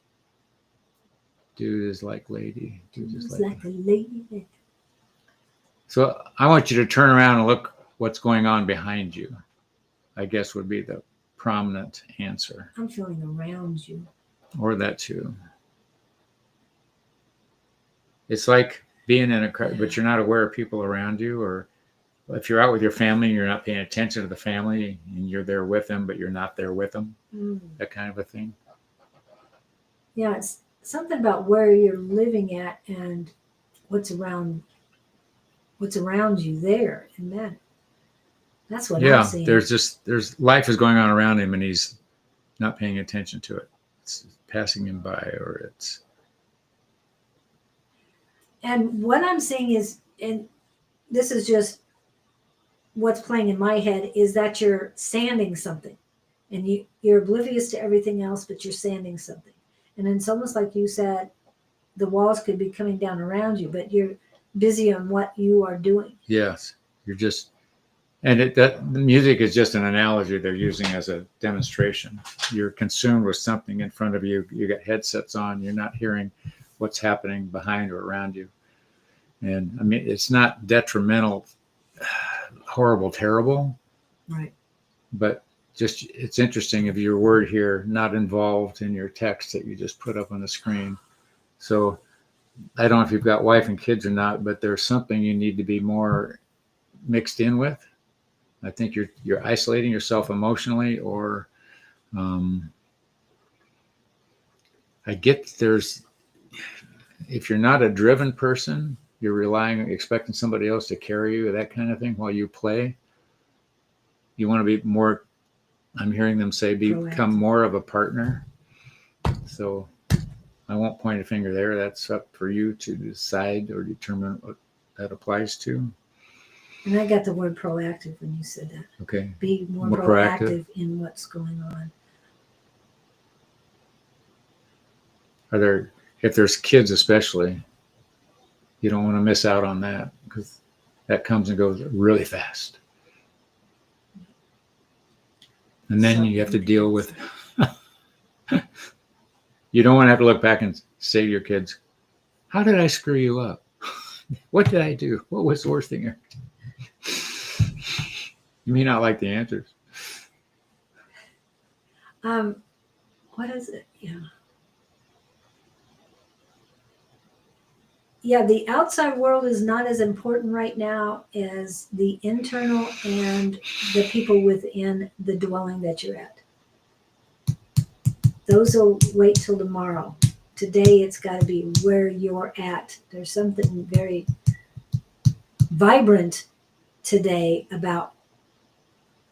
Speaker 2: Dude is like lady. Dude is like a
Speaker 1: lady.
Speaker 2: So I want you to turn around and look what's going on behind you. I guess would be the prominent answer.
Speaker 1: I'm feeling around you.
Speaker 2: Or that too. It's like being in a crowd, but you're not aware of people around you, or if you're out with your family and you're not paying attention to the family and you're there with them, but you're not there with them, that kind of a thing.
Speaker 1: Yeah, it's something about where you're living at and what's around you there, and that's what I'm seeing.
Speaker 2: There's life is going on around him and he's not paying attention to it. It's passing him by, or it's.
Speaker 1: And what I'm seeing is, and this is just what's playing in my head, is that you're sanding something, and you're oblivious to everything else, but you're sanding something. And it's almost like you said, the walls could be coming down around you, but you're busy on what you are doing.
Speaker 2: Yes, you're just, and the music is just an analogy they're using as a demonstration. You're consumed with something in front of you. You got headsets on. You're not hearing what's happening behind or around you. And I mean, it's not detrimental, horrible, terrible.
Speaker 1: Right.
Speaker 2: But just, it's interesting if your word here not involved in your text that you just put up on the screen. So I don't know if you've got wife and kids or not, but there's something you need to be more mixed in with. I think you're isolating yourself emotionally, or I get if you're not a driven person, you're expecting somebody else to carry you, that kind of thing while you play. You want to be more, I'm hearing them say, become more of a partner. So I won't point a finger there. That's up for you to decide or determine what that applies to.
Speaker 1: And I got the word proactive when you said that.
Speaker 2: Okay.
Speaker 1: Be more proactive in what's going on. If there's kids especially, you don't want to miss out on that, because that comes and goes really fast. And then you have to deal with, you don't want to have to look back and say to your kids, how did I screw you up? What did I do? What was the worst thing? You may not like the answers. What is it? Yeah, the outside world is not as important right now as the internal and the people within the dwelling that you're at. Those will wait till tomorrow. Today, it's got to be where you're at. There's something very vibrant today about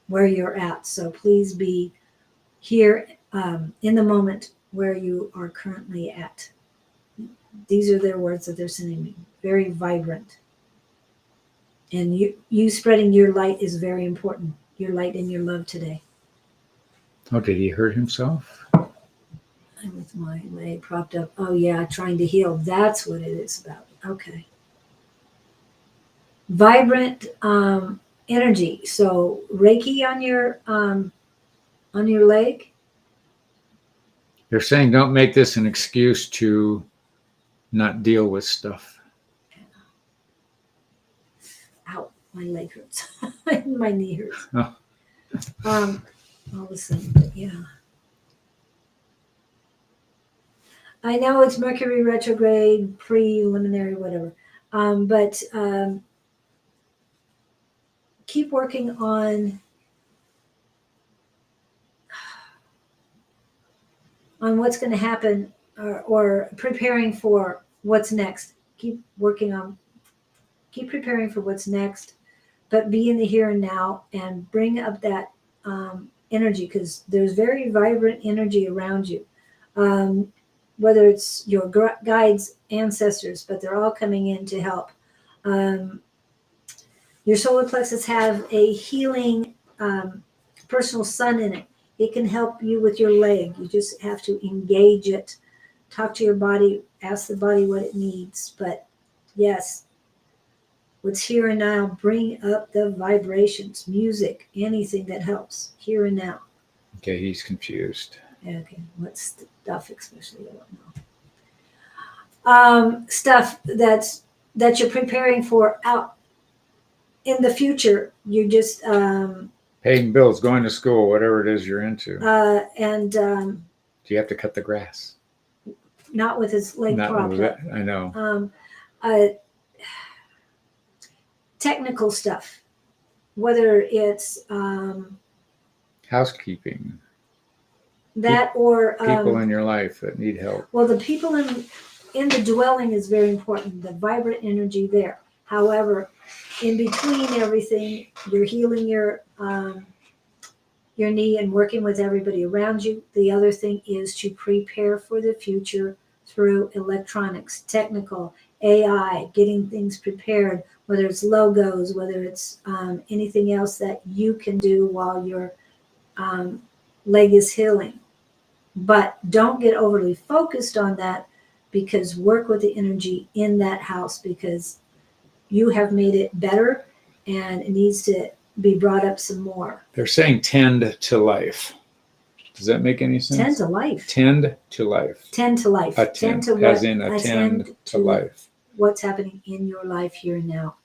Speaker 1: where you're at. So please be here in the moment where you are currently at. These are their words that they're sending me. Very vibrant. And you spreading your light is very important. Your light and your love today.
Speaker 2: Oh, did he hurt himself?
Speaker 1: I'm with my leg propped up. Oh, yeah, trying to heal. That's what it is about. Okay. Vibrant energy. So Reiki on your leg.
Speaker 2: They're saying don't make this an excuse to not deal with stuff.
Speaker 1: Ow, my leg hurts. My knee hurts.
Speaker 2: Oh.
Speaker 1: All of a sudden, but yeah. I know it's Mercury retrograde, preliminary, whatever. But keep working on what's going to happen, or preparing for what's next. Keep preparing for what's next, but be in the here and now and bring up that energy, because there's very vibrant energy around you. Whether it's your guides, ancestors, but they're all coming in to help. Your solar plexus have a healing personal sun in it. It can help you with your leg. You just have to engage it. Talk to your body. Ask the body what it needs. But yes, what's here and now, bring up the vibrations, music, anything that helps here and now.
Speaker 2: Okay, he's confused.
Speaker 1: Okay, what stuff especially? I don't know. Stuff that you're preparing for out in the future. You just
Speaker 2: Paying bills, going to school, whatever it is you're into.
Speaker 1: And
Speaker 2: Do you have to cut the grass?
Speaker 1: not with his leg
Speaker 2: Not
Speaker 1: propped
Speaker 2: with
Speaker 1: up.
Speaker 2: that. I know.
Speaker 1: Technical stuff, whether it's
Speaker 2: Housekeeping.
Speaker 1: that or
Speaker 2: People in your life that need help.
Speaker 1: well, the people in the dwelling is very important. The vibrant energy there. However, in between everything, you're healing your knee and working with everybody around you. The other thing is to prepare for the future through electronics, technical, AI, getting things prepared, whether it's logos, whether it's anything else that you can do while your leg is healing. But don't get overly focused on that, because work with the energy in that house, because you have made it better and it needs to be brought up some more.
Speaker 2: They're saying tend to life. Does that make any sense?
Speaker 1: Tend to life.
Speaker 2: Tend to life.
Speaker 1: Tend to life.
Speaker 2: Attend,
Speaker 1: Tend to what?
Speaker 2: as in attend to life.
Speaker 1: What's happening in your life here and now.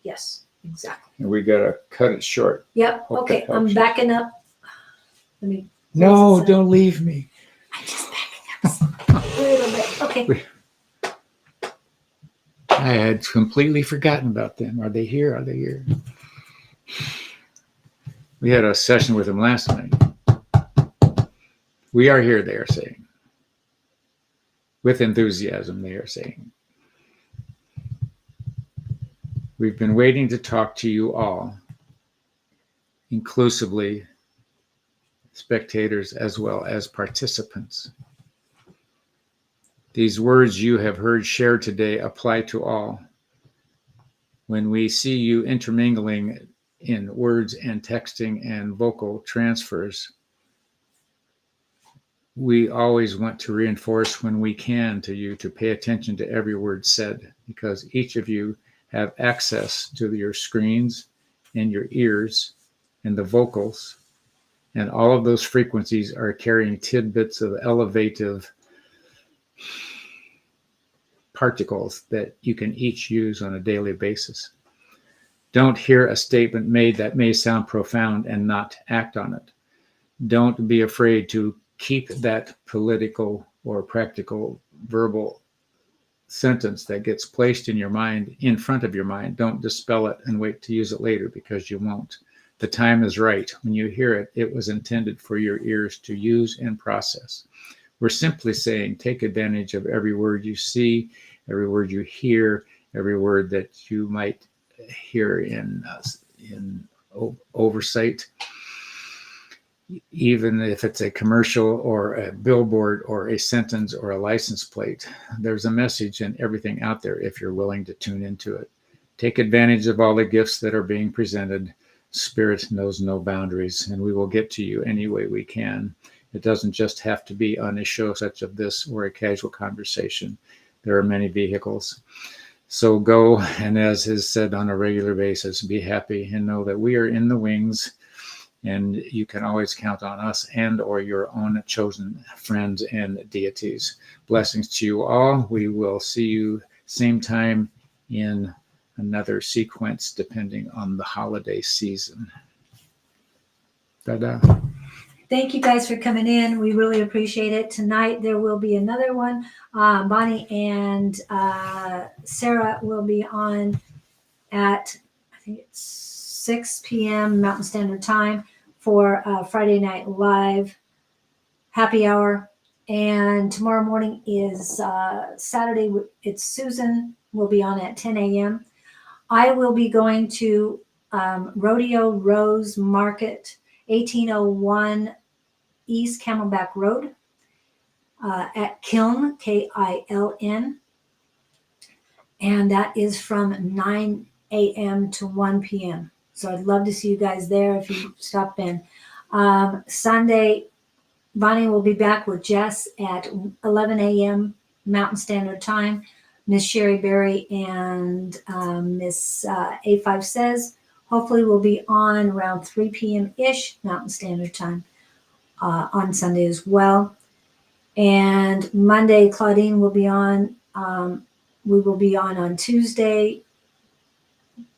Speaker 1: Yes, exactly.
Speaker 2: And we got to cut it short.
Speaker 1: Yep.
Speaker 2: Hope
Speaker 1: Okay,
Speaker 2: that helps
Speaker 1: I'm
Speaker 2: you.
Speaker 1: backing up. Let me.
Speaker 2: No,
Speaker 1: close this up.
Speaker 2: don't leave me.
Speaker 1: I'm just backing up a little bit. Okay.
Speaker 2: I had completely forgotten about them. Are they here? Are they here? We had a session with them last night. We are here, they are saying. With enthusiasm, they are saying. We've been waiting to talk to you all, inclusively spectators as well as participants. These words you have heard shared today apply to all. When we see you intermingling in words and texting and vocal transfers, we always want to reinforce when we can to you to pay attention to every word said, because each of you have access to your screens and your ears and the vocals, and all of those frequencies are carrying tidbits of elevative particles that you can each use on a daily basis. Don't hear a statement made that may sound profound and not act on it. Don't be afraid to keep that political or practical verbal sentence that gets placed in your mind in front of your mind. Don't dispel it and wait to use it later, because you won't. The time is right. When you hear it, it was intended for your ears to use and process. We're simply saying, take advantage of every word you see, every word you hear, every word that you might hear in oversight, even if it's a commercial or a billboard or a sentence or a license plate. There's a message in everything out there if you're willing to tune into it. Take advantage of all the gifts that are being presented. Spirit knows no boundaries, and we will get to you any way we can. It doesn't just have to be on a show such as this or a casual conversation. There are many vehicles. So go, and as is said on a regular basis, be happy and know that we are in the wings, and you can always count on us and or your own chosen friends and deities. Blessings to you all. We will see you same time in another sequence, depending on the holiday season. Ta-da.
Speaker 1: Thank you guys for coming in. We really appreciate it. Tonight there will be another one. Bonnie and Sarah will be on at, I think it's 6 p.m. Mountain Standard Time for Friday Night Live happy hour. And tomorrow morning is Saturday. It's Susan will be on at 10 a.m. I will be going to Rodeo Rose Market, 1801 East Camelback Road at Kiln, Kiln. And that is from 9 a.m. to 1 p.m. So I'd love to see you guys there if you stop in. Sunday, Bonnie will be back with Jess at 11 a.m. Mountain Standard Time. Miss Sherry Berry and Miss A5 Says hopefully will be on around 3 p.m.-ish Mountain Standard Time on Sunday as well. And Monday, Claudine will be on. We will be on Tuesday.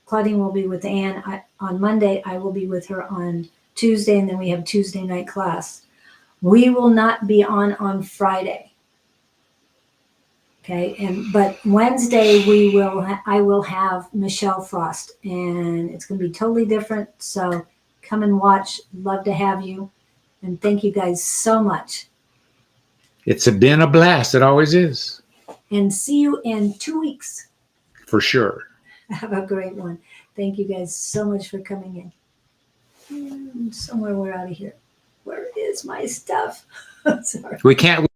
Speaker 1: Claudine will be with Ann on Monday. I will be with her on Tuesday, and then we have Tuesday night class. We will not be on Friday. Okay, but Wednesday I will have Michelle Frost, and it's going to be totally different. So come and watch. Love to have you, and thank you guys so much.
Speaker 2: It's been a blast. It always is.
Speaker 1: And see you in 2 weeks.
Speaker 2: For sure.
Speaker 1: Have a great one. Thank you guys so much for coming in. Somewhere we're out of here. Where is my stuff? Sorry.
Speaker 2: We can't.